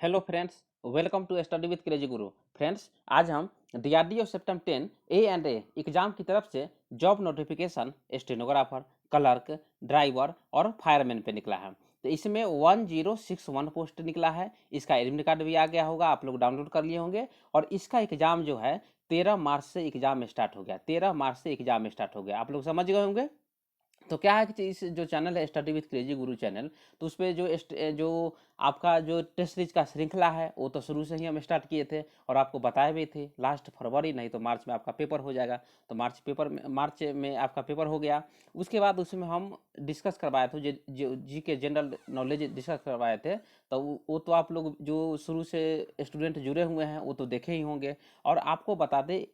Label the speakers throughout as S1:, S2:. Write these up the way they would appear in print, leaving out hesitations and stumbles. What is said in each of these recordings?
S1: Hello friends, welcome to study with crazy guru. Friends, आज हम DRDO September 10 A&A exam की तरफ से job notification stenographer, clerk, driver और फायरमैन पे निकला है। तो इसमें 1061 पोस्ट निकला है। इसका एडमिट कार्ड भी आ गया होगा, आप लोग डाउनलोड कर लिए होंगे। और इसका एग्जाम जो है 13 मार्च से एग्जाम स्टार्ट हो गया। 13 मार्च से एग्जाम स्टार्ट हो गया, आप लोग समझ गए होंगे। तो क्या है कि इस जो चैनल है study with crazy Guru channel, तो उस पर जो आपका जो टेस्ट सीरीज का श्रृंखला है वो तो शुरू से ही हम स्टार्ट किए थे और आपको बताए भी थे। लास्ट फरवरी नहीं तो मार्च में आपका पेपर हो जाएगा। तो मार्च में आपका पेपर हो गया। उसके बाद उसमें हम डिस्कस करवाए थे, जो जी के जनरल नॉलेज डिस्कस करवाए थे। तो वो तो आप लोग जो शुरू से स्टूडेंट जुड़े हुए हैं वो तो देखे ही होंगे। और आपको बता दें,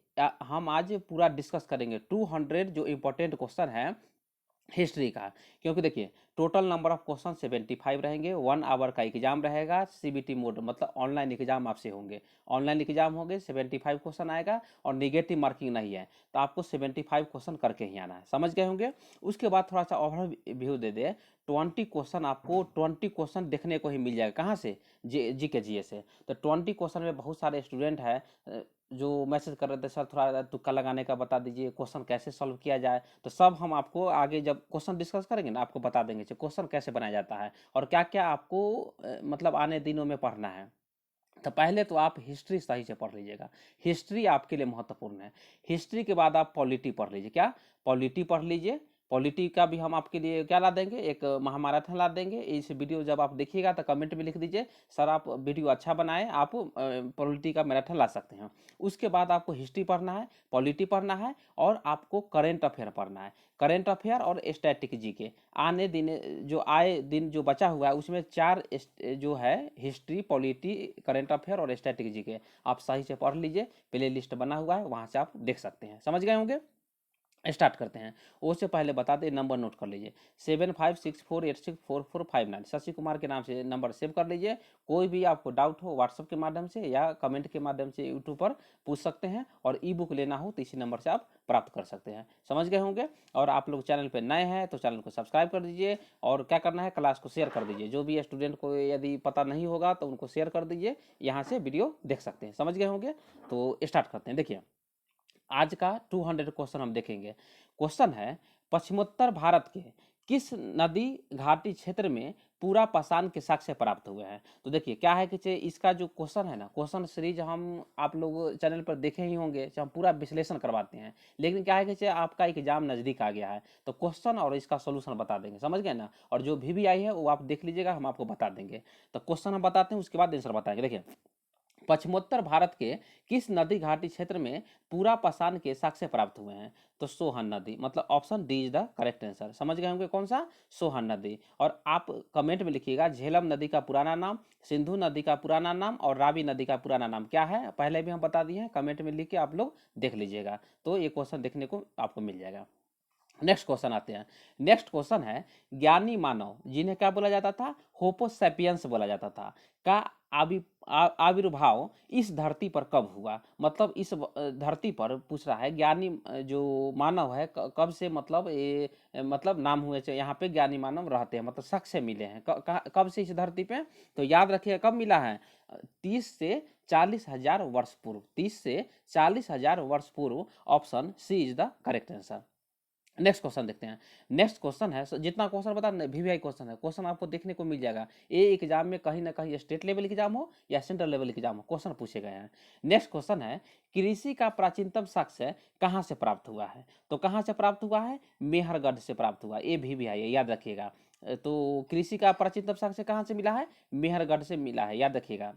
S1: हम आज पूरा डिस्कस करेंगे 200 जो इम्पोर्टेंट क्वेश्चन है हिस्ट्री का। क्योंकि देखिए, टोटल नंबर ऑफ क्वेश्चन 75 रहेंगे। 1 आवर का एग्जाम रहेगा, सीबीटी मोड मतलब ऑनलाइन एग्जाम आपसे होंगे। ऑनलाइन एग्जाम होंगे, 75 क्वेश्चन आएगा और निगेटिव मार्किंग नहीं है। तो आपको 75 क्वेश्चन करके ही आना है, समझ गए होंगे। उसके बाद थोड़ा सा ओवरव्यू दे दे। 20 क्वेश्चन आपको 20 क्वेश्चन देखने को ही मिल जाएगा। कहाँ से? जी के जीए से। तो 20 क्वेश्चन में बहुत सारे स्टूडेंट है जो मैसेज कर रहे थे, सर थोड़ा तुक्का लगाने का बता दीजिए, क्वेश्चन कैसे सॉल्व किया जाए। तो सब हम आपको आगे जब क्वेश्चन डिस्कस करेंगे ना, आपको बता देंगे क्वेश्चन कैसे बनाया जाता है और क्या क्या आपको मतलब आने दिनों में पढ़ना है। तो पहले तो आप हिस्ट्री सही से पढ़ लीजिएगा। हिस्ट्री आपके लिए महत्वपूर्ण है। हिस्ट्री के बाद आप पॉलिटी पढ़ लीजिए। क्या? पॉलिटी पढ़ लीजिए। पॉलिटी का भी हम आपके लिए क्या ला देंगे, एक महामाराथन ला देंगे। इस वीडियो जब आप देखिएगा तो कमेंट में लिख दीजिए, सर आप वीडियो अच्छा बनाए, आप पॉलिटी का मैराथन ला सकते हैं। उसके बाद आपको हिस्ट्री पढ़ना है, पॉलिटी पढ़ना है और आपको करेंट अफेयर पढ़ना है। करेंट अफेयर और स्टैटिक जीके आने दिन जो आए दिन जो बचा हुआ है उसमें चार जो है हिस्ट्री, पॉलिटी, करेंट अफेयर और स्टैटिक जीके आप सही से पढ़ लीजिए। प्ले लिस्ट बना हुआ है, वहां से आप देख सकते हैं। समझ गए होंगे। स्टार्ट करते हैं। उससे पहले बता दें, नंबर नोट कर लीजिए 7564864459। शशि कुमार के नाम से नंबर सेव कर लीजिए। कोई भी आपको डाउट हो व्हाट्सएप के माध्यम से या कमेंट के माध्यम से यूट्यूब पर पूछ सकते हैं। और ई बुक लेना हो तो इसी नंबर से आप प्राप्त कर सकते हैं। समझ गए होंगे। और आप लोग चैनल पर नए हैं तो चैनल को सब्सक्राइब कर दीजिए। और क्या करना है, क्लास को शेयर कर दीजिए। जो भी स्टूडेंट को यदि पता नहीं होगा तो उनको शेयर कर दीजिए, यहाँ से वीडियो देख सकते हैं। समझ गए होंगे। तो स्टार्ट करते हैं। देखिए, आज का 200 क्वेश्चन हम देखेंगे। क्वेश्चन है, पश्चिमोत्तर भारत के किस नदी घाटी क्षेत्र में पूरा पाषाण के साक्ष्य प्राप्त हुए हैं। तो देखिए क्या है कि इसका जो क्वेश्चन है ना, क्वेश्चन सीरीज हम आप लोग चैनल पर देखे ही होंगे, हम पूरा विश्लेषण करवाते हैं। लेकिन क्या है कि आपका एग्जाम नजदीक आ गया है तो क्वेश्चन और इसका सोल्यूशन बता देंगे। समझ गए ना। और जो भी आई है वो आप देख लीजिएगा, हम आपको बता देंगे। तो क्वेश्चन हम बताते हैं, उसके बाद आंसर बताएंगे। देखिए, पश्चिमोत्तर भारत के किस नदी घाटी क्षेत्र में पूरा पाषाण के साक्ष्य प्राप्त हुए हैं। तो सोहन नदी, मतलब option D is the correct answer. समझ गए होंगे कौन सा? सोहन नदी। और आप कमेंट में लिखिएगा झेलम नदी का पुराना नाम, सिंधु नदी का पुराना नाम और रावी नदी का पुराना नाम क्या है। पहले भी हम बता दिए हैं, कमेंट में लिख के आप लोग देख लीजिएगा। तो ये क्वेश्चन देखने को आपको मिल जाएगा। नेक्स्ट क्वेश्चन आते हैं। नेक्स्ट क्वेश्चन है, ज्ञानी मानव जिन्हें क्या बोला जाता था, होपो सैपियंस बोला जाता था, का आविर्भाव इस धरती पर कब हुआ। मतलब इस धरती पर पूछ रहा है, ज्ञानी जो मानव है कब से, मतलब ये मतलब नाम हुए यहाँ पे ज्ञानी मानव रहते हैं, मतलब साक्ष्य मिले हैं कब से इस धरती पे। तो याद रखिए कब मिला है, 30 से 40,000 वर्ष पूर्व। 30 से 40,000 वर्ष पूर्व। Option C is the correct answer. Next question देखते हैं। नेक्स्ट क्वेश्चन है, जितना क्वेश्चन बता वीवीआई क्वेश्चन है, क्वेश्चन आपको देखने को मिल जाएगा। ये एग्जाम में कहीं ना कहीं स्टेट लेवल एग्जाम हो या सेंट्रल लेवल एग्जाम हो, क्वेश्चन पूछे गए हैं। नेक्स्ट क्वेश्चन है, कृषि का प्राचीनतम साक्ष्य कहाँ से प्राप्त हुआ है। तो कहाँ से प्राप्त हुआ है, मेहरगढ़ से प्राप्त हुआ। ये वीवीआई है, याद रखिएगा। तो कृषि का प्राचीनतम साक्ष्य कहाँ से मिला है, मेहरगढ़ से मिला है, याद रखिएगा।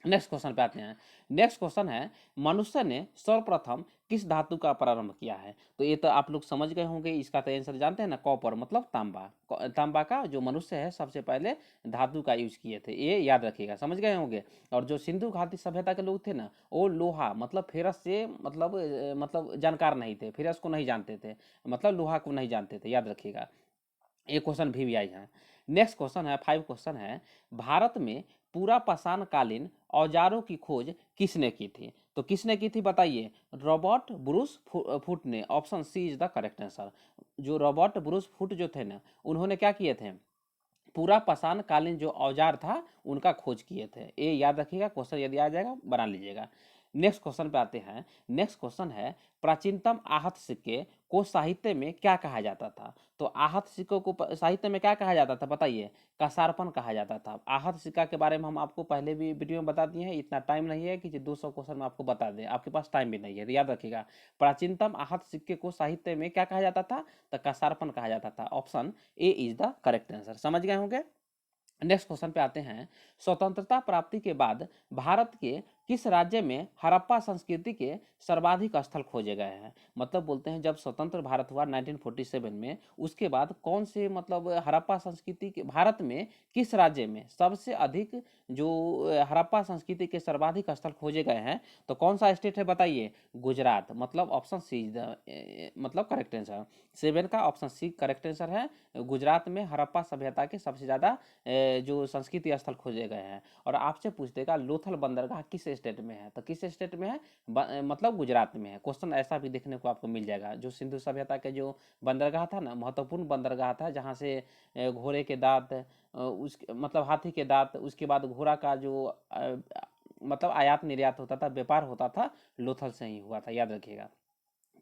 S1: नेक्स्ट क्वेश्चन पे आते हैं। नेक्स्ट क्वेश्चन है, मनुष्य ने सर्वप्रथम किस धातु का प्रारंभ किया है। तो ये तो आप लोग समझ गए होंगे, इसका तो आंसर जानते हैं ना, कॉपर मतलब तांबा। तांबा का जो मनुष्य है सबसे पहले धातु का यूज किए थे, ये याद रखिएगा। समझ गए होंगे। और जो सिंधु घाटी सभ्यता के लोग थे ना, वो लोहा मतलब फेरस से मतलब जानकार नहीं थे, फेरस को नहीं जानते थे, मतलब लोहा को नहीं जानते थे, याद रखिएगा। ये क्वेश्चन भी आई है। नेक्स्ट क्वेश्चन है, 5 क्वेश्चन है, भारत में पूरा पाषाण कालीन औजारों की खोज किसने की थी। तो किसने की थी बताइए, रॉबर्ट ब्रूस फुट ने। Option C is the correct answer. जो रॉबर्ट ब्रूस फुट जो थे ना, उन्होंने क्या किए थे, पूरा पाषाण कालीन जो औजार था उनका खोज किए थे। ये याद रखिएगा, क्वेश्चन यदि आ जाएगा बना लीजिएगा। नेक्स्ट क्वेश्चन पे आते हैं। नेक्स्ट क्वेश्चन है प्राचीनतम आहत सिक्के को साहित्य में क्या कहा जाता था? तो आहत सिक्कों को साहित्य में क्या कहा जाता था बताइए? कसारपन कहा जाता था। आहत सिक्का के बारे में हम आपको पहले भी वीडियो में बता दिए हैं, इतना टाइम नहीं है कि 200 क्वेश्चन में आपको बता दें, आपके पास टाइम भी नहीं है, तो याद रखिएगा प्राचीनतम आहत सिक्के को साहित्य में क्या कहा जाता था? तो कसारपन कहा जाता था। Option A is the correct answer. समझ गए होंगे। नेक्स्ट क्वेश्चन पे आते हैं। स्वतंत्रता प्राप्ति के बाद भारत के किस राज्य में हड़प्पा संस्कृति के सर्वाधिक स्थल खोजे गए हैं? मतलब बोलते हैं जब स्वतंत्र भारत हुआ 1947 में, उसके बाद कौन से मतलब हड़प्पा संस्कृति के भारत में किस राज्य में सबसे अधिक जो हड़प्पा संस्कृति के सर्वाधिक स्थल खोजे गए हैं? तो कौन सा स्टेट है बताइए? गुजरात। मतलब ऑप्शन सी इज द मतलब करेक्ट आंसर। 7 का ऑप्शन सी करेक्ट आंसर है। गुजरात में हड़प्पा सभ्यता के सबसे ज़्यादा जो संस्कृति स्थल खोजे गए हैं। और आपसे पूछ देगा लोथल बंदरगाह किस स्टेट में है? तो किस स्टेट में है? मतलब गुजरात में है। क्वेश्चन ऐसा भी देखने को आपको मिल जाएगा। जो सिंधु सभ्यता के जो बंदरगाह था ना, महत्वपूर्ण बंदरगाह था, जहाँ से घोड़े के दांत, उस मतलब हाथी के दांत, उसके बाद घोड़ा का जो मतलब आयात निर्यात होता था, व्यापार होता था, लोथल से ही हुआ था, याद रखिएगा।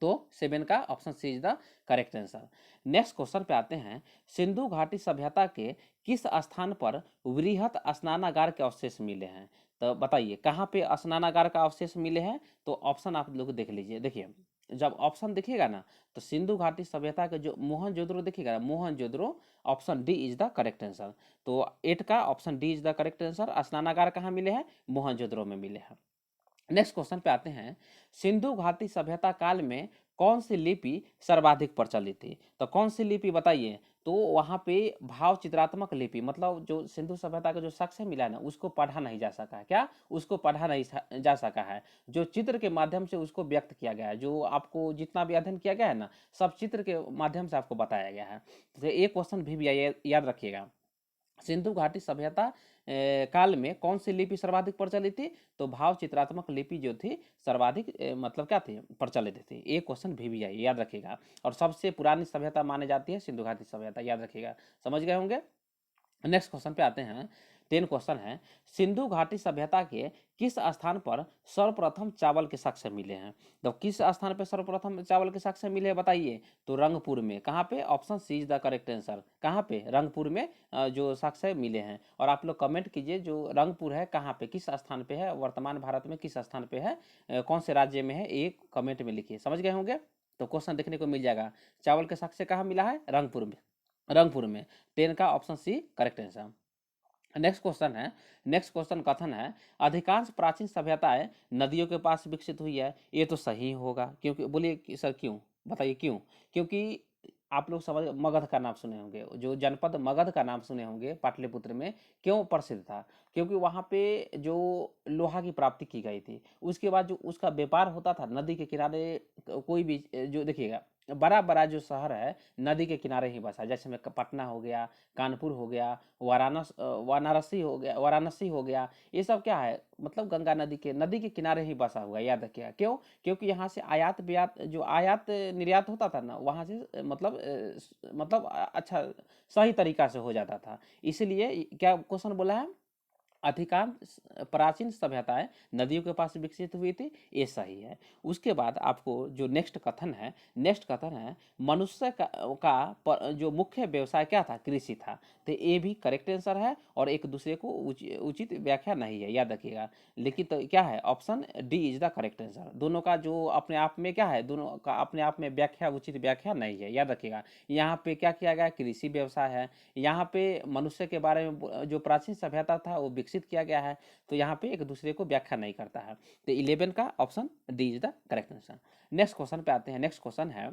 S1: तो 7 का option C is the correct answer. Next question पे आते हैं। सिंधु घाटी सभ्यता के किस स्थान पर वृहत स्नानागार के अवशेष मिले हैं? तो बताइए कहाँ पे स्नानागार का अवशेष मिले हैं? तो ऑप्शन आप लोग देख लीजिए। देखिए जब ऑप्शन देखिएगा ना, तो सिंधु घाटी सभ्यता के जो मोहनजोदड़ो देखिएगा, Mohenjodaro, option D is the correct answer. तो 8 का option D is the correct answer. स्नानागार कहाँ मिले हैं? मोहनजोदड़ो में मिले हैं। नेक्स्ट क्वेश्चन पे आते हैं। सिंधु घाटी सभ्यता काल में कौन सी लिपि सर्वाधिक प्रचलित थी? तो कौन सी लिपि बताइए? तो वहाँ पे भाव चित्रात्मक लिपि, मतलब जो सिंधु सभ्यता का जो साक्ष्य मिला है ना, उसको पढ़ा नहीं जा सका है। क्या? उसको पढ़ा नहीं जा सका है। जो चित्र के माध्यम से उसको व्यक्त किया गया है, जो आपको जितना भी अध्ययन किया गया है ना, सब चित्र के माध्यम से आपको बताया गया है। तो एक क्वेश्चन भी याद रखिएगा। सिंधु घाटी सभ्यता काल में कौन सी लिपि सर्वाधिक प्रचलित थी? तो भाव चित्रात्मक लिपि जो थी सर्वाधिक मतलब क्या थी? प्रचलित थी। एक क्वेश्चन भी आई, याद रखिएगा। और सबसे पुरानी सभ्यता मानी जाती है सिंधु घाटी सभ्यता, याद रखिएगा। समझ गए होंगे। नेक्स्ट क्वेश्चन पे आते हैं। 10 क्वेश्चन है। सिंधु घाटी सभ्यता के किस स्थान पर सर्वप्रथम चावल के साक्ष्य मिले हैं? तो किस स्थान पर सर्वप्रथम चावल के साक्ष्य मिले हैं बताइए? तो रंगपुर में। कहाँ पे? Option C is the correct answer. कहाँ पे? रंगपुर में जो साक्ष्य मिले हैं। और आप लोग कमेंट कीजिए जो रंगपुर है कहाँ पे, किस स्थान पे है, वर्तमान भारत में किस स्थान पे है, कौन से राज्य में है, एक कमेंट में लिखिए। समझ गए होंगे। तो क्वेश्चन देखने को मिल जाएगा। चावल के साक्ष्य कहाँ मिला है? रंगपुर में। रंगपुर में। 10 का option C correct answer. Next question है। नेक्स्ट क्वेश्चन कथन है अधिकांश प्राचीन सभ्यताएं नदियों के पास विकसित हुई है। ये तो सही होगा, क्योंकि बोलिए सर क्यों? बताइए क्यों? क्योंकि आप लोग समझ मगध का नाम सुने होंगे, जो जनपद मगध का नाम सुने होंगे पाटलिपुत्र में, क्यों प्रसिद्ध था? क्योंकि वहाँ पे जो लोहा की प्राप्ति की गई थी, उसके बाद जो उसका व्यापार होता था नदी के किनारे, कोई भी जो देखिएगा बड़ा बड़ा जो शहर है नदी के किनारे ही बसा, जैसे में पटना हो गया, कानपुर हो गया, वाराणसी हो गया, ये सब क्या है? मतलब गंगा नदी के किनारे ही बसा हुआ है, याद रखिएगा। क्यों? क्योंकि यहाँ से आयात निर्यात, जो आयात निर्यात होता था ना, वहाँ से मतलब अच्छा सही तरीका से हो जाता था। इसीलिए क्या क्वेश्चन बोला है? अधिकांश प्राचीन सभ्यताएं नदियों के पास विकसित हुई थी, ये सही है। उसके बाद आपको जो नेक्स्ट कथन है, नेक्स्ट कथन है मनुष्य का जो मुख्य व्यवसाय क्या था? कृषि था। तो ये भी करेक्ट आंसर है और एक दूसरे को उचित व्याख्या नहीं है, याद रखिएगा। लेकिन तो क्या है? Option D is the correct answer. दोनों का जो अपने आप में क्या है, दोनों का अपने आप में व्याख्या उचित व्याख्या नहीं है, याद रखिएगा। यहाँ पे क्या किया गया? कृषि व्यवसाय है। यहाँ पे मनुष्य के बारे में जो प्राचीन सभ्यता था वो विकसित किया गया है। तो यहाँ पे एक दूसरे को व्याख्या नहीं करता है। तो 11 का option D is the correct answer. Next question पे आते हैं। नेक्स्ट क्वेश्चन है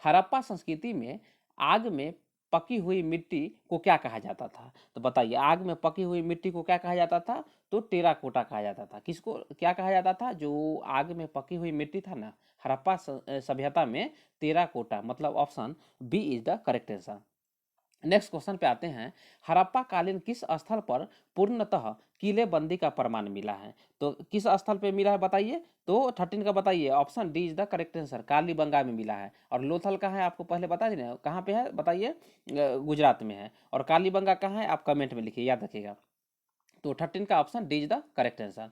S1: हड़प्पा संस्कृति में आग में पकी हुई मिट्टी को क्या कहा जाता था? तो बताइए आग में पकी हुई मिट्टी को क्या कहा जाता था? तो टेराकोटा कहा जाता था। किसको क्या कहा जाता था? जो आग में पकी हुई मिट्टी था ना हड़प्पा सभ्यता में, टेराकोटा। मतलब option B is the correct answer. Next question पे आते हैं, हड़प्पा कालीन किस स्थल पर पूर्णतः किलेबंदी का प्रमाण मिला है? तो किस स्थल पे मिला है बताइए? तो 13 का बताइए, option D is the correct answer, Kalibanga में मिला है। और लोथल कहाँ है आपको पहले बता देना, कहाँ पे है बताइए? गुजरात में है। और कालीबंगा कहाँ है आप कमेंट में लिखिए, याद रखिएगा। तो 13 का option D is the correct answer.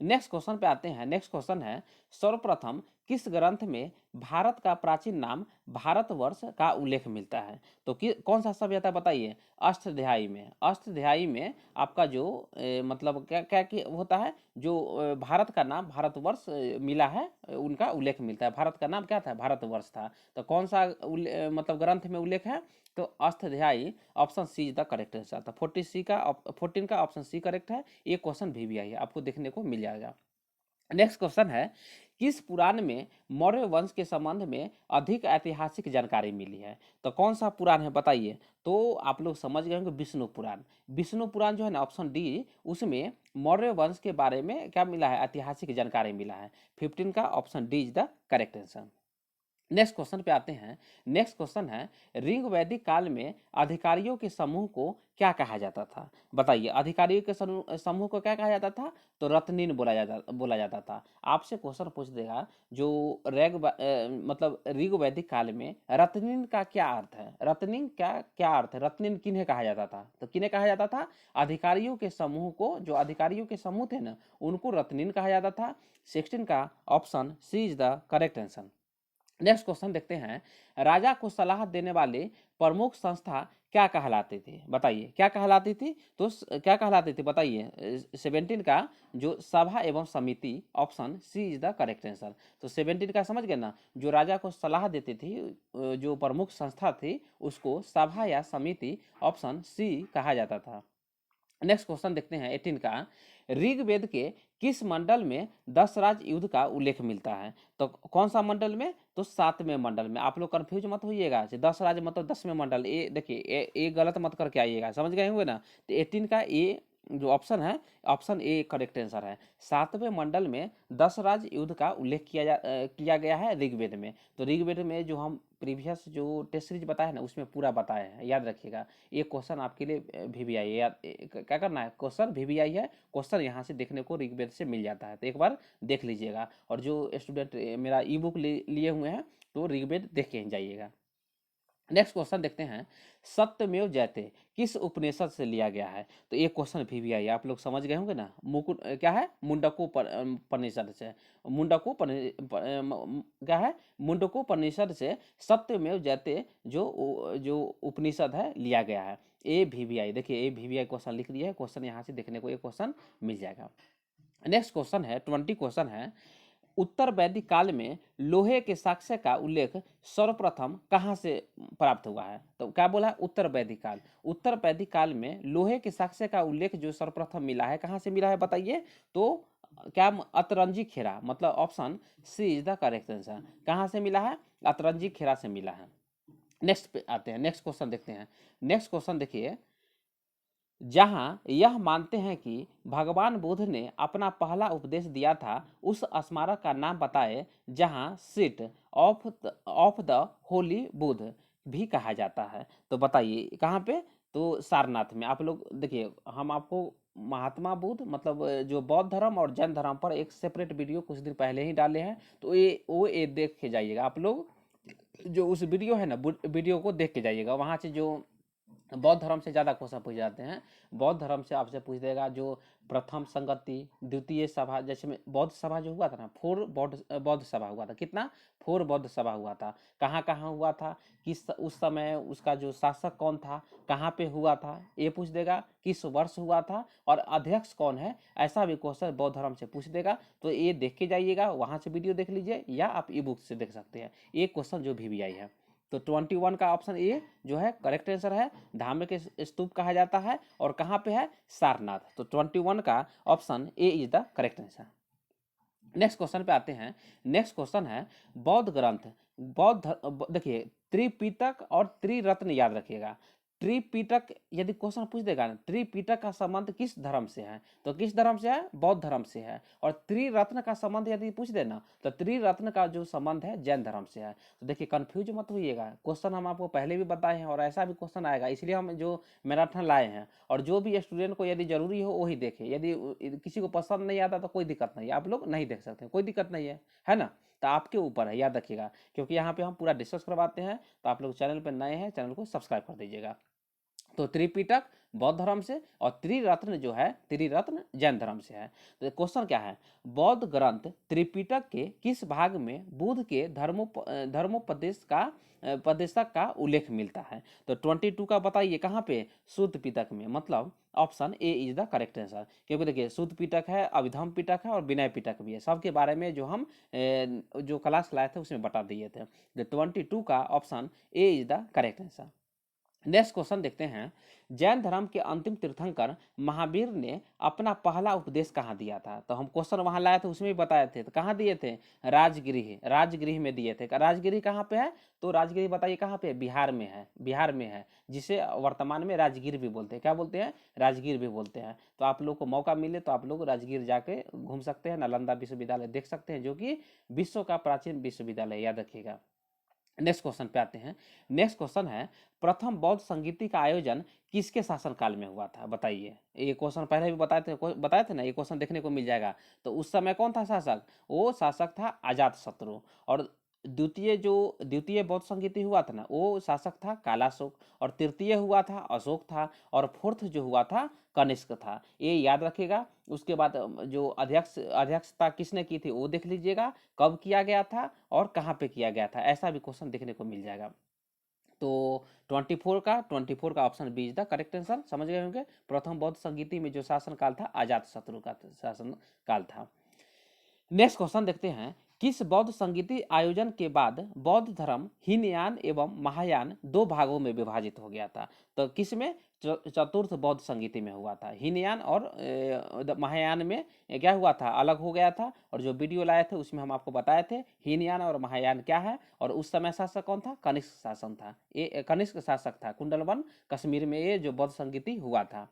S1: Next question पे आते हैं। नेक्स्ट क्वेश्चन है, सर्वप्रथम किस ग्रंथ में भारत का प्राचीन नाम भारतवर्ष का उल्लेख मिलता है? तो कौन सा सभ्यता बताइए? अष्टाध्यायी में। अष्टाध्यायी में आपका जो मतलब क्या क्या होता है, जो भारत का नाम भारतवर्ष मिला है, उनका उल्लेख मिलता है। भारत का नाम क्या था? भारतवर्ष था। तो कौन सा मतलब ग्रंथ में उल्लेख है? तो Ashtadhyayi, option C is the correct answer था। 14 का ऑप्शन सी करेक्ट है। ये क्वेश्चन भी आई है, आपको देखने को मिल जाएगा। नेक्स्ट क्वेश्चन है, किस पुराण में मौर्य वंश के संबंध में अधिक ऐतिहासिक जानकारी मिली है? तो कौन सा पुराण है बताइए? तो आप लोग समझ गए होंगे, विष्णु पुराण। विष्णु पुराण जो है ना, ऑप्शन डी, उसमें मौर्य वंश के बारे में क्या मिला है? ऐतिहासिक जानकारी मिला है। 15 का option D is the correct answer. Next question पे आते हैं। नेक्स्ट क्वेश्चन है, ऋग वैदिक काल में अधिकारियों के समूह को क्या कहा जाता था? बताइए, अधिकारियों के समूह को क्या कहा जाता था? तो रत्निन बोला जाता था। आपसे क्वेश्चन पूछ देगा, जो मतलब ऋग वैदिक काल में रत्निन का क्या अर्थ है? रत्निन क्या क्या अर्थ है? रत्निन किन्हें कहा जाता था? तो किन्हें कहा जाता था? अधिकारियों के समूह को, जो अधिकारियों के समूह थे ना, उनको रत्निन कहा जाता था। 16 का option C is the correct answer. Next question देखते हैं, राजा को सलाह देने वाले प्रमुख संस्था क्या कहलाती थी? बताइए, क्या कहलाती थी? तो क्या कहलाती थी बताइए? 17 का जो सभा एवं समिति, option C is the correct answer. तो 17 का समझ गए ना, जो राजा को सलाह देती थी, जो प्रमुख संस्था थी, उसको सभा या समिति, ऑप्शन सी कहा जाता था। नेक्स्ट क्वेश्चन देखते हैं 18 का, ऋग्वेद के किस मंडल में 10 राज युद्ध का उल्लेख मिलता है? तो कौन सा मंडल में? तो 7वें मंडल में। आप लोग कंफ्यूज मत होइएगा, 10 राज मतलब 10वें मंडल, ये देखिए, ये गलत मत करके आइएगा, समझ गए होंगे ना? तो 18 का ए जो ऑप्शन है, ऑप्शन ए करेक्ट आंसर है। 7वें मंडल में 10 राज युद्ध का उल्लेख किया गया है ऋग्वेद में। तो ऋग्वेद में जो हम प्रीवियस जो टेस्ट सीरीज बताए ना, उसमें पूरा बताए हैं, याद रखिएगा। ये क्वेश्चन आपके लिए VVI है, याद क्या करना है, क्वेश्चन VVI है, क्वेश्चन यहाँ से देखने को ऋग्वेद से मिल जाता है, तो एक बार देख लीजिएगा। और जो स्टूडेंट मेरा ई बुक लिए हुए हैं, तो ऋग्वेद देख के जाइएगा। नेक्स्ट क्वेश्चन देखते हैं, सत्यमेव जयते किस उपनिषद से लिया गया है? तो ये क्वेश्चन VVI, आप लोग समझ गए होंगे ना। मुकुट क्या है? मुंडकोपनिषद से। क्या है? मुंडकोपनिषद से सत्यमेव जयते जो उपनिषद है, लिया गया है। ये VVI, देखिए, ये VVI क्वेश्चन लिख दिया है, क्वेश्चन यहाँ से देखने को ये क्वेश्चन मिल जाएगा। नेक्स्ट क्वेश्चन है 20 क्वेश्चन है, उत्तर वैदिक काल में लोहे के साक्ष्य का उल्लेख सर्वप्रथम कहाँ से प्राप्त हुआ है? तो क्या बोला है? उत्तर वैदिक काल। उत्तर वैदिक काल में लोहे के साक्ष्य का उल्लेख जो सर्वप्रथम मिला है, कहाँ से मिला है बताइए? तो क्या अतरंजी खेरा, मतलब option C is the correct answer. कहाँ से मिला है? अतरंजी खेरा से मिला है। नेक्स्ट पे आते हैं, नेक्स्ट क्वेश्चन देखते हैं। नेक्स्ट क्वेश्चन देखिए, जहां यह मानते हैं कि भगवान बुद्ध ने अपना पहला उपदेश दिया था, उस स्मारक का नाम बताएं जहां seat of the Holi Buddha भी कहा जाता है। तो बताइए कहाँ पे? तो सारनाथ में। आप लोग देखिए, हम आपको महात्मा बुद्ध मतलब जो बौद्ध धर्म और जैन धर्म पर एक सेपरेट वीडियो कुछ दिन पहले ही डाले हैं, तो ये देख के जाइएगा आप लोग। जो उस वीडियो है ना, वीडियो को देख के जाइएगा। वहाँ से जो बौद्ध धर्म से ज़्यादा क्वेश्चन पूछ जाते हैं। बौद्ध धर्म से आपसे पूछ देगा जो प्रथम संगति, द्वितीय सभा, जैसे में बौद्ध सभा जो हुआ था ना, 4 बौद्ध सभा हुआ था। कितना? 4 बौद्ध सभा हुआ था। कहाँ कहाँ हुआ था, किस उस समय उसका जो शासक कौन था, कहाँ पे हुआ था, ये पूछ देगा। किस वर्ष हुआ था, और अध्यक्ष कौन है, ऐसा भी क्वेश्चन बौद्ध धर्म से पूछ देगा। तो ये देख के जाइएगा, वहाँ से वीडियो देख लीजिए, या आप ई बुक से देख सकते हैं। ये क्वेश्चन जो VVI है। तो 21 का ऑप्शन ए जो है करेक्ट आंसर है। धाम के स्तूप कहा जाता है, और कहाँ पे है? सारनाथ। तो 21 का option A is the correct answer. Next question पे आते हैं। नेक्स्ट क्वेश्चन है, बौद्ध ग्रंथ, देखिए, त्रिपिटक और त्रिरत्न याद रखिएगा। त्रिपिटक यदि क्वेश्चन पूछ देगा ना, त्रिपिटक का संबंध किस धर्म से है, तो किस धर्म से है, बौद्ध धर्म से है। और त्रिरत्न का संबंध यदि पूछ देना तो त्रिरत्न का जो संबंध है जैन धर्म से है। तो देखिए कंफ्यूज मत होइएगा, क्वेश्चन हम आपको पहले भी बताए हैं और ऐसा भी क्वेश्चन आएगा, इसलिए हम जो मैराथन लाए हैं। और जो भी स्टूडेंट को यदि जरूरी हो वही देखे, यदि किसी को पसंद नहीं आता तो कोई दिक्कत नहीं है, आप लोग नहीं देख सकते, कोई दिक्कत नहीं है ना। तो आपके ऊपर है, याद रखिएगा, क्योंकि यहाँ पे हम पूरा डिस्कस करवाते हैं। तो आप लोग चैनल पर नए हैं, चैनल को सब्सक्राइब कर दीजिएगा। तो त्रिपिटक बौद्ध धर्म से और त्रिरत्न जो है, त्रिरत्न जैन धर्म से है। तो क्वेश्चन क्या है, बौद्ध ग्रंथ त्रिपिटक के किस भाग में बुद्ध के धर्मोपदेश का उपदेशक का उल्लेख मिलता है। तो 22 का बताइए कहाँ पे, शुद्ध पिटक में, मतलब option A is the correct answer. क्योंकि देखिए शुद्ध पिटक है, अभिधम पिटक है और विनय पिटक भी है, सबके बारे में जो हम जो क्लास लाए थे उसमें बता दिए थे। तो 22 का option A is the correct answer. Next question देखते हैं, जैन धर्म के अंतिम तीर्थंकर महावीर ने अपना पहला उपदेश कहाँ दिया था। तो हम क्वेश्चन वहां लाए थे, उसमें भी बताए थे। तो कहाँ दिए थे, राजगृह, राजगृह में दिए थे। राजगृह कहाँ पे है, तो राजगृह बताइए कहाँ पे, बिहार में है, बिहार में है, जिसे वर्तमान में राजगीर भी बोलते हैं। क्या बोलते हैं, राजगीर भी बोलते हैं। तो आप लोग को मौका मिले तो आप लोग राजगीर जाके घूम सकते हैं, नालंदा विश्वविद्यालय देख सकते हैं, जो कि विश्व का प्राचीन विश्वविद्यालय, याद रखिएगा। नेक्स्ट क्वेश्चन पे आते हैं। नेक्स्ट क्वेश्चन है, प्रथम बौद्ध संगीति का आयोजन किसके शासनकाल में हुआ था, बताइए। ये क्वेश्चन पहले भी बताए थे ना, ये क्वेश्चन देखने को मिल जाएगा। तो उस समय कौन था शासक, वो शासक था अजातशत्रु। और द्वितीय बौद्ध संगीति हुआ था ना, वो शासक था कालाशोक। और तृतीय हुआ था अशोक था। और फोर्थ जो हुआ था कनिष्क था, ये याद रखिएगा। उसके बाद जो अध्यक्षता किसने की थी वो देख लीजिएगा, कब किया गया था और कहाँ पे किया गया था, ऐसा भी क्वेश्चन देखने को मिल जाएगा। तो 24 का option B is the correct answer, समझ गए होंगे। प्रथम बौद्ध संगीति में जो शासन काल था अजातशत्रु का शासन काल था। नेक्स्ट क्वेश्चन देखते हैं, किस बौद्ध संगीति आयोजन के बाद बौद्ध धर्म हीनयान एवं महायान दो भागों में विभाजित हो गया था। तो किस में, चतुर्थ बौद्ध संगीति में हुआ था। हीनयान और महायान में क्या हुआ था, अलग हो गया था। और जो वीडियो लाए थे उसमें हम आपको बताए थे हीनयान और महायान क्या है। और उस समय शासक कौन था, कनिष्क शासन था, ये कनिष्क शासक था। कुंडलवन कश्मीर में ये जो बौद्ध संगीति हुआ था।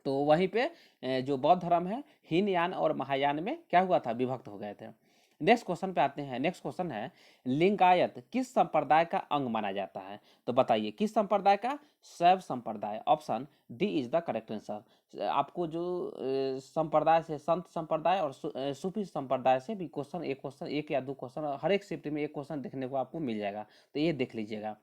S1: तो वहीं पे जो बौद्ध धर्म है हीनयान और महायान में क्या हुआ था, विभक्त हो गए थे। नेक्स्ट क्वेश्चन पे आते हैं। नेक्स्ट क्वेश्चन है, लिंगायत किस संप्रदाय का अंग माना जाता है। तो बताइए किस संप्रदाय का, शैव संप्रदाय, option D is the correct answer. आपको जो संप्रदाय से, संत संप्रदाय और सूफी संप्रदाय से भी क्वेश्चन, एक या दो क्वेश्चन हर एक शिफ्ट में एक क्वेश्चन देखने को आपको मिल जाएगा। तो ये देख लीजिएगा।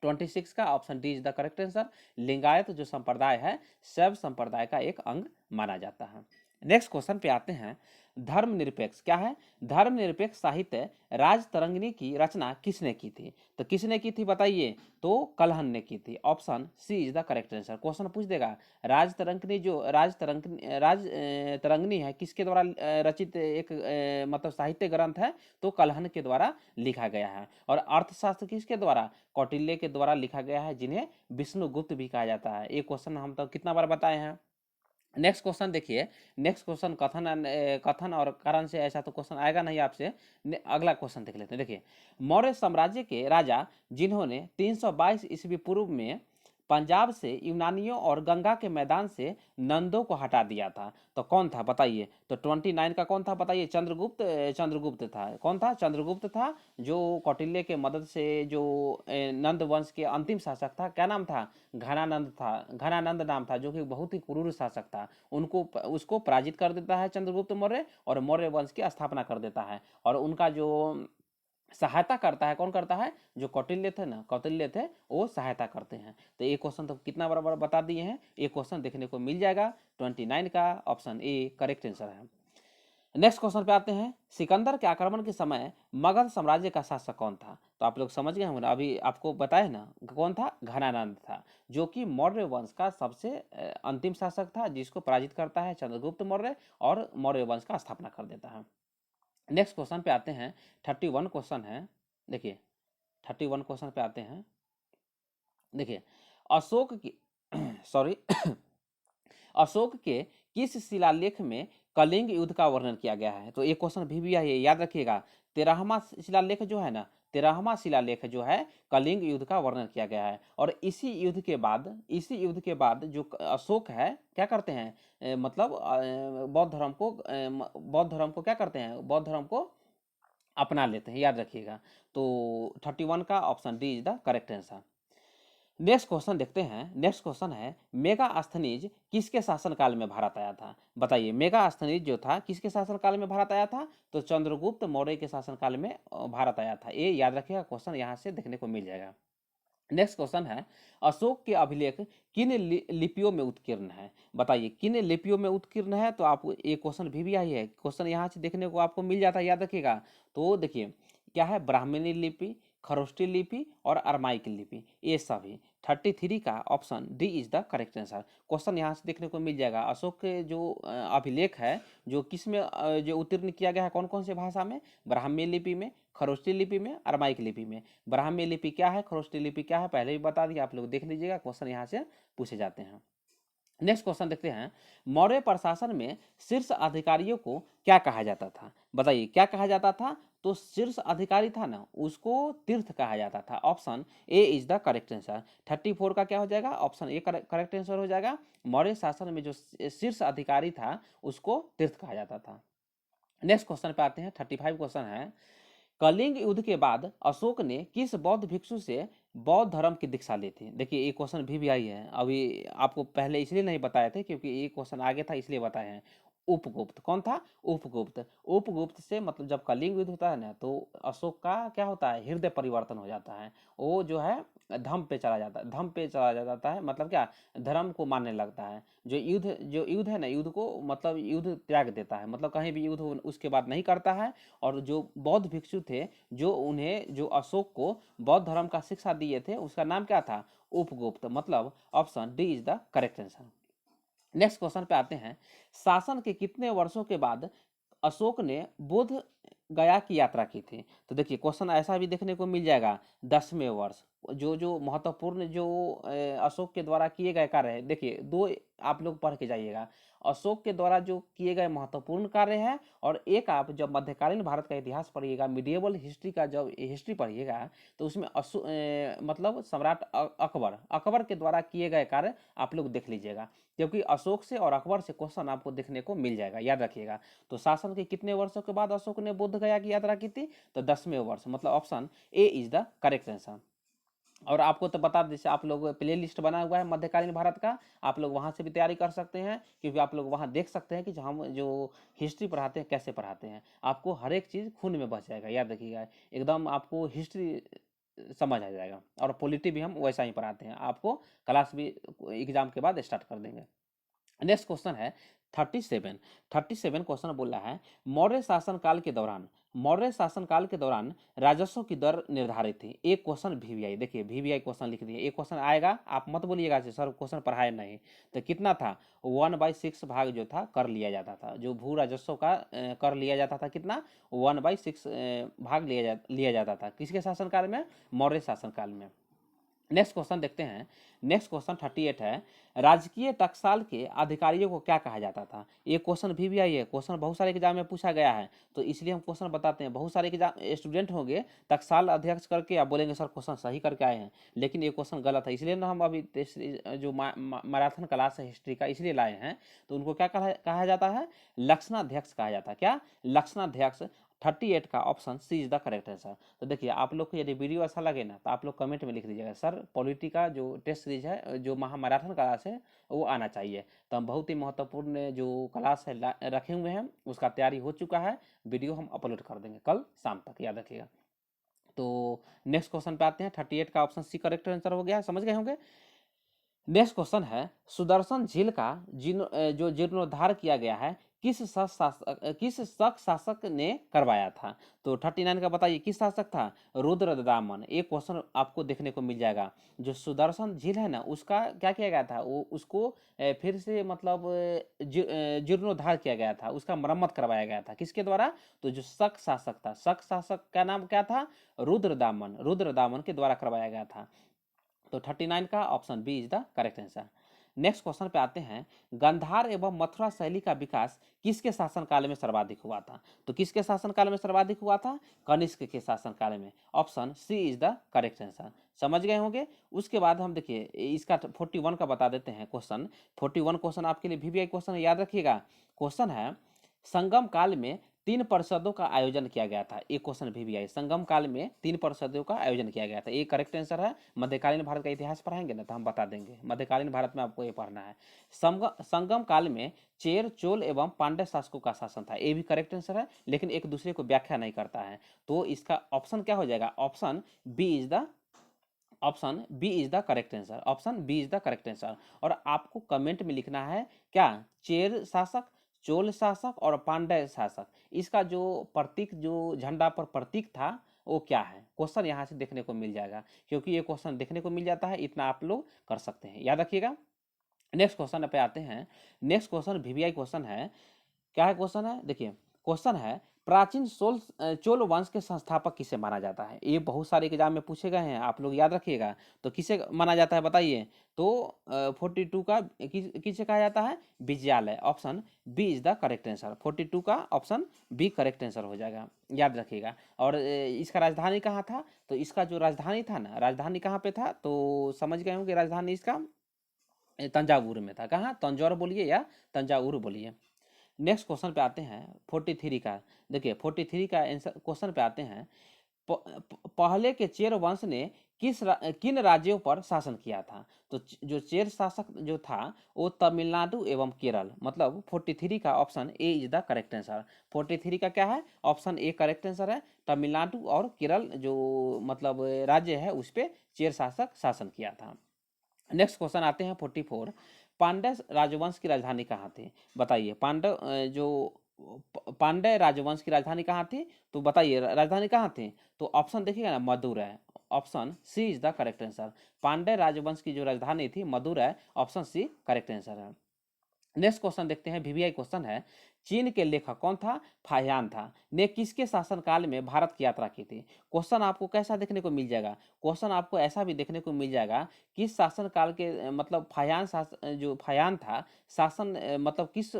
S1: 26 का option D is the correct answer. Lingayat जो संप्रदाय है शैव संप्रदाय का एक अंग माना जाता है। नेक्स्ट क्वेश्चन पे आते हैं, धर्मनिरपेक्ष क्या है, धर्मनिरपेक्ष साहित्य राजतरंगिणी की रचना किसने की थी। तो किसने की थी बताइए, तो कलहन ने की थी, option C is the correct answer. Question पूछ देगा, राजतरंगिणी है किसके द्वारा रचित एक मतलब साहित्य ग्रंथ है, तो कलहन के द्वारा लिखा गया है। और अर्थशास्त्र किसके द्वारा, कौटिल्य के द्वारा लिखा गया है, जिन्हें विष्णुगुप्त भी कहा जाता है। ये क्वेश्चन हम तो कितना बार बताए हैं। नेक्स्ट क्वेश्चन देखिए, नेक्स्ट क्वेश्चन कथन और कारण से ऐसा तो क्वेश्चन आएगा नहीं आपसे। अगला क्वेश्चन देख लेते हैं। देखिए, मौर्य साम्राज्य के राजा जिन्होंने 322 ईस्वी पूर्व में पंजाब से यूनानियों और गंगा के मैदान से नंदों को हटा दिया था, तो कौन था बताइए। तो 29 का कौन था बताइए, चंद्रगुप्त था। कौन था, चंद्रगुप्त था, जो कौटिल्य के मदद से जो नंद वंश के अंतिम शासक था। क्या नाम था, घनानंद नाम था, जो कि बहुत ही क्रूर शासक था। उसको पराजित कर देता है चंद्रगुप्त मौर्य, और मौर्य वंश की स्थापना कर देता है। और उनका जो सहायता करता है, कौन करता है, जो कौटिल्य थे वो सहायता करते हैं। तो ये क्वेश्चन तो कितना बराबर बता दिए हैं, ये क्वेश्चन देखने को मिल जाएगा। 29 का ऑप्शन ए करेक्ट आंसर है। नेक्स्ट क्वेश्चन पे आते हैं, सिकंदर के आक्रमण के समय मगध साम्राज्य का शासक कौन था। तो आप लोग समझ गए होंगे ना, अभी आपको बताए ना, कौन था, घनानंद था, जो कि मौर्य वंश का सबसे अंतिम शासक था, जिसको पराजित करता है चंद्रगुप्त मौर्य और मौर्य वंश का स्थापना कर देता है। नेक्स्ट क्वेश्चन पे आते हैं, 31 क्वेश्चन है। देखिए 31 क्वेश्चन पे आते हैं। देखिए, अशोक की सॉरी अशोक के किस शिलालेख में कलिंग युद्ध का वर्णन किया गया है? तो ये क्वेश्चन भी है, याद रखिएगा। 13वां शिलालेख जो है ना, 13वां शिलालेख जो है कलिंग युद्ध का वर्णन किया गया है। और इसी युद्ध के बाद जो अशोक है क्या करते हैं, मतलब बौद्ध धर्म को क्या करते हैं, बौद्ध धर्म को अपना लेते हैं, याद रखिएगा। तो 31 का option D is the correct answer. Next question देखते हैं। नेक्स्ट क्वेश्चन है, मेगास्थनीज किसके शासनकाल में भारत आया था? बताइए, मेगास्थनीज जो था किसके शासनकाल में भारत आया था? तो चंद्रगुप्त मौर्य के शासनकाल में भारत आया था। ये याद रखिएगा, क्वेश्चन यहाँ से देखने को मिल जाएगा। नेक्स्ट क्वेश्चन है, अशोक के अभिलेख किन लिपियों में उत्कीर्ण है? बताइए, किन लिपियों में उत्कीर्ण है? तो आपको ये क्वेश्चन भी आई है, क्वेश्चन यहाँ से देखने को आपको मिल जाता है, याद रखिएगा। तो देखिए क्या है, ब्राह्मणी लिपि, खरोष्टी लिपि और अरमाइक लिपि, ये सभी। 33 का option D is the correct answer. Question यहाँ से देखने को मिल जाएगा, अशोक के जो अभिलेख है जो किस में जो उत्तीर्ण किया गया है, कौन कौन से भाषा में? ब्राह्मी लिपि में, खरोष्टी लिपि में, अरमाइक लिपि में। ब्राह्मी लिपि क्या है, खरोष्टी लिपि क्या है, पहले भी बता दिया, आप लोग देख लीजिएगा, क्वेश्चन यहाँ से पूछे जाते हैं। नेक्स्ट क्वेश्चन देखते हैं, मौर्य प्रशासन में शीर्ष अधिकारियों को क्या कहा जाता था? बताइए, क्या कहा जाता था? तो शीर्ष अधिकारी था ना, उसको तीर्थ कहा जाता था। Option A is the correct answer. 34 का क्या हो जाएगा? ऑप्शन ए करेक्ट आंसर हो जाएगा। मौर्य शासन में जो शीर्ष अधिकारी था उसको तीर्थ कहा जाता था। नेक्स्ट क्वेश्चन पे आते हैं। 35 क्वेश्चन है, कलिंग युद्ध के बाद अशोक ने किस बौद्ध भिक्षु से बौद्ध धर्म की दीक्षा ली थी? देखिए ये क्वेश्चन भी आई है, अभी आपको पहले इसलिए नहीं बताए थे क्योंकि ये क्वेश्चन आगे था, इसलिए बताए हैं। उपगुप्त कौन था? उपगुप्त। उपगुप्त से मतलब जब कलिंग युद्ध होता है ना, तो अशोक का क्या होता है, हृदय परिवर्तन हो जाता है। वो जो है धम्म पे चला जाता है, धम्म पे चला जाता है, मतलब क्या, धर्म को मानने लगता है। जो युद्ध है ना, युद्ध को मतलब युद्ध त्याग देता है, मतलब कहीं भी युद्ध उसके बाद नहीं करता है। और जो बौद्ध भिक्षु थे, जो अशोक को बौद्ध धर्म का शिक्षा दिए थे, उसका नाम क्या था? उपगुप्त। मतलब option D is the correct answer. Next question पे आते हैं, शासन के कितने वर्षों के बाद अशोक ने बोध गया की यात्रा की थी? तो देखिए क्वेश्चन ऐसा भी देखने को मिल जाएगा, 10वें वर्ष। जो जो महत्वपूर्ण जो अशोक के द्वारा किए गए कार्य है, देखिए दो आप लोग पढ़ के जाइएगा। अशोक के द्वारा जो किए गए महत्वपूर्ण कार्य है, और एक आप जब मध्यकालीन भारत का इतिहास पढ़िएगा, मिडिएवल हिस्ट्री का जब हिस्ट्री पढ़िएगा, तो उसमें मतलब सम्राट अकबर के द्वारा किए गए कार्य आप लोग देख लीजिएगा, क्योंकि अशोक से और अकबर से क्वेश्चन आपको देखने को मिल जाएगा, याद रखिएगा। तो शासन के कितने वर्षों के बाद अशोक ने बोध गया की यात्रा की थी? तो 10वें वर्ष, मतलब option A is the correct answer. और आपको तो बता, जैसे आप लोग प्ले लिस्ट बना हुआ है मध्यकालीन भारत का, आप लोग वहां से भी तैयारी कर सकते हैं, क्योंकि आप लोग वहां देख सकते हैं कि हम जो हिस्ट्री पढ़ाते हैं कैसे पढ़ाते हैं। आपको हर एक चीज़ खून में बस जाएगा, याद रखिएगा, एकदम आपको हिस्ट्री समझ आ जाएगा। और पॉलिटी भी हम वैसा ही पढ़ाते हैं, आपको क्लास भी एग्जाम के बाद स्टार्ट कर देंगे। नेक्स्ट क्वेश्चन है 37 क्वेश्चन बोल रहा है, मौर्य शासनकाल के दौरान राजस्व की दर निर्धारित थी। एक क्वेश्चन वीवीआई, देखिए वीवीआई क्वेश्चन लिख दिए, एक क्वेश्चन आएगा, आप मत बोलिएगा सर क्वेश्चन पढ़ाए नहीं। तो कितना था? 1/6 भाग जो था कर लिया जाता था, जो भू राजस्व का कर लिया जाता था, कितना? 1/6 भाग लिया जाता था, किसके शासनकाल में? मौर्य शासनकाल में। नेक्स्ट क्वेश्चन देखते हैं। नेक्स्ट क्वेश्चन 38 है, राजकीय टकसाल के अधिकारियों को क्या कहा जाता था? ये क्वेश्चन भी आई है, क्वेश्चन बहुत सारे एग्जाम में पूछा गया है, तो इसलिए हम क्वेश्चन बताते हैं। बहुत सारे एग्जाम स्टूडेंट होंगे टकसाल अध्यक्ष करके आप बोलेंगे सर क्वेश्चन सही करके आए हैं, लेकिन ये क्वेश्चन गलत है, इसलिए ना हम अभी जो मैराथन क्लास है हिस्ट्री का इसलिए लाए हैं। तो उनको क्या कहा जाता है? लक्षणाध्यक्ष कहा जाता है। क्या? लक्षणाध्यक्ष। 38 का option C is the correct answer. तो देखिए आप लोग को यदि वीडियो अच्छा लगे ना, तो आप लोग कमेंट में लिख दीजिएगा सर पॉलिटी का जो टेस्ट सीरीज है, जो महामैराथन क्लास है, वो आना चाहिए। तो हम बहुत ही महत्वपूर्ण जो क्लास है रखे हुए हैं, उसका तैयारी हो चुका है, वीडियो हम अपलोड कर देंगे कल शाम तक, याद रखिएगा। तो नेक्स्ट क्वेश्चन पे आते हैं। 38 का ऑप्शन सी करेक्ट आंसर हो गया, समझ गए होंगे। नेक्स्ट क्वेश्चन है, सुदर्शन झील का जो जीर्णोद्धार किया गया है, किस शक शासक ने करवाया था? तो 39 का बताइए, किस शासक था? रुद्रदामन। एक क्वेश्चन आपको देखने को मिल जाएगा। जो सुदर्शन झील है ना, उसका क्या किया गया था? वो उसको फिर से मतलब जीर्णोद्धार किया गया था, उसका मरम्मत करवाया गया था, किसके द्वारा? तो जो शक शासक था, शक शासक का नाम क्या था? रुद्रदामन के द्वारा करवाया गया था। तो 39 का option B is the correct answer. Next question पे आते हैं, गांधार एवं मथुरा शैली का विकास किसके शासनकाल में सर्वाधिक हुआ था? तो किसके शासनकाल में सर्वाधिक हुआ था? कनिष्क के शासनकाल में। Option C is the correct answer. समझ गए होंगे। उसके बाद हम देखिए इसका 41 का बता देते हैं क्वेश्चन। 41 क्वेश्चन आपके लिए वीवीआई क्वेश्चन याद रखिएगा। क्वेश्चन है, संगम काल में 3 परिषदों का आयोजन किया गया था। एक क्वेश्चन वीवीआई, संगम काल में 3 परिषदों का आयोजन किया गया था। ये करेक्ट आंसर है। मध्यकालीन भारत का इतिहास पढ़ाएंगे ना तो हम बता देंगे, मध्यकालीन भारत में आपको ये पढ़ना है। संगम काल में चेर, चोल एवं पांड्य शासकों का शासन था। ये भी करेक्ट आंसर है, लेकिन एक दूसरे को व्याख्या नहीं करता है। तो इसका ऑप्शन क्या हो जाएगा? Option B is the correct answer. Option B is the correct answer. और आपको कमेंट में लिखना है क्या? चेर शासक, चोल शासक और पांड्य शासक। इसका जो प्रतीक, जो झंडा पर प्रतीक था वो क्या है? क्वेश्चन यहाँ से देखने को मिल जाएगा, क्योंकि ये क्वेश्चन देखने को मिल जाता है। इतना आप लोग कर सकते हैं, याद रखिएगा। नेक्स्ट क्वेश्चन पे आते हैं। नेक्स्ट क्वेश्चन वीवीआई क्वेश्चन है। क्या है क्वेश्चन है? देखिए क्वेश्चन है, प्राचीन चोल वंश के संस्थापक किसे माना जाता है? ये बहुत सारे एग्जाम में पूछे गए हैं, आप लोग याद रखिएगा। तो किसे माना जाता है बताइए? तो 42 का किसे कहा जाता है? Vijayalaya. Option B is the correct answer. 42 का ऑप्शन बी करेक्ट आंसर हो जाएगा, याद रखिएगा। और इसका राजधानी कहाँ था? तो इसका जो राजधानी था ना, राजधानी कहाँ पे था? तो समझ गए होंगे, राजधानी इसका तंजावुर में था। कहाँ? तंजौर बोलिए या तंजावुर बोलिए। नेक्स्ट क्वेश्चन पे आते हैं 43 का। देखिए 43 का आंसर क्वेश्चन पे आते हैं, पहले के चेर वंश ने किन राज्यों पर शासन किया था? तो जो चेर शासक जो था वो तमिलनाडु एवं केरल, मतलब 43 का option A is the correct answer. 43 का क्या है? ऑप्शन ए करेक्ट आंसर है। तमिलनाडु और केरल जो मतलब राज्य है उस पर चेर शासक शासन किया था। नेक्स्ट क्वेश्चन आते हैं 44, पांड्य राजवंश की राजधानी कहाँ थी? बताइए। पांड्य राजवंश की राजधानी कहाँ थी? तो बताइए राजधानी कहाँ थी? तो ऑप्शन देखिएगा ना, Madurai. Option C is the correct answer. Pandya राजवंश की जो राजधानी थी Madurai. Option C correct answer है। नेक्स्ट क्वेश्चन देखते हैं, वीवीआई क्वेश्चन है, चीन के लेखक कौन था? फाहियान था। ने किसके शासनकाल में भारत की यात्रा की थी? क्वेश्चन आपको कैसा देखने को मिल जाएगा? क्वेश्चन आपको ऐसा भी देखने को मिल जाएगा, किस शासनकाल के मतलब जो फाहियान था शासन मतलब किस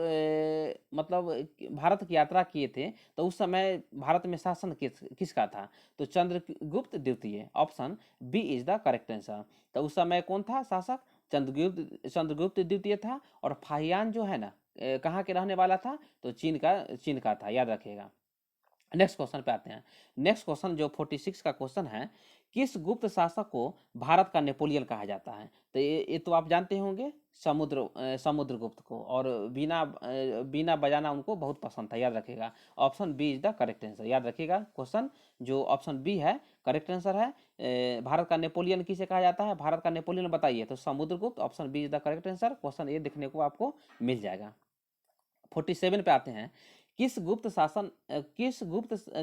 S1: मतलब भारत की यात्रा किए थे, तो उस समय भारत में शासन किसका था? तो चंद्रगुप्त द्वितीय। Option B is the correct answer. तो उस समय कौन था शासक? चंद्रगुप्त द्वितीय था। और फाहियान जो है ना कहाँ के रहने वाला था? तो चीन का था, याद रखिएगा। नेक्स्ट क्वेश्चन पे आते हैं। नेक्स्ट क्वेश्चन जो 46 का क्वेश्चन है, किस गुप्त शासक को भारत का नेपोलियन कहा जाता है? तो ये तो आप जानते होंगे, समुद्रगुप्त को। और बीना बजाना उनको बहुत पसंद था, याद रखिएगा। Option B is the correct answer, याद रखिएगा। क्वेश्चन जो ऑप्शन बी है करेक्ट आंसर है। भारत का नेपोलियन किसे कहा जाता है? भारत का नेपोलियन बताइए। तो Samudragupta. Option B is the correct answer. Question ये देखने को आपको मिल जाएगा। 47 पे आते हैं, किस गुप्त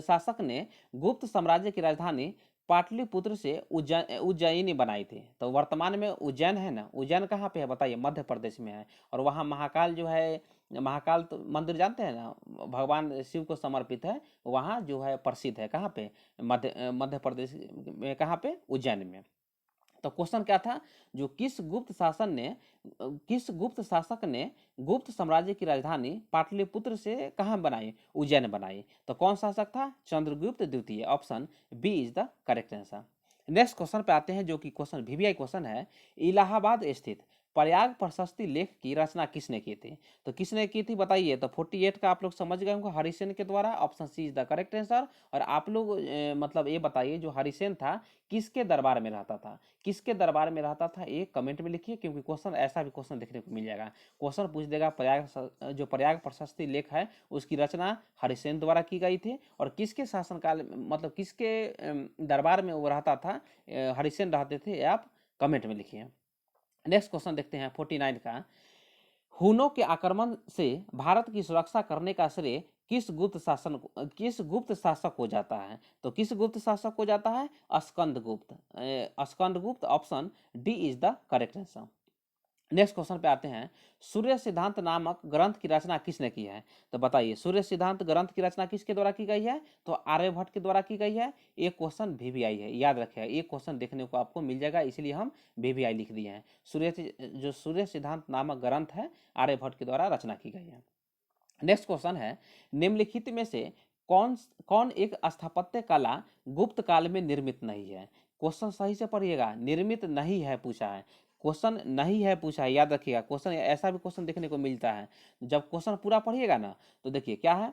S1: शासक ने गुप्त साम्राज्य की राजधानी पाटलिपुत्र से उज्जैनी बनाई थी? तो वर्तमान में उज्जैन है ना, उज्जैन कहाँ पे है बताइए? मध्य प्रदेश में है। और वहाँ महाकाल जो है, महाकाल तो मंदिर जानते हैं ना, भगवान शिव को समर्पित है। वहाँ जो है प्रसिद्ध है। कहाँ पे? मध्य प्रदेश में। कहाँ पे? उज्जैन में। तो क्वेश्चन क्या था? जो किस गुप्त शासक ने गुप्त साम्राज्य की राजधानी पाटलिपुत्र से कहाँ बनाई? उज्जैन बनाई। तो कौन शासक था? चंद्रगुप्त द्वितीय। Option B is the correct answer. Next question पे आते हैं, जो कि क्वेश्चन वीवीआई क्वेश्चन है, इलाहाबाद स्थित प्रयाग प्रशस्ति लेख की रचना किसने की थी? तो किसने की थी बताइए? तो 48 का आप लोग समझ गए होंगे, हरिसेन के द्वारा। Option C is the correct answer. और आप लोग मतलब ये बताइए, जो हरिसेन था किसके दरबार में रहता था? किसके दरबार में रहता था ये कमेंट में लिखिए, क्योंकि क्वेश्चन ऐसा भी क्वेश्चन देखने को मिल जाएगा। क्वेश्चन पूछ देगा जो प्रयाग प्रशस्ति लेख है उसकी रचना हरिसेन द्वारा की गई थी। और किसके शासनकाल मतलब किसके दरबार में वो रहता था, हरिसेन रहते थे, आप कमेंट में लिखिए। नेक्स्ट क्वेश्चन देखते हैं 49 का, हुनों के आक्रमण से भारत की सुरक्षा करने का श्रेय किस गुप्त शासक को जाता है? तो किस गुप्त शासक को जाता है? Skandagupta. Skandagupta. Option D is the correct answer. Next question पे आते हैं, सूर्य सिद्धांत नामक ग्रंथ की रचना किसने की है? तो बताइए, सूर्य सिद्धांत ग्रंथ की रचना किसके द्वारा की गई है? तो आर्यभट्ट के द्वारा की गई है। एक क्वेश्चन VVI है, याद रखिएगा, एक क्वेश्चन देखने को आपको मिल जाएगा, इसलिए हम VVI लिख दिए हैं। जो सूर्य सिद्धांत नामक ग्रंथ है, आर्यभट्ट के द्वारा रचना की गई है। नेक्स्ट क्वेश्चन है, निम्नलिखित में से कौन कौन एक स्थापत्य कला गुप्त काल में निर्मित नहीं है? क्वेश्चन सही से पढ़िएगा, निर्मित नहीं है पूछा है, क्वेश्चन नहीं है पूछा है, याद रखिएगा। क्वेश्चन ऐसा भी क्वेश्चन देखने को मिलता है, जब क्वेश्चन पूरा पढ़िएगा ना तो देखिए क्या है।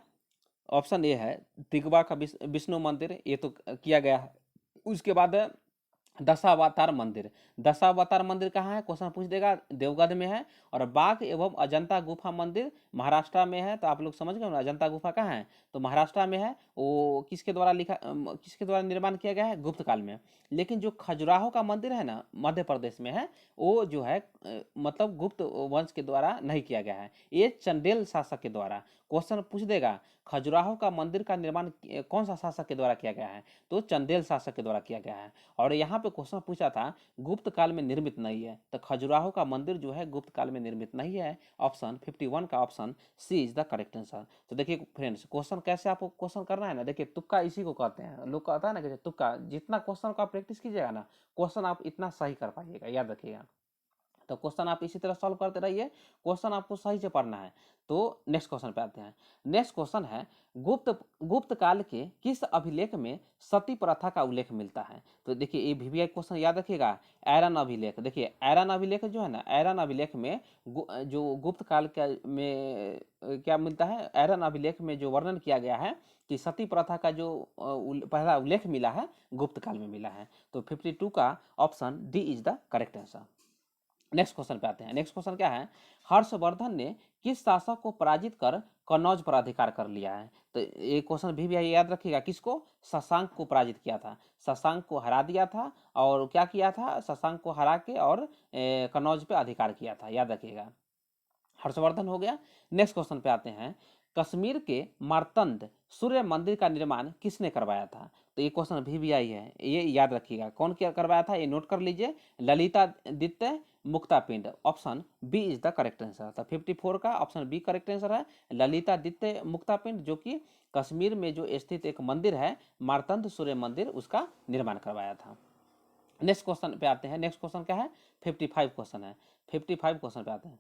S1: ऑप्शन ए है दिगवा का विष्णु मंदिर, ये तो किया गया है। उसके बाद है दशावतार मंदिर। दशावतार मंदिर कहाँ है? क्वेश्चन पूछ देगा, देवगढ़ में है। और बाघ एवं अजंता गुफा मंदिर महाराष्ट्र में है। तो आप लोग समझ गए ना, अजंता गुफा कहाँ है? तो महाराष्ट्र में है। वो किसके द्वारा किसके द्वारा निर्माण किया गया है? गुप्त काल में। लेकिन जो खजुराहो का मंदिर है ना, मध्य प्रदेश में है, वो जो है मतलब गुप्त वंश के द्वारा नहीं किया गया है, ये चंदेल शासक के द्वारा। क्वेश्चन पूछ देगा, खजुराहो का मंदिर का निर्माण कौन सा शासक के द्वारा किया गया है? तो चंदेल शासक के द्वारा किया गया है। और यहाँ पे क्वेश्चन पूछा था गुप्त काल में निर्मित नहीं है, तो खजुराहो का मंदिर जो है गुप्त काल में निर्मित नहीं है। ऑप्शन 51 का option C is the correct answer. तो देखिए फ्रेंड्स, क्वेश्चन कैसे आपको क्वेश्चन करना है ना, देखिए तुक्का इसी को कहते हैं, लोग कहता है ना कि तुक्का, जितना क्वेश्चन का प्रैक्टिस कीजिएगा ना, क्वेश्चन आप इतना सही कर पाइएगा, याद रखिएगा। तो क्वेश्चन आप इसी तरह सॉल्व करते रहिए, क्वेश्चन आपको सही से पढ़ना है। तो नेक्स्ट क्वेश्चन पे आते हैं। नेक्स्ट क्वेश्चन है, गुप्त गुप्त काल के किस अभिलेख में सती प्रथा का उल्लेख मिलता है? तो देखिए ये VVI क्वेश्चन याद रखिएगा। ऐरन अभिलेख, देखिए ऐरन अभिलेख जो है ना, ऐरन अभिलेख में जो गुप्त काल के में क्या मिलता है? ऐरन अभिलेख में जो वर्णन किया गया है कि सती प्रथा का जो पहला उल्लेख मिला है, गुप्त काल में मिला है। तो 52 का option D is the correct answer. Next question पे आते हैं। नेक्स्ट क्वेश्चन क्या है, हर्षवर्धन ने किस शासक को पराजित कर कन्नौज पर अधिकार कर लिया है? तो ये क्वेश्चन भी याद रखिएगा, किसको? शशांक को पराजित किया था, शशांक को हरा दिया था। और क्या किया था? शशांक को हरा के और कन्नौज पे अधिकार किया था, याद रखिएगा। हर्षवर्धन हो गया। नेक्स्ट क्वेश्चन पे आते हैं, कश्मीर के मार्तंड सूर्य मंदिर का निर्माण किसने करवाया था? तो ये क्वेश्चन VVI है, ये याद रखिएगा, कौन क्या करवाया था, ये नोट कर लीजिए। Lalitaditya Muktapida, option B is the correct answer. तो 54 का ऑप्शन बी करेक्ट आंसर है, ललितादित्य मुक्तापिंड, जो कि कश्मीर में जो स्थित एक मंदिर है मार्तंड सूर्य मंदिर, उसका निर्माण करवाया था। नेक्स्ट क्वेश्चन पे आते हैं। नेक्स्ट क्वेश्चन क्या है? 55 क्वेश्चन है। 55 क्वेश्चन पे आते हैं।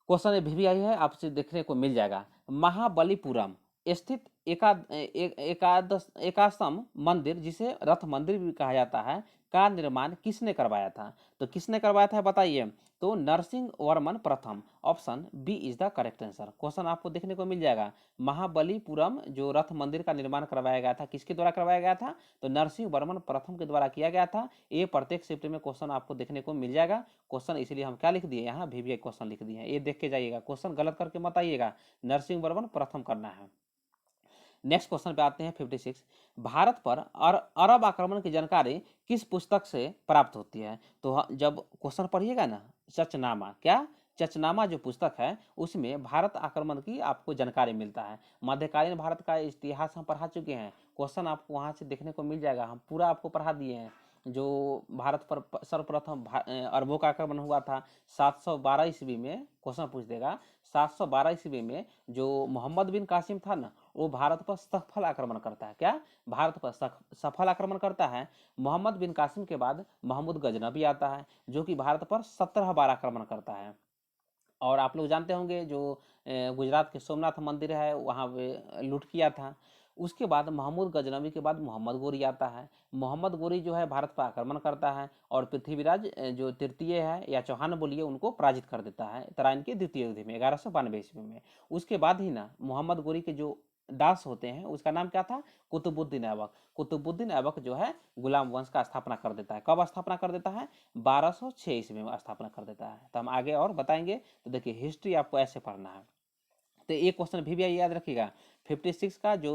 S1: क्वेश्चन VVI है, आपसे देखने को मिल जाएगा। महाबलीपुरम स्थित एकादश मंदिर, जिसे रथ मंदिर भी कहा जाता है, का निर्माण किसने करवाया था? तो किसने करवाया था बताइए? तो नरसिंह वर्मन प्रथम, option B is the correct answer. Question आपको देखने को मिल जाएगा, महाबलीपुरम जो रथ मंदिर का निर्माण करवाया गया था, किसके द्वारा करवाया गया था? तो नरसिंह वर्मन प्रथम के द्वारा किया गया था। ये प्रत्येक शिफ्ट में क्वेश्चन आपको देखने को मिल जाएगा। क्वेश्चन इसलिए हम क्या लिख दिए यहाँ, VVI क्वेश्चन लिख दिए हैं, ये देख के जाइएगा, क्वेश्चन गलत करके मत आइएगा, नरसिंह वर्मन प्रथम करना है। नेक्स्ट क्वेश्चन पे आते हैं 56, भारत पर अरब आक्रमण की जानकारी किस पुस्तक से प्राप्त होती है? तो जब क्वेश्चन पढ़िएगा ना, चचनामा, क्या? चचनामा जो पुस्तक है, उसमें भारत आक्रमण की आपको जानकारी मिलता है। मध्यकालीन भारत का इतिहास हम पढ़ा चुके हैं, क्वेश्चन आपको वहां से देखने को मिल जाएगा, हम पूरा आपको पढ़ा दिए हैं। जो भारत पर सर्वप्रथम अरबों का आक्रमण हुआ था 712 ईस्वी में, क्वेश्चन पूछ देगा 712 ईस्वी में जो मोहम्मद बिन कासिम था ना, वो भारत पर सफल आक्रमण करता है। क्या? भारत पर सफल आक्रमण करता है। मोहम्मद बिन कासिम के बाद महमूद गजनबी आता है, जो कि भारत पर 17 बार आक्रमण करता है। और आप लोग जानते होंगे जो गुजरात के सोमनाथ मंदिर है, वहाँ पे लूट किया था। उसके बाद महमूद गजनबी के बाद मोहम्मद गोरी आता है। मोहम्मद गोरी जो है भारत पर आक्रमण करता है और पृथ्वीराज जो तृतीय है या चौहान बोलिए, उनको पराजित कर देता है तराइन के द्वितीय युद्ध में 1192 ईस्वी में। उसके बाद ही ना मोहम्मद गोरी के जो दास होते हैं, उसका नाम क्या था? कुतुबुद्दीन ऐबक। कुतुबुद्दीन ऐबक जो है गुलाम वंश का स्थापना कर देता है। कब स्थापना कर देता है? 1206 ईस्वी में स्थापना कर देता है। तो हम आगे और बताएंगे। तो देखिए हिस्ट्री आपको ऐसे पढ़ना है। तो एक क्वेश्चन VVI याद रखिएगा, 56 का जो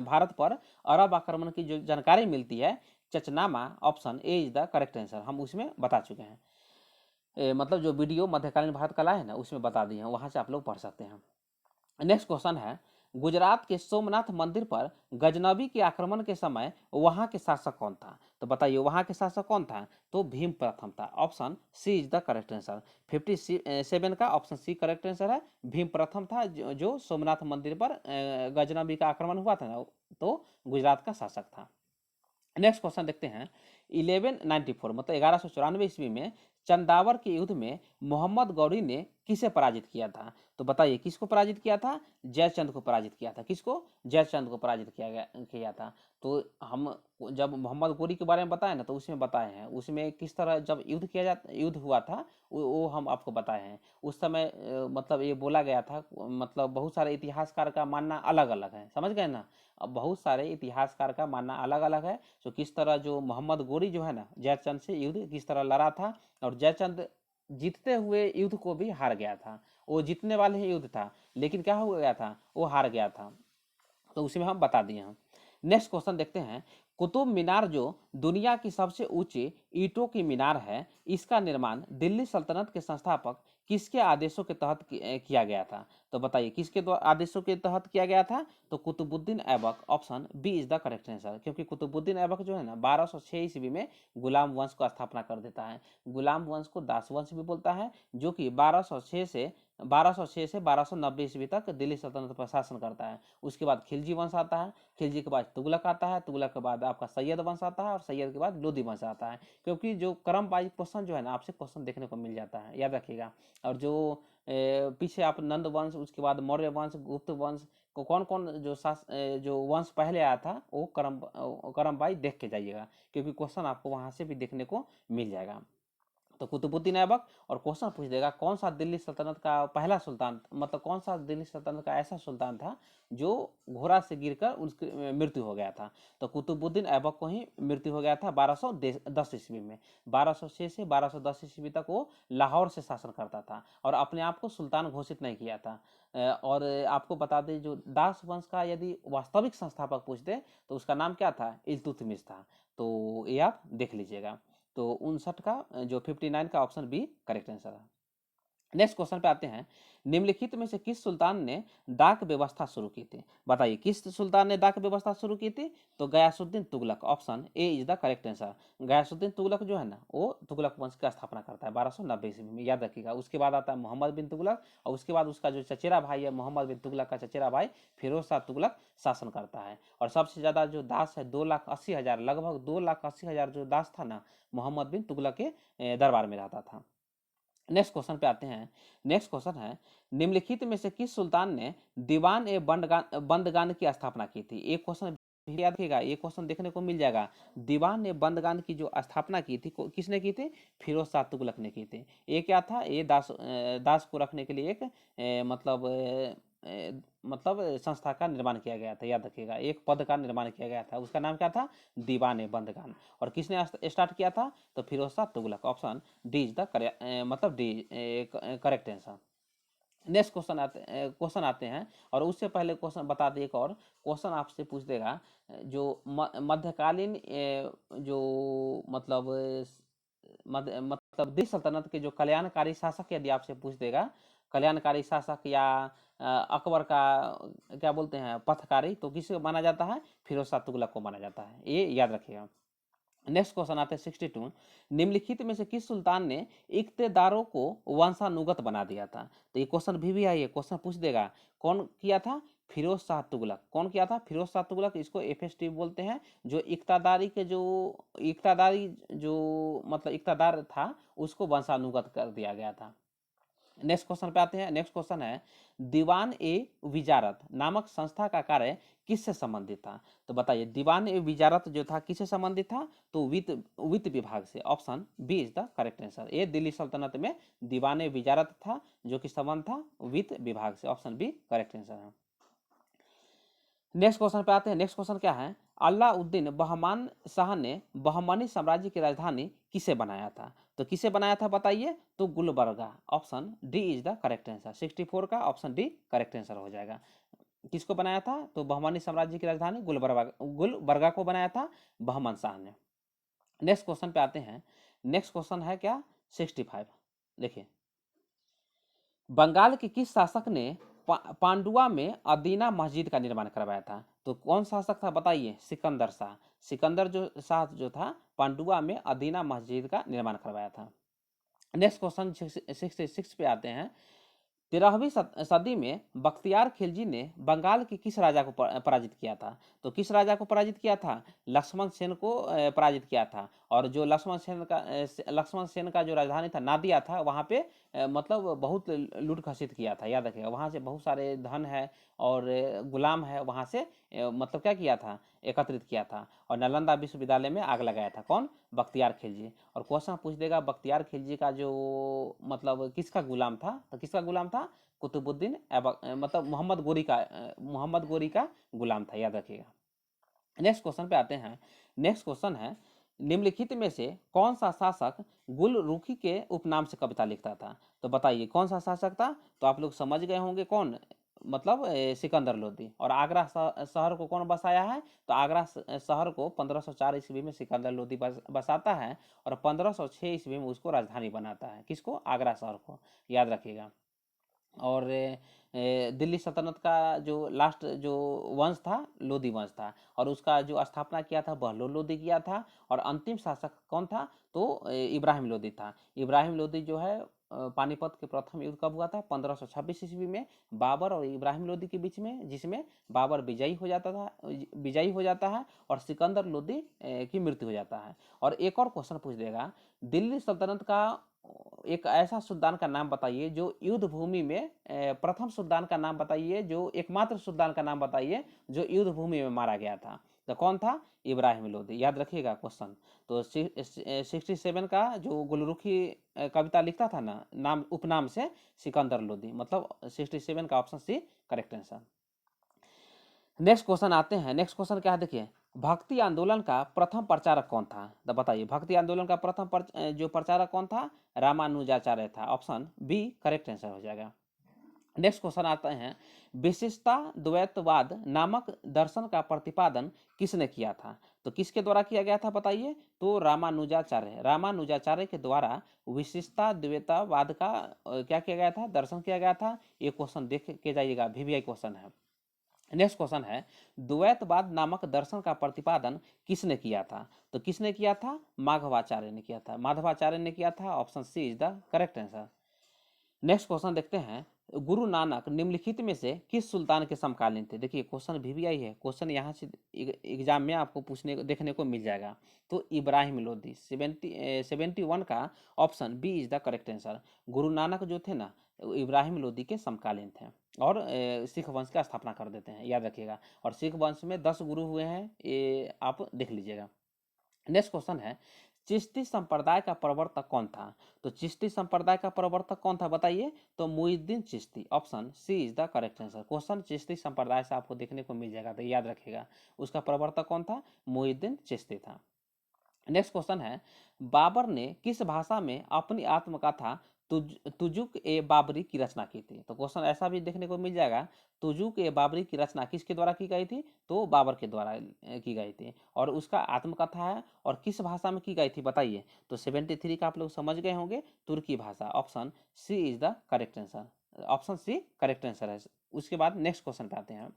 S1: भारत पर अरब आक्रमण की जो जानकारी मिलती है, Chachnama, option A is the correct answer, हम उसमें बता चुके हैं। मतलब जो वीडियो मध्यकालीन भारत कला है ना, उसमें बता दिए हैं, वहां से आप लोग पढ़ सकते हैं। नेक्स्ट क्वेश्चन है, गुजरात के सोमनाथ मंदिर पर गजनबी के आक्रमण के समय वहां के शासक कौन था? तो बताइए वहां के शासक कौन था? तो भीम प्रथम था। Option C is the correct answer. 57 का ऑप्शन सी करेक्ट आंसर है। भीम प्रथम था जो सोमनाथ मंदिर पर गजनबी का आक्रमण हुआ था ना, तो गुजरात का शासक था। नेक्स्ट क्वेश्चन देखते हैं। 1194 मतलब 1194 ईस्वी में चंदावर के युद्ध में मोहम्मद गौरी ने किसे पराजित किया था? तो बताइए किसको पराजित किया था? जयचंद को पराजित किया था। किसको? जयचंद को पराजित किया था। तो हम जब मोहम्मद गौरी के बारे में बताए ना, तो उसमें बताए हैं उसमें किस तरह जब युद्ध हुआ था, वो हम आपको बताए हैं। उस समय मतलब ये बोला गया था, मतलब बहुत सारे इतिहासकार का मानना अलग अलग है, समझ गए ना। अब बहुत सारे इतिहासकार का मानना अलग अलग है। तो किस तरह जो मोहम्मद गोरी जो है ना, जयचंद से युद्ध किस तरह लड़ा था, और जयचंद जीतते हुए युद्ध को भी हार गया था। वो जीतने वाले ही युद्ध था, लेकिन क्या हो गया था, वो हार गया था। तो उसी में हम बता दिए हैं। नेक्स्ट क्वेश्चन देखते हैं। कुतुब मीनार जो दुनिया की सबसे ऊंची ईंटों की मीनार है, इसका निर्माण दिल्ली सल्तनत के संस्थापक किसके आदेशों के तहत किया गया था? तो बताइए किसके आदेशों के तहत किया गया था? तो Qutubuddin Aibak. Option B is the correct answer. क्योंकि कुतुबुद्दीन ऐबक जो है ना 1206 ईस्वी में गुलाम वंश को स्थापना कर देता है। गुलाम वंश को दास वंश भी बोलता है, जो कि 1206 से 1290 ईस्वी तक दिल्ली सल्तनत पर शासन करता है। उसके बाद खिलजी वंश आता है, खिलजी के बाद तुगलक आता है, तुगलक के बाद आपका सैयद वंश आता है, और सैयद के बाद लोधी वंश आता है। क्योंकि जो क्रम वाइज क्वेश्चन जो है ना, आपसे क्वेश्चन देखने को मिल जाता है, याद रखिएगा। और जो पीछे आप नंद वंश, उसके बाद मौर्य वंश, गुप्त वंश को कौन कौन जो वंश पहले आया था, वो क्रम वाइज देख के जाइएगा, क्योंकि क्वेश्चन आपको वहां से भी देखने को मिल जाएगा। तो कुतुबुद्दीन ऐबक, और क्वेश्चन पूछ देगा कौन सा दिल्ली सल्तनत का पहला सुल्तान, मतलब कौन सा दिल्ली सल्तनत का ऐसा सुल्तान था जो घोड़ा से गिरकर उसकी मृत्यु हो गया था? तो कुतुबुद्दीन ऐबक को ही मृत्यु हो गया था 1210 ईस्वी में। 1206 से 1210 ईस्वी तक वो लाहौर से शासन करता था, और अपने आप को सुल्तान घोषित नहीं किया था। और आपको बता दें, जो दास वंश का यदि वास्तविक संस्थापक पूछते तो उसका नाम क्या था? इल्तुतमिश था। तो ये आप देख लीजिएगा। तो 59 का जो 59 का ऑप्शन बी करेक्ट आंसर है। नेक्स्ट क्वेश्चन पे आते हैं। निम्नलिखित में से किस सुल्तान ने डाक व्यवस्था शुरू की थी? बताइए किस सुल्तान ने डाक व्यवस्था शुरू की थी? तो Ghiyasuddin Tughlaq. Option A is the correct answer. Ghiyasuddin Tughlaq जो है ना, वो तुगलक वंश की स्थापना करता है 1290 ईस्वी में, याद रखिएगा। उसके बाद आता है मोहम्मद बिन तुगलक, और उसके बाद उसका जो चचेरा भाई है मोहम्मद बिन तुगलक का चचेरा भाई फिरोज शाह तुगलक शासन करता है। और सबसे ज्यादा जो दास है 2,80,000, लगभग 2,80,000 जो दास था ना, मोहम्मद बिन तुगलक के दरबार में रहता था। नेक्स्ट क्वेश्चन पे आते हैं। नेक्स्ट क्वेश्चन है, निम्नलिखित में से किस सुल्तान ने दीवान ए बंदगान की स्थापना की थी? एक क्वेश्चन याद रखिएगा, ये क्वेश्चन देखने को मिल जाएगा। दीवान ए बंदगान की जो स्थापना की थी, किसने की थी? फिरोज शाह तुगलक ने की थी। ये क्या था? ये दास को रखने के लिए एक मतलब संस्था का निर्माण किया गया था, याद रखिएगा। एक पद का निर्माण किया गया था, उसका नाम क्या था? दीवान ए बंदगान। और किसने स्टार्ट किया था? तो Firoz Shah Tughlaq. Option D is the मतलब D correct answer. Next question आते हैं, और उससे पहले क्वेश्चन बता दें, एक और क्वेश्चन आपसे पूछ देगा। जो मध्यकालीन जो मतलब मतलब दिल्ली सल्तनत के जो कल्याणकारी शासक, यदि आपसे पूछ देगा कल्याणकारी शासक या अकबर का क्या बोलते हैं पथकारी, तो किसे माना जाता है? फिरोज शाह तुगलक को माना जाता है, ये याद रखिएगा। नेक्स्ट क्वेश्चन आते हैं 62। निम्नलिखित में से किस सुल्तान ने इक्तेदारों को वंशानुगत बना दिया था? तो ये क्वेश्चन भी आई है, क्वेश्चन पूछ देगा कौन किया था? फिरोज शाह तुगलक। कौन किया था? फिरोज शाह तुगलक। इसको एफएसटी बोलते हैं। जो इक्तादारी जो मतलब इक्तादार था, उसको वंशानुगत कर दिया गया था। नेक्स्ट क्वेश्चन पे आते हैं। नेक्स्ट क्वेश्चन है, दीवान ए विजारत नामक संस्था का कार्य किससे संबंधित था? तो बताइए दीवान ए विजारत जो था किससे संबंधित था? तो वित्त विभाग से। Option B is the correct answer. ये दिल्ली सल्तनत में दीवान ए विजारत था, जो कि संबंध था वित्त विभाग से। ऑप्शन बी करेक्ट आंसर है। नेक्स्ट क्वेश्चन पे आते हैं। नेक्स्ट क्वेश्चन क्या है? अलाउद्दीन बहमान शाह ने बहमनी साम्राज्य की राजधानी किसे बनाया था? तो किसे बनाया था बताइए? तो Gulbarga. Option D is the correct answer. 64 का ऑप्शन डी करेक्ट आंसर हो जाएगा। किसको बनाया था? तो बहमनी साम्राज्य की राजधानी गुलबर्गा को बनाया था बहमन शाह ने। नेक्स्ट क्वेश्चन पे आते हैं। नेक्स्ट क्वेश्चन है क्या? 65। देखिए, बंगाल के किस शासक ने पांडुआ में अदीना मस्जिद का निर्माण करवाया था। तो कौन शासक था बताइए? सिकंदर शाह। सिकंदर जो शाह जो था पांडुआ में अदीना मस्जिद का निर्माण करवाया था। नेक्स्ट क्वेश्चन 66 पे आते हैं। 13वीं सदी में बख्तियार खिलजी ने बंगाल के किस राजा को पराजित किया था? तो किस राजा को पराजित किया था? लक्ष्मण सेन को पराजित किया था। और जो लक्ष्मण सेन का जो राजधानी था नादिया था, वहाँ पे मतलब बहुत लूट खसित किया था, याद रखिएगा। वहाँ से बहुत सारे धन है और गुलाम है, वहाँ से मतलब क्या किया था? एकत्रित किया था। और नालंदा विश्वविद्यालय में आग लगाया था। कौन? बख्तियार खिलजी। और क्वेश्चन पूछ देगा बख्तियार खिलजी का जो मतलब किसका गुलाम था? तो किसका गुलाम था? कुतुबुद्दीन मतलब मोहम्मद गोरी का गुलाम था, याद रखिएगा। नेक्स्ट क्वेश्चन पे आते हैं। नेक्स्ट क्वेश्चन है, निम्नलिखित में से कौन सा शासक गुलरुखी के उपनाम से कविता लिखता था? तो बताइए कौन सा शासक था? तो आप लोग समझ गए होंगे कौन, मतलब सिकंदर लोदी। और आगरा शहर को कौन बसाया है? तो आगरा शहर को 1504 ईस्वी में सिकंदर लोदी बसाता है और 1506 ईस्वी में उसको राजधानी बनाता है। किसको? आगरा शहर को, याद रखिएगा। और दिल्ली सल्तनत का जो लास्ट जो वंश था लोदी वंश था, और उसका जो स्थापना किया था बहलोल लोदी किया था। और अंतिम शासक कौन था? तो इब्राहिम लोदी था। इब्राहिम लोदी जो है पानीपत के प्रथम युद्ध कब हुआ था? 1526 ईस्वी में बाबर और इब्राहिम लोदी के बीच में, जिसमें बाबर विजयी हो जाता है और सिकंदर लोदी की मृत्यु हो जाता है। और एक और क्वेश्चन पूछ देगा, दिल्ली सल्तनत का एक ऐसा सुल्तान का नाम बताइए जो युद्ध भूमि में प्रथम सुल्तान का नाम बताइए, जो एकमात्र सुल्तान का नाम बताइए जो युद्ध भूमि में मारा गया था। तो कौन था? इब्राहिम लोदी, याद रखिएगा क्वेश्चन। तो 67 का जो गुलरुखी कविता लिखता था ना नाम उपनाम से, सिकंदर लोदी, मतलब 67 का option C correct answer. Next question आते हैं। नेक्स्ट क्वेश्चन क्या है देखिए, भक्ति आंदोलन का प्रथम प्रचारक कौन था? तो बताइए भक्ति आंदोलन का प्रथम जो प्रचारक कौन था? रामानुजाचार्य था। ऑप्शन बी करेक्ट आंसर हो जाएगा। नेक्स्ट क्वेश्चन आते हैं, विशिष्टा द्वैतवाद नामक दर्शन का प्रतिपादन किसने किया था? तो किसके द्वारा किया गया था बताइए? तो रामानुजाचार्य के द्वारा विशिष्टा द्वैतवाद का क्या किया गया था? दर्शन किया गया था। ये क्वेश्चन देख के जाइएगा, वीवीआई क्वेश्चन है। नेक्स्ट क्वेश्चन है, द्वैतवाद नामक दर्शन का प्रतिपादन किसने किया था? तो किसने किया था? माधवाचार्य ने किया था। माधवाचार्य ने किया था। Option C is the correct answer. Next question देखते हैं, गुरु नानक निम्नलिखित में से किस सुल्तान के समकालीन थे? देखिए क्वेश्चन वीवीआई है, क्वेश्चन यहाँ से एग्जाम में आपको देखने को मिल जाएगा। तो इब्राहिम लोदी 71 का option B is the correct answer. Guru Nanak जो थे ना इब्राहिम लोदी के समकालीन थे और सिख वंश का स्थापना कर देते हैं, याद रखिएगा। और सिख वंश में 10 गुरु हुए हैं, ये आप देख लीजिएगा। नेक्स्ट क्वेश्चन है, चिश्ती संप्रदाय का प्रवर्तक कौन था? तो चिश्ती संप्रदाय का प्रवर्तक कौन था बताइए? तो Moinuddin Chishti. Option C is the correct answer. Question Chishti संप्रदाय से आपको देखने को मिल जाएगा, तो याद रखिएगा उसका प्रवर्तक कौन था? मुइज्जतीन चिश्ती था। नेक्स्ट क्वेश्चन है, बाबर ने किस भाषा में अपनी आत्मकथा तुजुक ए बाबरी की रचना की थी? तो क्वेश्चन ऐसा भी देखने को मिल जाएगा, तुजुक ए बाबरी की रचना किसके द्वारा की गई थी? तो बाबर के द्वारा की गई थी। और उसका आत्मकथा है और किस भाषा में की गई थी बताइए? तो 73 का आप लोग समझ गए होंगे, तुर्की भाषा। Option C is the correct answer. Option C correct answer है। उसके बाद नेक्स्ट क्वेश्चन पे आते हैं,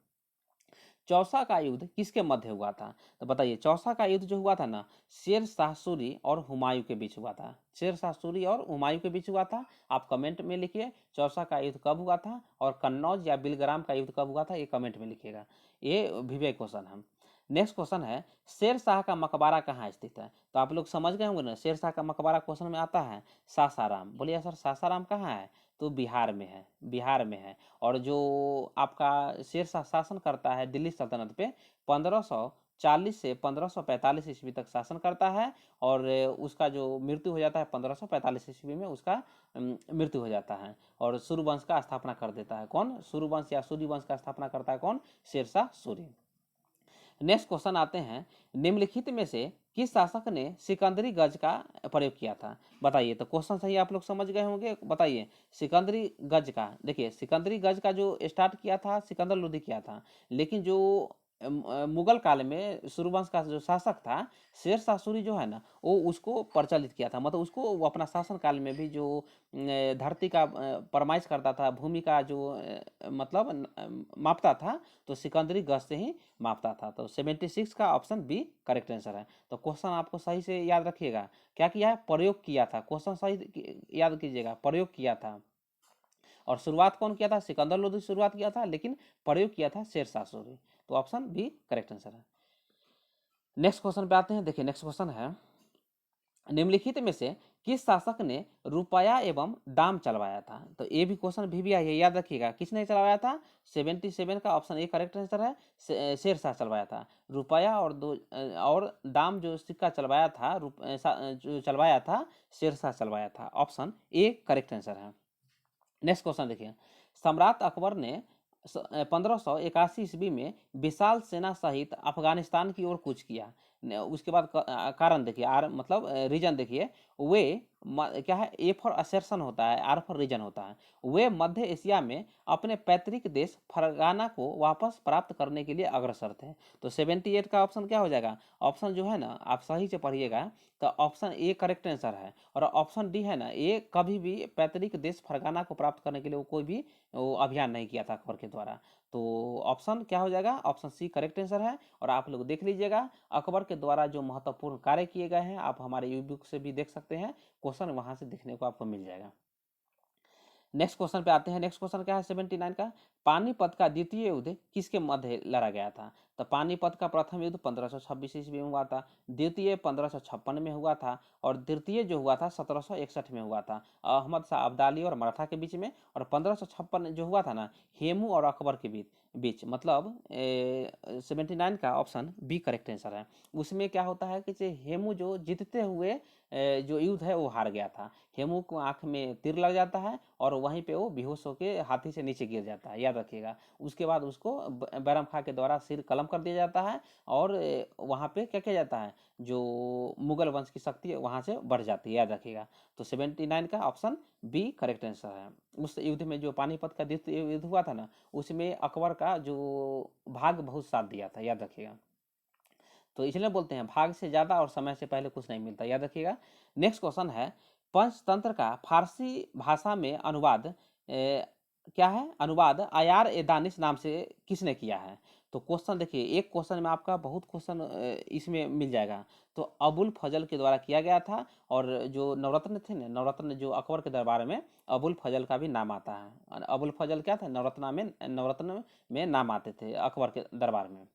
S1: चौसा का युद्ध किसके मध्य हुआ था? तो बताइए चौसा का युद्ध जो हुआ था ना, शेर शाह सूरी और हुमायूं के बीच हुआ था। शेर शाह सूरी और हुमायूं के बीच हुआ था। आप कमेंट में लिखिए चौसा का युद्ध कब हुआ था, और कन्नौज या बिलग्राम का युद्ध कब हुआ था, ये कमेंट में लिखिएगा। ये वीवीआई क्वेश्चन है। नेक्स्ट क्वेश्चन है, शेर शाह का मकबरा कहाँ स्थित है? तो आप लोग समझ गए होंगे ना, शेर शाह का मकबरा क्वेश्चन में आता है सासाराम। बोलिए सर सासाराम कहाँ है? तो बिहार में है, बिहार में है। और जो आपका शेर शाह शासन करता है दिल्ली सल्तनत पे 1540 से 1545 ईस्वी तक शासन करता है। और उसका जो मृत्यु हो जाता है 1545 ईस्वी में उसका मृत्यु हो जाता है। और सूर्यवंश का स्थापना कर देता है। कौन? सूर्यवंश या सूर्यवंश का स्थापना करता है कौन? शेर शाह सूरी। नेक्स्ट क्वेश्चन आते हैं, निम्नलिखित में से किस शासक ने सिकंदरी गज का प्रयोग किया था? बताइए। तो क्वेश्चन सही आप लोग समझ गए होंगे, बताइए सिकंदरी गज का। देखिए सिकंदरी गज का जो स्टार्ट किया था सिकंदर लोदी किया था, लेकिन जो मुगल काल में सूर्यवंश का जो शासक था शेर शाह सूरी जो है ना, वो उसको प्रचलित किया था, मतलब उसको वो अपना शासन काल में भी जो धरती का परमाइश करता था, भूमि का जो मतलब मापता था, तो सिकंदरी गज से ही मापता था। तो 76 का ऑप्शन बी करेक्ट आंसर है। तो क्वेश्चन आपको सही से याद रखिएगा, क्या किया है, प्रयोग किया था, क्वेश्चन सही याद कीजिएगा, प्रयोग किया था। और शुरुआत कौन किया था, सिकंदर लोधी शुरुआत किया था, लेकिन प्रयोग किया था शेर शाह सूरी। तो ऑप्शन बी करेक्ट आंसर है। नेक्स्ट क्वेश्चन पे आते हैं। देखिए नेक्स्ट क्वेश्चन है, निम्नलिखित में से किस शासक ने रुपया एवं दाम चलवाया था। तो ये भी क्वेश्चन भी है, याद रखिएगा, किसने चलवाया था। 77 का ऑप्शन ए करेक्ट आंसर है, शेर शाह चलवाया था। रुपया और दाम जो सिक्का चलवाया था, जो चलवाया था, शेर शाह चलवाया था। ऑप्शन ए करेक्ट आंसर है। नेक्स्ट क्वेश्चन देखिए, सम्राट अकबर ने 1581 ईस्वी में विशाल सेना सहित अफगानिस्तान की ओर कूच किया। उसके बाद कारण देखिए, आर मतलब रीजन देखिए, वे क्या है, ए फॉर असर्शन होता है, आर फॉर रीजन होता है। वे मध्य एशिया में अपने पैतृक देश फरगाना को वापस प्राप्त करने के लिए अग्रसर थे। तो 78 का ऑप्शन क्या हो जाएगा, ऑप्शन जो है ना, आप सही से पढ़िएगा, तो ऑप्शन ए करेक्ट आंसर है। और ऑप्शन डी है ना, ये कभी भी पैतृक देश फरगाना को प्राप्त करने के लिए वो कोई भी वो अभियान नहीं किया था अकबर के द्वारा। तो ऑप्शन क्या हो जाएगा, ऑप्शन सी करेक्ट आंसर है। और आप लोग देख लीजिएगा, अकबर के द्वारा जो महत्वपूर्ण कार्य किए गए हैं, आप हमारे ई बुक से भी देख सकते हैं, क्वेश्चन वहां से देखने को आपको मिल जाएगा। नेक्स्ट क्वेश्चन पे आते हैं। नेक्स्ट क्वेश्चन क्या है, 79 का, पानीपत का द्वितीय युद्ध किसके मध्य लड़ा गया था। तो पानीपत का प्रथम युद्ध 1526 ईस्वी में हुआ था, द्वितीय 1556 में हुआ था, और तृतीय जो हुआ था 1761 में हुआ था, अहमद शाह अब्दाली और मराठा के बीच में। और 1556 जो हुआ था ना, हेमू और अकबर के बीच मतलब 79 का ऑप्शन बी करेक्ट आंसर है। उसमें क्या होता है कि हेमू जो जीतते हुए जो युद्ध है वो हार गया था। हेमू को आंख में तीर लग जाता है और वहीं पे वो बेहोश होकर हाथी से नीचे गिर जाता है, याद रखिएगा। उसके बाद उसको बैरम खां के द्वारा सिर कलम कर दिया जाता है, और वहाँ पे क्या किया जाता है, जो मुगल वंश की शक्ति है वहाँ से बढ़ जाती है, याद रखिएगा। तो 79 का ऑप्शन बी करेक्ट आंसर है। उस युद्ध में जो पानीपत का द्वितीय युद्ध हुआ था ना, उसमें अकबर का जो भाग बहुत साथ दिया था, याद रखिएगा। तो इसलिए बोलते हैं भाग से ज्यादा और समय से पहले कुछ नहीं मिलता, याद रखिएगा। नेक्स्ट क्वेश्चन है, पंचतंत्र का फारसी भाषा में अनुवाद क्या है, अनुवाद आयार ए दानिश नाम से किसने किया है। तो क्वेश्चन देखिए, एक क्वेश्चन में आपका बहुत क्वेश्चन इसमें मिल जाएगा। तो अबुल फजल के द्वारा किया गया था। और जो नवरत्न थे ना, नवरत्न जो अकबर के दरबार में अबुल फजल का भी नाम आता है। अबुल फजल क्या था, नवरत्न में नाम आते थे अकबर के दरबार में।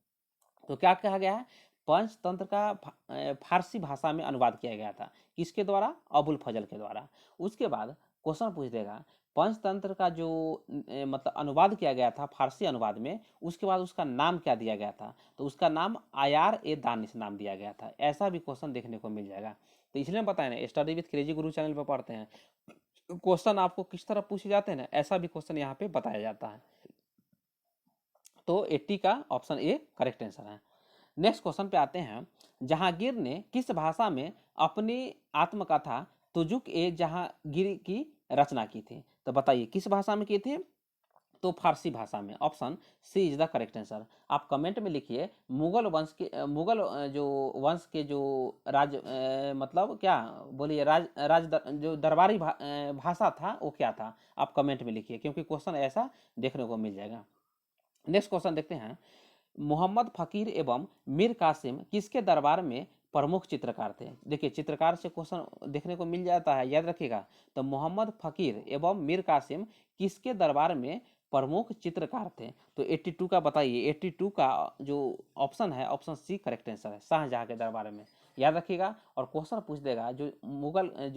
S1: तो क्या कहा गया है, पंचतंत्र का फारसी भाषा में अनुवाद किया गया था, किसके द्वारा, अबुल फजल के द्वारा। उसके बाद क्वेश्चन पूछ देगा, पंचतंत्र का जो मतलब अनुवाद किया गया था फारसी अनुवाद में, उसके बाद उसका नाम क्या दिया गया था। तो उसका नाम आयार ए दानिश नाम दिया गया था। ऐसा भी क्वेश्चन देखने को मिल जाएगा। तो इसलिए बताए ना, study with crazy Guru channel पर पढ़ते हैं, क्वेश्चन आपको किस तरह पूछे जाते हैं ना, ऐसा भी क्वेश्चन यहाँ पे बताया जाता है। तो 80 का ऑप्शन ए करेक्ट आंसर है। नेक्स्ट क्वेश्चन पे आते हैं, जहांगीर ने किस भाषा में अपनी आत्मकथा तुजुक ए जहांगीर की रचना की थी। तो बताइए किस भाषा में की थी। तो फारसी भाषा में, option C is the correct answer. आप कमेंट में लिखिए, मुगल वंश के मुगल जो वंश के जो मतलब क्या बोलिए, जो दरबारी भाषा था वो क्या था, आप कमेंट में लिखिए, क्योंकि क्वेश्चन ऐसा देखने को मिल जाएगा। नेक्स्ट क्वेश्चन देखते हैं, मोहम्मद फकीर एवं मीर कासिम किसके दरबार में प्रमुख चित्रकार थे। देखिए चित्रकार से क्वेश्चन देखने को मिल जाता है, याद रखिएगा। तो मोहम्मद फकीर एवं मीर कासिम किसके दरबार में प्रमुख चित्रकार थे। तो 82 का बताइए, 82 का जो ऑप्शन है, ऑप्शन सी करेक्ट आंसर है, शाहजहां के दरबार में, याद रखिएगा। और क्वेश्चन पूछ देगा, जो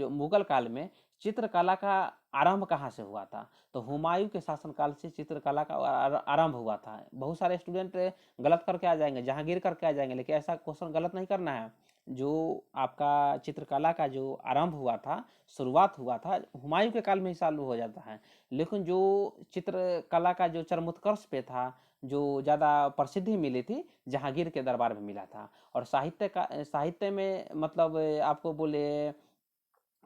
S1: मुगल काल में चित्रकला का आरंभ कहाँ से हुआ था। तो हुमायूं के शासनकाल से चित्रकला का आरंभ हुआ था। बहुत सारे स्टूडेंट गलत करके आ जाएंगे, जहांगीर करके आ जाएंगे, लेकिन ऐसा क्वेश्चन गलत नहीं करना है। जो आपका चित्रकला का जो आरंभ हुआ था, शुरुआत हुआ था, हुमायूं के काल में ही चालू हो जाता है। लेकिन जो चित्रकला का जो चरमोत्कर्ष पे था, जो ज़्यादा प्रसिद्धि मिली थी, जहांगीर के दरबार में मिला था। और साहित्य में मतलब आपको बोले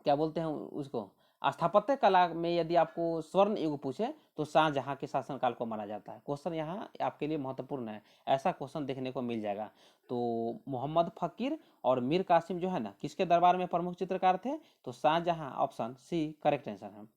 S1: क्या बोलते हैं उसको, स्थापत्य कला में यदि आपको स्वर्ण युग पूछे तो शाहजहां के शासनकाल को माना जाता है। क्वेश्चन यहाँ आपके लिए महत्वपूर्ण है, ऐसा क्वेश्चन देखने को मिल जाएगा। तो मोहम्मद फकीर और मीर कासिम जो है ना, किसके दरबार में प्रमुख चित्रकार थे? तो Shahjahan, option C correct answer है।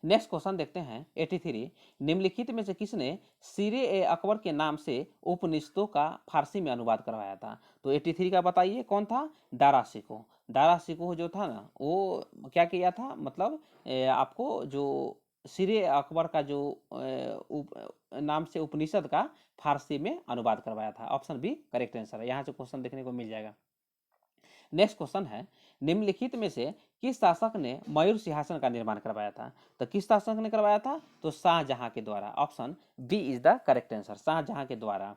S1: नेक्स्ट क्वेश्चन देखते हैं 83। निम्नलिखित में से किसने सीरे ए अकबर के नाम से उपनिषदों का फारसी में अनुवाद करवाया था? तो 83 का बताइए कौन था? दारा शिकोह। दारा शिकोह जो था ना, वो क्या किया था, मतलब आपको जो सीरे अकबर का जो नाम से उपनिषद का फारसी में अनुवाद करवाया था। ऑप्शन बी करेक्ट आंसर है। यहाँ से क्वेश्चन देखने को मिल जाएगा। नेक्स्ट क्वेश्चन है, निम्नलिखित में से किस शासक ने मयूर सिंहासन का निर्माण करवाया था? तो किस शासक ने करवाया था? तो शाहजहां के द्वारा। Option B is the correct answer, Shahjahan के द्वारा।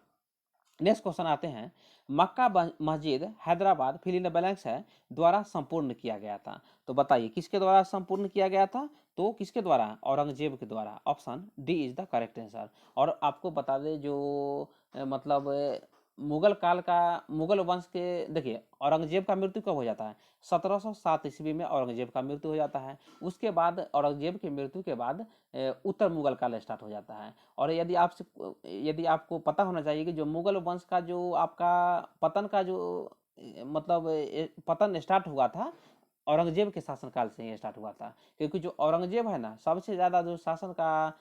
S1: नेक्स्ट क्वेश्चन आते हैं, Mecca Masjid Hyderabad fill in the blanks है द्वारा संपूर्ण किया गया था। तो बताइए किसके द्वारा संपूर्ण किया गया था? तो किसके द्वारा? औरंगजेब के द्वारा। Option D is the correct answer. और आपको बता दें जो मतलब मुगल काल का, मुगल वंश के, देखिए औरंगजेब का मृत्यु कब हो जाता है? 1707 ईस्वी में औरंगजेब का मृत्यु हो जाता है। उसके बाद औरंगजेब की मृत्यु के बाद उत्तर मुगल काल स्टार्ट हो जाता है। और यदि आपको पता होना चाहिए कि जो मुगल वंश का जो आपका पतन का जो मतलब पतन स्टार्ट हुआ था, औरंगजेब के शासनकाल से ही स्टार्ट हुआ था। क्योंकि जो औरंगजेब है ना, सबसे ज़्यादा जो शासन का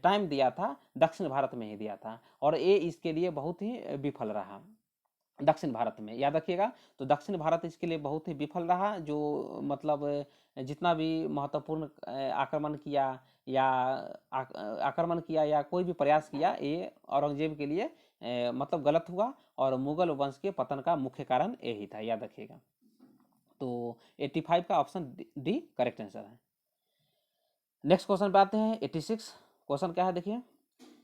S1: टाइम दिया था दक्षिण भारत में ही दिया था, और ये इसके लिए बहुत ही विफल रहा दक्षिण भारत में, याद रखिएगा। तो दक्षिण भारत इसके लिए बहुत ही विफल रहा। जो मतलब जितना भी महत्वपूर्ण आक्रमण किया या आक्रमण किया या कोई भी प्रयास किया, ये औरंगजेब के लिए मतलब गलत हुआ, और मुगल वंश के पतन का मुख्य कारण यही था, याद रखिएगा। तो 85 का ऑप्शन डी करेक्ट आंसर है। नेक्स्ट क्वेश्चन पे आते हैं 86। क्वेश्चन क्या है देखिए,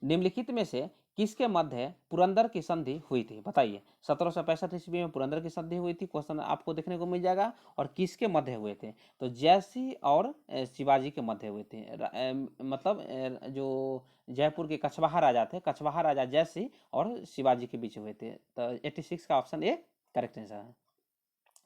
S1: निम्नलिखित में से किसके मध्य पुरंदर की संधि हुई थी? बताइए। 1765 ईस्वी में पुरंदर की संधि हुई थी, क्वेश्चन आपको देखने को मिल जाएगा। और किसके मध्य हुए थे? तो जयसिंह और शिवाजी के मध्य हुए थे। मतलब जो जयपुर के कछवाहा राजा थे, कछवाहा राजा जयसिंह और शिवाजी के बीच हुए थे। तो 86 का ऑप्शन ए करेक्ट आंसर है।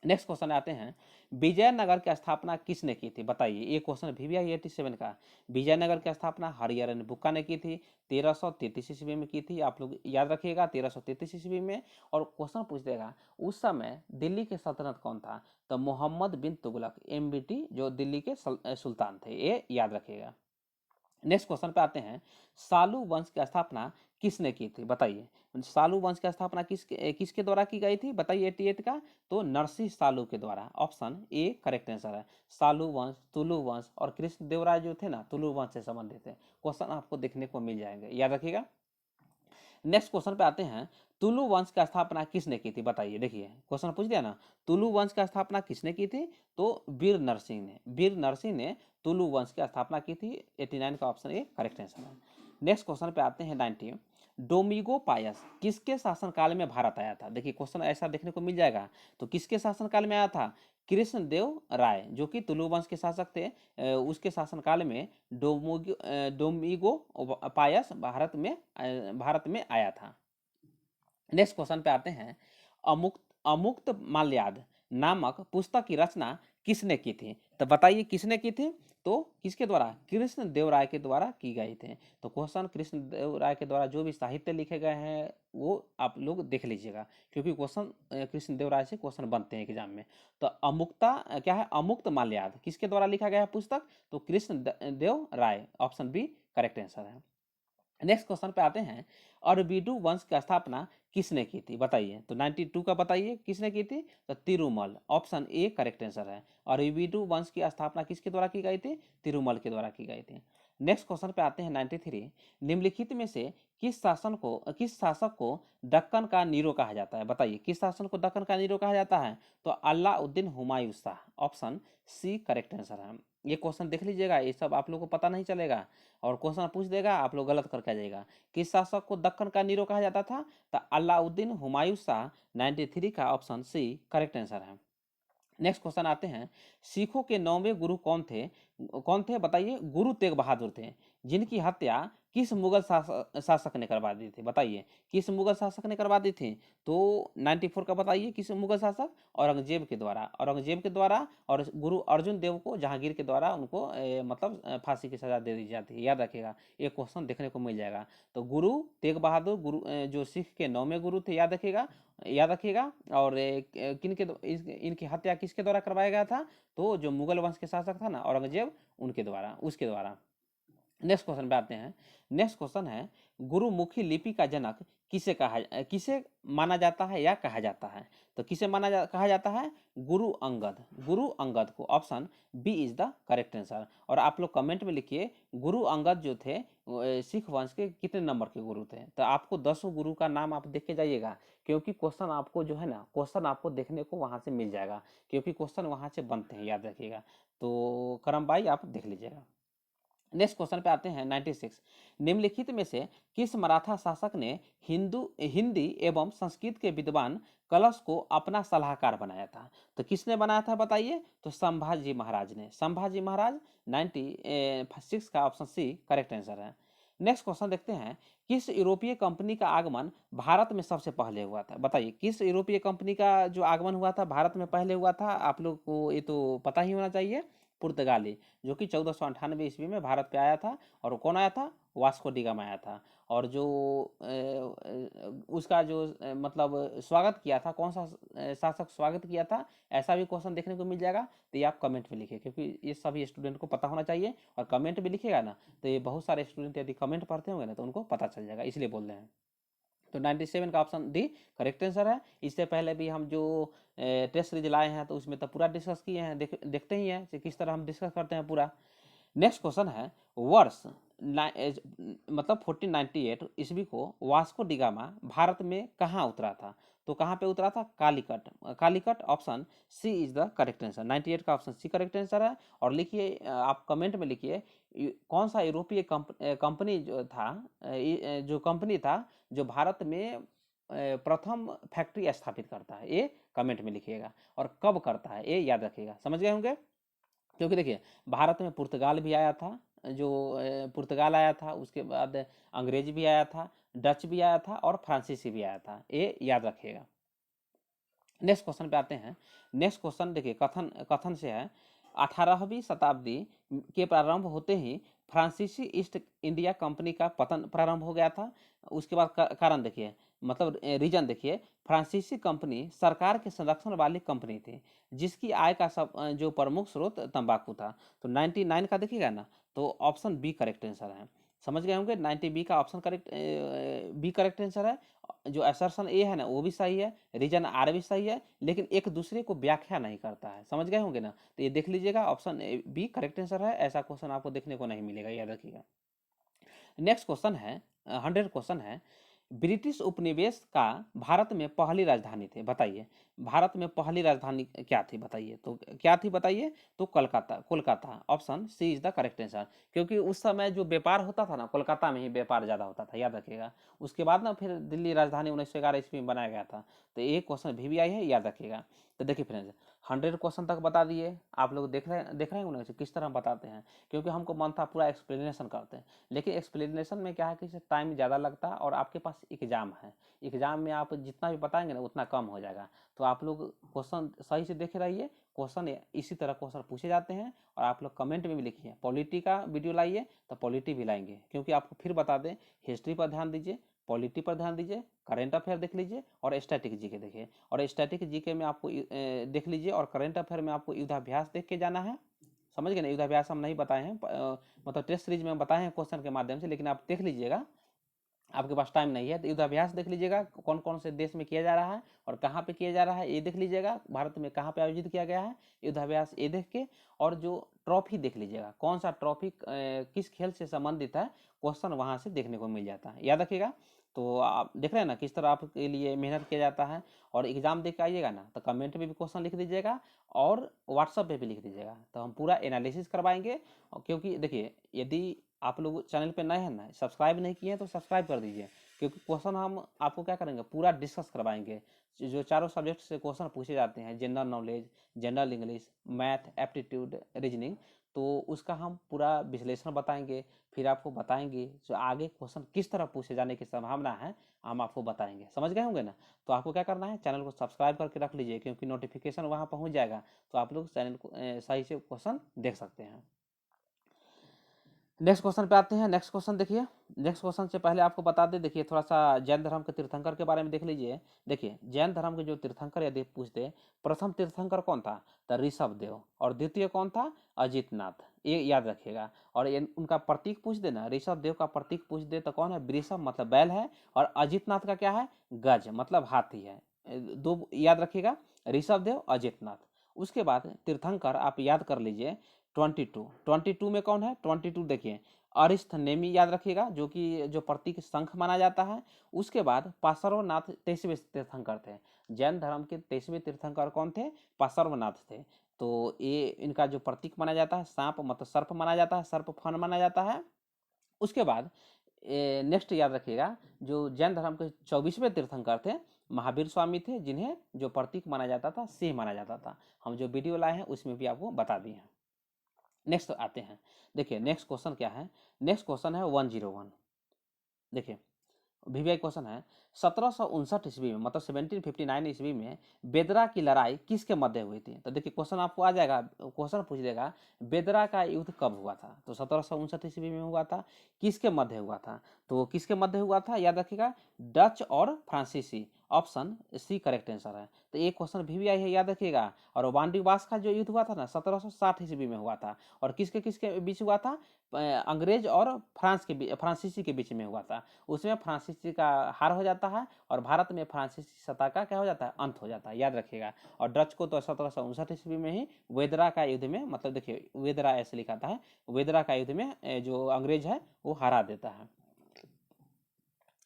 S1: नेक्स्ट क्वेश्चन आते हैं, विजयनगर की स्थापना किसने की थी? बताइए। ये क्वेश्चन भी है 87 का। विजयनगर की स्थापना हरिहरन बुक्का ने की थी, 1333 ईस्वी में की थी। आप लोग याद रखिएगा 1333 ईस्वी में। और क्वेश्चन पूछ देगा उस समय दिल्ली के सल्तनत कौन था? तो मोहम्मद बिन तुगलक, MBT, जो दिल्ली के सुल्तान थे, ये याद रखिएगा। नेक्स्ट क्वेश्चन पे आते हैं, सालू वंश की स्थापना किसने की थी? बताइए। सालू वंश की स्थापना किसके द्वारा की गई थी? बताइए 88 का। तो नरसिंह सालू के द्वारा। ऑप्शन ए करेक्ट आंसर है। सालू वंश, तुलु वंश और कृष्ण देवराय जो थे ना, तुलु वंश से संबंधित है। क्वेश्चन आपको देखने को मिल जाएंगे, याद रखिएगा। नेक्स्ट क्वेश्चन पे आते हैं, तुलु वंश की स्थापना किसने की थी? बताइए। देखिए क्वेश्चन पूछ दिया ना, तुलु वंश की स्थापना किसने की थी? तो वीर नरसिंह ने, वीर नरसिंह ने तुलु वंश की स्थापना की थी। 89 का ऑप्शन ए करेक्ट आंसर है। नेक्स्ट क्वेश्चन पे आते हैं 90। डोमिगो पायस किसके शासनकाल में भारत आया था? देखिए क्वेश्चन ऐसा देखने को मिल जाएगा। तो किसके शासनकाल में आया था? कृष्णदेव राय, जो कि तुलु वंश के शासक थे, उसके शासनकाल में डोमिगो पायस भारत में आया था। नेक्स्ट क्वेश्चन पे आते हैं, अमुक्त अमुक्त माल्याद नामक पुस्तक की रचना किसने की थी? तो बताइए किसने की थी? तो किसके द्वारा? कृष्ण देव राय के द्वारा की गई थी। तो क्वेश्चन कृष्ण देव राय के द्वारा जो भी साहित्य लिखे गए हैं वो आप लोग देख लीजिएगा, क्योंकि क्वेश्चन कृष्ण देव राय से क्वेश्चन बनते हैं एग्जाम में। तो क्या है? अमुक्त माल्याद किसके द्वारा लिखा गया है पुस्तक? तो कृष्ण देव राय। ऑप्शन बी करेक्ट आंसर है। नेक्स्ट क्वेश्चन पे आते हैं, अरबीडू वंश की स्थापना किसने की थी? बताइए। तो 92 का बताइए किसने की थी? तो Tirumala. Option A correct answer है। अरबीडू वंश की स्थापना किसके द्वारा की गई थी? तिरुमल के द्वारा की गई थी। नेक्स्ट क्वेश्चन पे आते हैं 93। निम्नलिखित में से किस शासक को दक्कन का नीरो कहा जाता है? बताइए किस शासक को दक्कन का नीरो कहा जाता है? तो Alauddin Humayun Shah. Option C correct answer है। ये क्वेश्चन देख लीजिएगा, ये सब आप लोग को पता नहीं चलेगा, और क्वेश्चन पूछ देगा आप लोग गलत करके आ जाएगा। किस शासक को दक्कन का नीरो कहा जाता था? तो अलाउद्दीन हुमायूं शाह। 93 का ऑप्शन सी करेक्ट आंसर है। नेक्स्ट क्वेश्चन आते हैं, सिखों के 9वें गुरु कौन थे? बताइए। गुरु तेग बहादुर थे, जिनकी हत्या किस मुगल शासक ने करवा दी थी? बताइए, किस मुगल शासक ने करवा दी थी? तो 94 का बताइए, किस मुगल शासक? औरंगजेब के द्वारा, औरंगजेब के द्वारा, और गुरु अर्जुन देव को जहांगीर के द्वारा उनको मतलब फांसी की सजा दे दी जाती है। याद रखिएगा, ये क्वेश्चन देखने को मिल जाएगा। तो गुरु तेग बहादुर, गुरु जो सिख के 9वें गुरु थे, याद रखिएगा, याद रखिएगा। और इनकी हत्या किसके द्वारा करवाया गया था? तो जो मुगल वंश के शासक था ना औरंगजेब, उनके द्वारा, उसके द्वारा। नेक्स्ट क्वेश्चन पे आते हैं। नेक्स्ट क्वेश्चन है, गुरुमुखी लिपि का जनक किसे माना जाता है या कहा जाता है? तो किसे कहा जाता है? गुरु अंगद, गुरु अंगद को। Option B is the correct answer. और आप लोग कमेंट में लिखिए, गुरु अंगद जो थे सिख वंश के कितने नंबर के गुरु थे? तो आपको 10 गुरु का नाम आप देख के जाइएगा, क्योंकि क्वेश्चन आपको जो है ना, क्वेश्चन आपको देखने को वहां से मिल जाएगा, क्योंकि क्वेश्चन वहां से बनते हैं, याद रखिएगा। तो करम भाई आप देख लीजिएगा। नेक्स्ट क्वेश्चन पे आते हैं 96। निम्नलिखित में से किस मराठा शासक ने हिंदी एवं संस्कृत के विद्वान कलश को अपना सलाहकार बनाया था? तो किसने बनाया था बताइए? तो संभाजी महाराज ने, संभाजी महाराज। 96 का ऑप्शन सी करेक्ट आंसर है। नेक्स्ट क्वेश्चन देखते हैं, किस यूरोपीय कंपनी का आगमन भारत में सबसे पहले हुआ था? बताइए, किस यूरोपीय कंपनी का जो आगमन हुआ था भारत में पहले हुआ था? आप लोग को ये तो पता ही होना चाहिए, पुर्तगाली, जो कि 1498 ईस्वी में भारत पे आया था। और कौन आया था? वास्को डी गामा आया था। और जो उसका जो मतलब स्वागत किया था, कौन सा शासक स्वागत किया था? ऐसा भी क्वेश्चन देखने को मिल जाएगा। तो ये आप कमेंट में लिखिए, क्योंकि ये सभी स्टूडेंट को पता होना चाहिए। और कमेंट में लिखिएगा ना, तो ये बहुत सारे स्टूडेंट यदि कमेंट पढ़ते होंगे ना, तो उनको पता चल जाएगा, इसलिए बोल रहे हैं। तो 97 का ऑप्शन डी करेक्ट आंसर है। इससे पहले भी हम जो टेस्ट सीरीज लाए हैं, तो उसमें तो पूरा डिस्कस किए हैं, देखते ही हैं कि किस तरह हम डिस्कस करते हैं पूरा। नेक्स्ट क्वेश्चन है, वर्ष मतलब 1498 ईस्वी को वास्को डिगामा भारत में कहाँ उतरा था? तो कहाँ पे उतरा था? Calicut, Calicut. Option C is the correct answer. 98 का ऑप्शन सी करेक्ट आंसर है। और लिखिए, आप कमेंट में लिखिए, कौन सा यूरोपीय कंपनी जो था, जो कंपनी था जो भारत में प्रथम फैक्ट्री स्थापित करता है? ये कमेंट में लिखिएगा। और कब करता है ये याद रखिएगा, समझ गए होंगे। क्योंकि देखिए, भारत में पुर्तगाल भी आया था, जो पुर्तगाल आया था, उसके बाद अंग्रेज भी आया था, डच भी आया था, और फ्रांसीसी भी आया था, ये याद रखिएगा। नेक्स्ट क्वेश्चन पे आते हैं। नेक्स्ट क्वेश्चन देखिए, कथन कथन से है, 18वीं शताब्दी के प्रारंभ होते ही फ्रांसीसी ईस्ट इंडिया कंपनी का पतन प्रारंभ हो गया था। उसके बाद कारण देखिए, मतलब रीजन देखिए, फ्रांसीसी कंपनी सरकार के संरक्षण वाली कंपनी थी, जिसकी आय का सब जो प्रमुख स्रोत तंबाकू था। तो 99 का देखिएगा ना, तो ऑप्शन बी करेक्ट आंसर है। समझ गए होंगे, 90 बी का option correct, B correct answer है। जो असर्शन ए है ना, वो भी सही है, रीजन आर भी सही है, लेकिन एक दूसरे को व्याख्या नहीं करता है। समझ गए होंगे ना, तो ये देख लीजिएगा, ऑप्शन बी करेक्ट आंसर है। ऐसा क्वेश्चन आपको देखने को नहीं मिलेगा, याद रखिएगा। नेक्स्ट क्वेश्चन है, 100 क्वेश्चन है, ब्रिटिश उपनिवेश का भारत में पहली राजधानी थी? बताइए, भारत में पहली राजधानी क्या थी बताइए? तो क्या थी बताइए? तो Kolkata, Kolkata. Option C is the correct answer. क्योंकि उस समय जो व्यापार होता था ना, कोलकाता में ही व्यापार ज़्यादा होता था, याद रखिएगा। उसके बाद ना फिर दिल्ली राजधानी 1911 ईस्वी में बनाया गया था। तो एक क्वेश्चन भी आई है, याद रखिएगा। तो देखिए फ्रेंड्स, 100 क्वेश्चन तक बता दिए। आप लोग देख रहे हैं ना किस तरह हम बताते हैं, क्योंकि हमको मन था पूरा एक्सप्लेनेशन करते हैं, लेकिन एक्सप्लेनेशन में क्या है कि टाइम ज़्यादा लगता है, और आपके पास एग्जाम है। एग्जाम में आप जितना भी बताएंगे ना, उतना कम हो जाएगा। तो आप लोग क्वेश्चन सही से देखे रहिए, क्वेश्चन इसी तरह क्वेश्चन पूछे जाते हैं। और आप लोग कमेंट में भी लिखिए, पॉलिटी का वीडियो लाइए तो पॉलिटी भी लाएंगे, क्योंकि आपको फिर बता दें, हिस्ट्री पर ध्यान दीजिए, पॉलिटी पर ध्यान दीजिए, करेंट अफेयर देख लीजिए, और स्टैटिक जीके देखिए। और स्टैटिक जीके में आपको देख लीजिए, और करेंट अफेयर में आपको युद्धाभ्यास देख के जाना है। समझ गए ना, युद्धाभ्यास हम नहीं बताए हैं, मतलब टेस्ट सीरीज में बताए हैं क्वेश्चन के माध्यम से, लेकिन आप देख लीजिएगा, आपके पास टाइम नहीं है तो युद्धाभ्यास देख लीजिएगा, कौन कौन से देश में किया जा रहा है और कहाँ पे किया जा रहा है, ये देख लीजिएगा। भारत में कहाँ पे आयोजित किया गया है युद्धाभ्यास, ये देख के। और जो ट्रॉफी देख लीजिएगा, कौन सा ट्रॉफी किस खेल से संबंधित है, क्वेश्चन वहाँ से देखने को मिल जाता है, याद रखिएगा। तो आप देख रहे हैं ना किस तरह आपके लिए मेहनत किया जाता है। और एग्जाम दे के आइएगा ना, तो कमेंट में भी क्वेश्चन लिख दीजिएगा, और व्हाट्सअप पे भी लिख दीजिएगा, तो हम पूरा एनालिसिस करवाएंगे। क्योंकि देखिए, यदि आप लोग चैनल पे नए हैं ना, सब्सक्राइब नहीं किए हैं, तो सब्सक्राइब कर दीजिए, क्योंकि क्वेश्चन हम आपको क्या करेंगे, पूरा डिस्कस करवाएंगे। जो चारों सब्जेक्ट से क्वेश्चन पूछे जाते हैं, general knowledge, general English, math, aptitude, reasoning, तो उसका हम पूरा विश्लेषण बताएंगे, फिर आपको बताएंगे जो आगे क्वेश्चन किस तरह पूछे जाने की संभावना है हम आपको बताएंगे। समझ गए होंगे ना? तो आपको क्या करना है, चैनल को सब्सक्राइब करके रख लीजिए, क्योंकि नोटिफिकेशन वहाँ पहुँच जाएगा तो आप लोग चैनल को सही से क्वेश्चन देख सकते हैं। नेक्स्ट क्वेश्चन पे आते हैं। नेक्स्ट क्वेश्चन देखिए, नेक्स्ट क्वेश्चन से पहले आपको बता दें, देखिए थोड़ा सा जैन धर्म के तीर्थंकर के बारे में देख लीजिए। देखिए जैन धर्म के जो तीर्थंकर यदि पूछते, प्रथम तीर्थंकर कौन था, तो ऋषभ देव, और द्वितीय कौन था, अजित नाथ, ये याद रखिएगा। और उनका प्रतीक पूछ देना, ऋषभ देव का प्रतीक पूछ दे तो कौन है, वृषभ मतलब बैल है, और अजित नाथ का क्या है, गज मतलब हाथी है। दो याद रखिएगा, ऋषभ देव, अजित नाथ। उसके बाद तीर्थंकर आप याद कर लीजिए 22 में कौन है, 22 देखिए अरिस्थ नेमी याद रखिएगा, जो कि जो प्रतीक शंख माना जाता है। उसके बाद पार्श्वनाथ 23वें तीर्थंकर थे। जैन धर्म के 23वें तीर्थंकर कौन थे, पार्श्वनाथ थे। तो ये इनका जो प्रतीक माना जाता है सांप मतलब सर्प माना जाता है, सर्प फन माना जाता है। उसके बाद नेक्स्ट याद रखिएगा, जो जैन धर्म के 24वें तीर्थंकर थे महावीर स्वामी थे, जिन्हें जो प्रतीक माना जाता था सिंह माना जाता था। हम जो वीडियो लाए हैं उसमें भी आपको बता दिए हैं। नेक्स्ट आते हैं, देखिए नेक्स्ट क्वेश्चन क्या है, नेक्स्ट क्वेश्चन है 101। देखिए वीवीआई क्वेश्चन है, 1759 ईस्वी में मतलब 1759 ईस्वी में बेदरा की लड़ाई किसके मध्य हुई थी। तो देखिए क्वेश्चन आपको आ जाएगा, क्वेश्चन पूछ देगा बेदरा का युद्ध कब हुआ था, तो 1759 ईस्वी में हुआ था। किसके मध्य हुआ था, तो किसके मध्य हुआ था याद रखिएगा, डच और फ्रांसीसी, ऑप्शन सी करेक्ट आंसर है। तो एक क्वेश्चन वीवीआई है, याद रखिएगा। और वानडीवास का जो युद्ध हुआ था ना 1760 ईस्वी में हुआ था, और किसके किसके बीच हुआ था, अंग्रेज और फ्रांसीसी के बीच में हुआ था। उसमें फ्रांसीसी का हार हो जाता है, और भारत में फ्रांसीसी सत्ता का क्या हो जाता है, अंत हो जाता है, याद रखिएगा। और डच को तो 1759 ईस्वी में ही वेदरा का युद्ध में, मतलब देखिए वेदरा ऐसे लिखा था है, वेदरा का युद्ध में जो अंग्रेज है वो हरा देता है।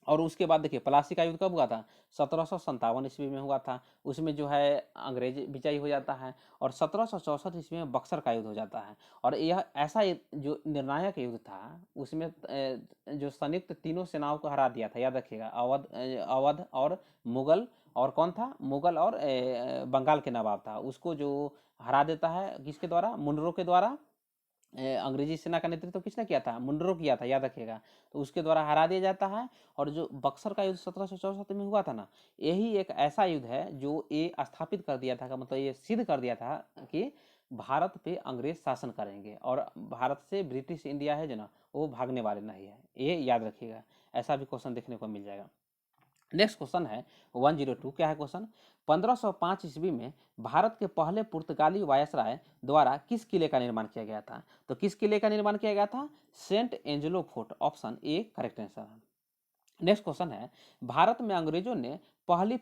S1: और उसके बाद देखिए प्लासी का युद्ध कब हुआ था, 1757 ईस्वी में हुआ था। उसमें जो है अंग्रेज विजयी हो जाता है। और 1764 ईस्वी में बक्सर का युद्ध हो जाता है। और यह ऐसा जो निर्णायक युद्ध था, उसमें जो संयुक्त तीनों सेनाओं को हरा दिया था, याद रखिएगा, अवध और मुगल, और कौन था, मुगल और बंगाल के नवाब था, उसको जो हरा देता है किसके द्वारा, मुनरो के द्वारा। अंग्रेजी सेना का नेतृत्व किसने किया था, मुनरो किया था, याद रखिएगा। तो उसके द्वारा हरा दिया जाता है। और जो बक्सर का युद्ध 1764 में हुआ था ना, यही एक ऐसा युद्ध है जो ये स्थापित कर दिया था, मतलब ये सिद्ध कर दिया था कि भारत पे अंग्रेज शासन करेंगे, और भारत से ब्रिटिश इंडिया है जो ना वो भागने वाले नहीं है, ये याद रखिएगा। ऐसा भी क्वेश्चन देखने को मिल जाएगा। नेक्स्ट क्वेश्चन है 102, क्या है क्वेश्चन, 1505 ईस्वी में भारत के पहले पुर्तगाली वायसराय द्वारा किस किले का निर्माण किया गया था। तो किस किले का निर्माण किया गया था, saint Angelo fort, option A correct answer है। नेक्स्ट क्वेश्चन है, भारत में अंग्रेजों ने पहली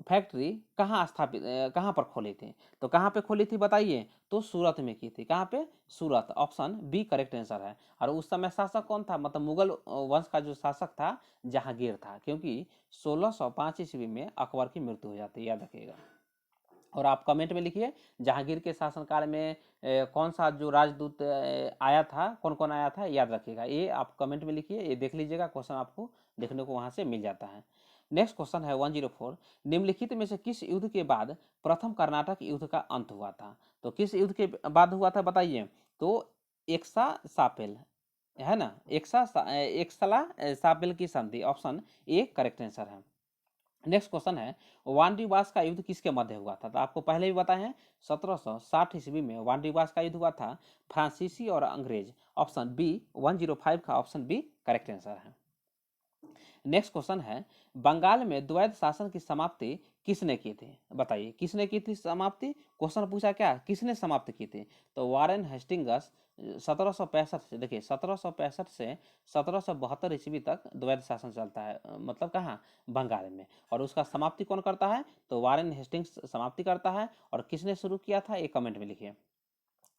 S1: फैक्ट्री कहाँ पर खोली थी। तो कहाँ पे खोली थी बताइए, तो सूरत में की थी। कहाँ पे, सूरत, ऑप्शन बी करेक्ट आंसर है। और उस समय शासक कौन था, मतलब मुगल वंश का जो शासक था जहांगीर था, क्योंकि 1605 ईस्वी में अकबर की मृत्यु हो जाती है, याद रखिएगा। और आप कमेंट में लिखिए जहांगीर के शासनकाल में कौन सा जो राजदूत आया था, कौन कौन आया था, याद रखिएगा। ये आप कमेंट में लिखिए, ये देख लीजिएगा, क्वेश्चन आपको देखने को वहां से मिल जाता है। नेक्स्ट क्वेश्चन है 104, निम्नलिखित में से किस युद्ध के बाद प्रथम कर्नाटक युद्ध का अंत हुआ था। तो किस युद्ध के बाद हुआ था बताइए, तो एक्सा सापेल है ना, एक्सला सापेल की संधि, ऑप्शन ए करेक्ट आंसर है। नेक्स्ट क्वेश्चन है, वानडीवास का युद्ध किसके मध्य हुआ था। तो आपको पहले भी बताए हैं 1760 ईस्वी में वानडीवास का युद्ध हुआ था फ्रांसीसी और अंग्रेज, ऑप्शन बी 105 का ऑप्शन बी करेक्ट आंसर है। नेक्स्ट क्वेश्चन है, बंगाल में द्वैध शासन की समाप्ति किसने की थी। बताइए किसने की थी समाप्ति, क्वेश्चन पूछा क्या, किसने समाप्त की थी। तो वारेन हेस्टिंगस 1765 से, देखिए 1765 से 1772 ईस्वी तक द्वैध शासन चलता है, मतलब कहाँ, बंगाल में। और उसका समाप्ति कौन करता है, तो वारेन हेस्टिंग्स समाप्ति करता है। और किसने शुरू किया था, एक कमेंट में लिखिए।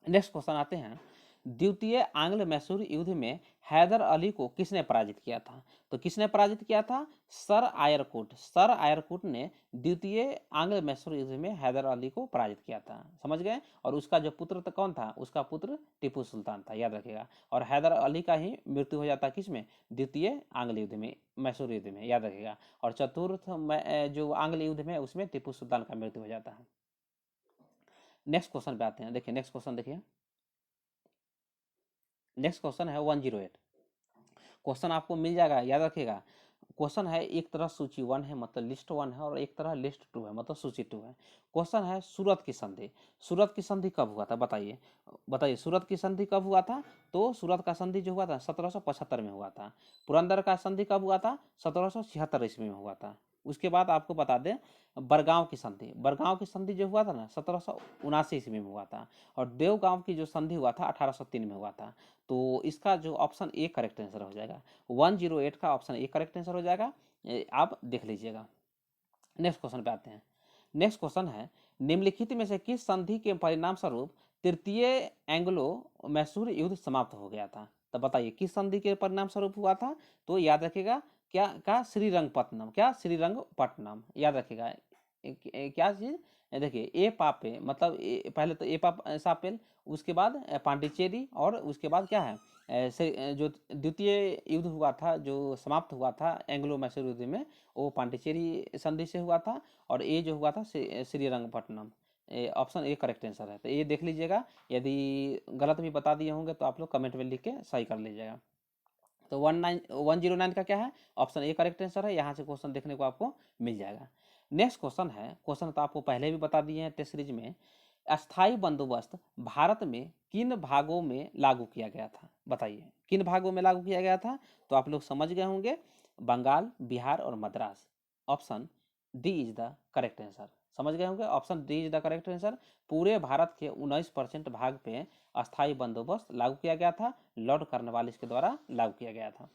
S1: नेक्स्ट क्वेश्चन आते हैं, द्वितीय आंग्ल मैसूर युद्ध में हैदर अली को किसने पराजित किया था। तो किसने पराजित किया था, सर आयरकुट ने द्वितीय आंग्ल मैसूर युद्ध में हैदर अली को पराजित किया था, समझ गए। और उसका जो पुत्र था कौन था, उसका पुत्र टीपू सुल्तान था, याद रखिएगा। और हैदर अली का ही मृत्यु हो जाता है किसमें, द्वितीय आंग्ल युद्ध में, मैसूर युद्ध में, याद रखिएगा। और चतुर्थ जो आंग्ल युद्ध में उसमें टीपू सुल्तान का मृत्यु हो जाता है। नेक्स्ट क्वेश्चन पे आते हैं। देखिए नेक्स्ट क्वेश्चन देखिए, नेक्स्ट क्वेश्चन है 108। क्वेश्चन आपको मिल जाएगा, याद रखिएगा। क्वेश्चन है एक तरह सूची 1 है मतलब लिस्ट 1 है, और एक तरह लिस्ट 2 है मतलब सूची 2 है। क्वेश्चन है सूरत की संधि। सूरत की संधि कब हुआ था बताइए, बताइए सूरत की संधि कब हुआ था। तो सूरत का संधि जो हुआ था 1775 में हुआ था। पुरंदर का संधि कब हुआ था, 1776 ईस्वी में हुआ था। उसके बाद आपको बता दें बरगांव की संधि, बरगांव की संधि जो हुआ था ना 1779 ईस्वी में हुआ था। और देवगांव की जो संधि हुआ था 1803 में हुआ था। तो इसका जो ऑप्शन ए करेक्ट आंसर हो जाएगा। 108 का ऑप्शन ए करेक्ट आंसर हो जाएगा, आप देख लीजिएगा। नेक्स्ट क्वेश्चन पे आते हैं। नेक्स्ट क्वेश्चन है निम्नलिखित में से किस संधि के परिणाम स्वरूप तृतीय एंग्लो मैसूर युद्ध समाप्त हो गया था। तो बताइए किस संधि के परिणाम स्वरूप हुआ था। तो याद रखिएगा क्या का श्रीरंगपट्टनम, क्या श्रीरंगपट्टनम, याद रखिएगा। क्या चीज, देखिए ए पापे मतलब पहले तो ए पाप सापेल, उसके बाद पांडिचेरी, और उसके बाद क्या है जो द्वितीय युद्ध हुआ था जो समाप्त हुआ था एंग्लो मैसूर युद्ध में, वो पांडिचेरी संधि से हुआ था। और ये जो हुआ था Srirangapatnam. Option A correct answer है। तो ये देख लीजिएगा, यदि गलत भी बता दिए होंगे तो आप लोग कमेंट में लिख के सही कर लीजिएगा। तो 109 का क्या है, ऑप्शन ए करेक्ट आंसर है। यहाँ से क्वेश्चन देखने को आपको मिल जाएगा। नेक्स्ट क्वेश्चन है, क्वेश्चन तो आपको पहले भी बता दिए हैं टेस्ट सीरीज में। अस्थाई बंदोबस्त भारत में किन भागों में लागू किया गया था, बताइए किन भागों में लागू किया गया था। तो आप लोग समझ गए होंगे, बंगाल, बिहार और Madras. Option D is the correct answer, समझ गए होंगे, option D is the correct answer. पूरे भारत के 19% भाग पे अस्थाई बंदोबस्त लागू किया गया था, लॉर्ड कॉर्नवालिस के द्वारा लागू किया गया था।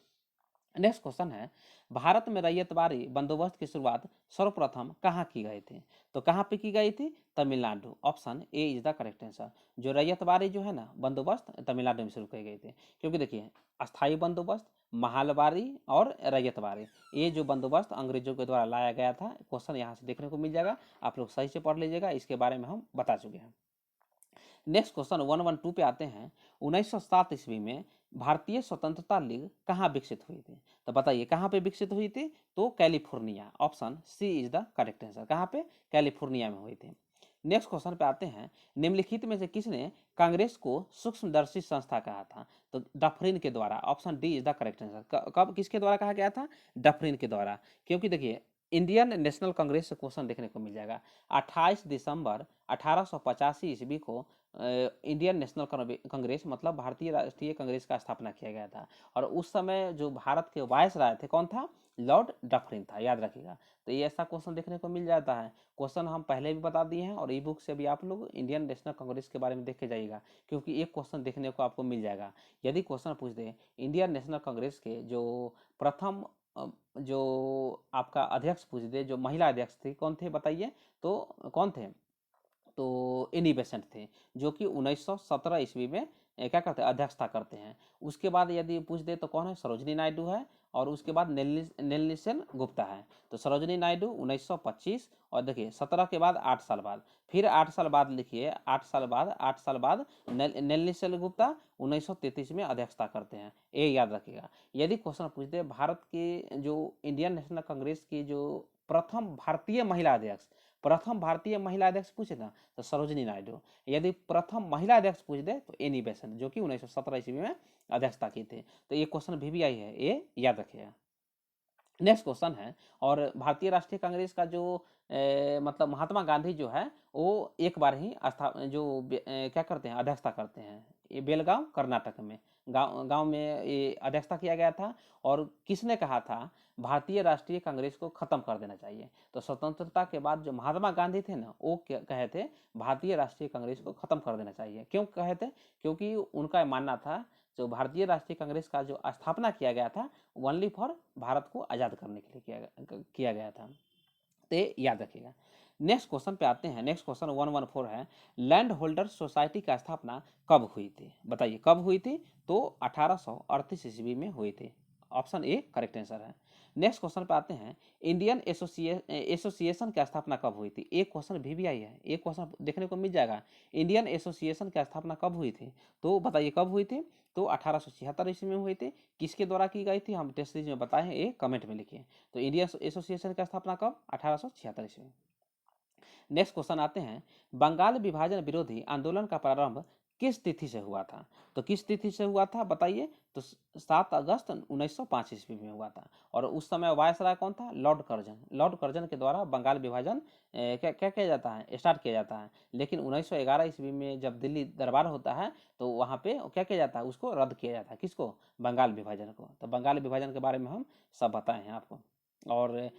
S1: नेक्स्ट क्वेश्चन है भारत में रैयतवाड़ी बंदोबस्त की शुरुआत सर्वप्रथम कहाँ की गई थी। तो कहाँ पे की गई थी, Tamil Nadu. Option A is the correct answer. जो रैयतवाड़ी जो है ना बंदोबस्त तमिलनाडु में शुरू की गई थी। क्योंकि देखिए अस्थाई बंदोबस्त, महलबारी और रैयतवाड़ी, ये जो बंदोबस्त अंग्रेजों के द्वारा लाया गया था। क्वेश्चन यहाँ से देखने को मिल जाएगा, आप लोग सही से पढ़ लीजिएगा, इसके बारे में हम बता चुके हैं। नेक्स्ट क्वेश्चन 112 पे आते हैं। 1907 ईस्वी में भारतीय स्वतंत्रता लीग कहाँ विकसित हुई थी। तो बताइए कहाँ पे विकसित हुई थी। तो California, option C is the correct answer. कहाँ पे, कैलिफोर्निया में हुई थी। नेक्स्ट क्वेश्चन पे आते हैं। निम्नलिखित में से किसने कांग्रेस को सूक्ष्मदर्शी संस्था कहा था। तो डफरिन के द्वारा, option D is the correct answer. कब किसके द्वारा कहा गया था, डफरिन के द्वारा। क्योंकि देखिए इंडियन नेशनल कांग्रेस से क्वेश्चन देखने को मिल जाएगा। 28 दिसंबर 1885 ईस्वी को इंडियन नेशनल कांग्रेस मतलब भारतीय राष्ट्रीय कांग्रेस का स्थापना किया गया था। और उस समय जो भारत के वायसराय थे कौन था, लॉर्ड डफरिन था, याद रखिएगा। तो ये ऐसा क्वेश्चन देखने को मिल जाता है। क्वेश्चन हम पहले भी बता दिए हैं, और ई बुक से भी आप लोग इंडियन नेशनल कांग्रेस के बारे में देख के जाइएगा, क्योंकि एक क्वेश्चन देखने को आपको मिल जाएगा। यदि क्वेश्चन पूछ दे इंडियन नेशनल कांग्रेस के जो प्रथम जो आपका अध्यक्ष पूछ दे, जो महिला अध्यक्ष थे कौन थे बताइए, तो कौन थे, तो एनी बेसेंट थे, जो कि 1917 ईस्वी में क्या करते हैं, अध्यक्षता करते हैं। उसके बाद यदि पूछ दे तो कौन है, सरोजनी नायडू है। और उसके बाद नेल्सन गुप्ता है। तो सरोजनी नायडू 1925, और देखिए 17 के बाद 8 साल बाद, फिर 8 साल बाद लिखिए, 8 साल बाद नेल्सन गुप्ता 1933 में अध्यक्षता करते हैं, ये याद रखिएगा। यदि क्वेश्चन पूछ दे भारत के जो इंडियन नेशनल कांग्रेस की जो प्रथम भारतीय महिला अध्यक्ष, प्रथम भारतीय महिला अध्यक्ष पूछे ना तो सरोजनी नायडू। यदि प्रथम महिला अध्यक्ष पूछ दे तो एनी बेसेंट, जो कि 1917 ईस्वी में अध्यक्षता की थी। तो ये क्वेश्चन VVI है, ये याद रखिएगा। नेक्स्ट क्वेश्चन है, और भारतीय राष्ट्रीय कांग्रेस का जो मतलब महात्मा गांधी जो है वो एक बार ही क्या करते हैं, अध्यक्षता करते हैं। ये बेलगांव कर्नाटक में गांव में ये अध्यक्षता किया गया था। और किसने कहा था भारतीय राष्ट्रीय कांग्रेस को खत्म कर देना चाहिए। तो स्वतंत्रता के बाद जो महात्मा गांधी थे ना वो कहे थे भारतीय राष्ट्रीय कांग्रेस को खत्म कर देना चाहिए। क्यों कहे थे, क्योंकि उनका मानना था जो भारतीय राष्ट्रीय कांग्रेस का जो स्थापना किया गया था ओनली फॉर भारत को आज़ाद करने के लिए किया गया था। तो याद रखिएगा। नेक्स्ट क्वेश्चन पे आते हैं। नेक्स्ट क्वेश्चन 114 है, लैंड होल्डर सोसाइटी का स्थापना कब हुई थी, बताइए कब हुई थी। तो 1838 ईस्वी में हुई थी, ऑप्शन ए करेक्ट आंसर है। नेक्स्ट क्वेश्चन पे आते हैं, इंडियन एसोसिएशन की स्थापना कब हुई थी। एक क्वेश्चन VVI है, एक क्वेश्चन देखने को मिल जाएगा, इंडियन एसोसिएशन की स्थापना कब हुई थी। तो बताइए कब हुई थी। तो 1876 ईस्वी में हुई थी। किसके द्वारा की गई थी, हम टेस्ट सीरीज में बताए हैं, ये कमेंट में लिखिए। तो इंडियन एसोसिएशन की स्थापना कब, 1876 ईस्वी में। नेक्स्ट क्वेश्चन आते हैं, बंगाल विभाजन विरोधी आंदोलन का प्रारंभ किस तिथि से हुआ था? तो किस तिथि से हुआ था बताइए? तो 7 अगस्त 1905 ईस्वी में हुआ था। और उस समय वायसराय कौन था? Lord Curzon. लॉर्ड कर्जन के द्वारा बंगाल विभाजन क्या क्या किया जाता है? स्टार्ट किया जाता है। लेकिन 1911 ईस्वी में जब दिल्ली दरबार होता है तो वहाँ पे क्या किया जाता है? उसको रद्द किया जाता है। किसको? बंगाल विभाजन को। तो बंगाल विभाजन के बारे में हम सब बताए हैं आपको। और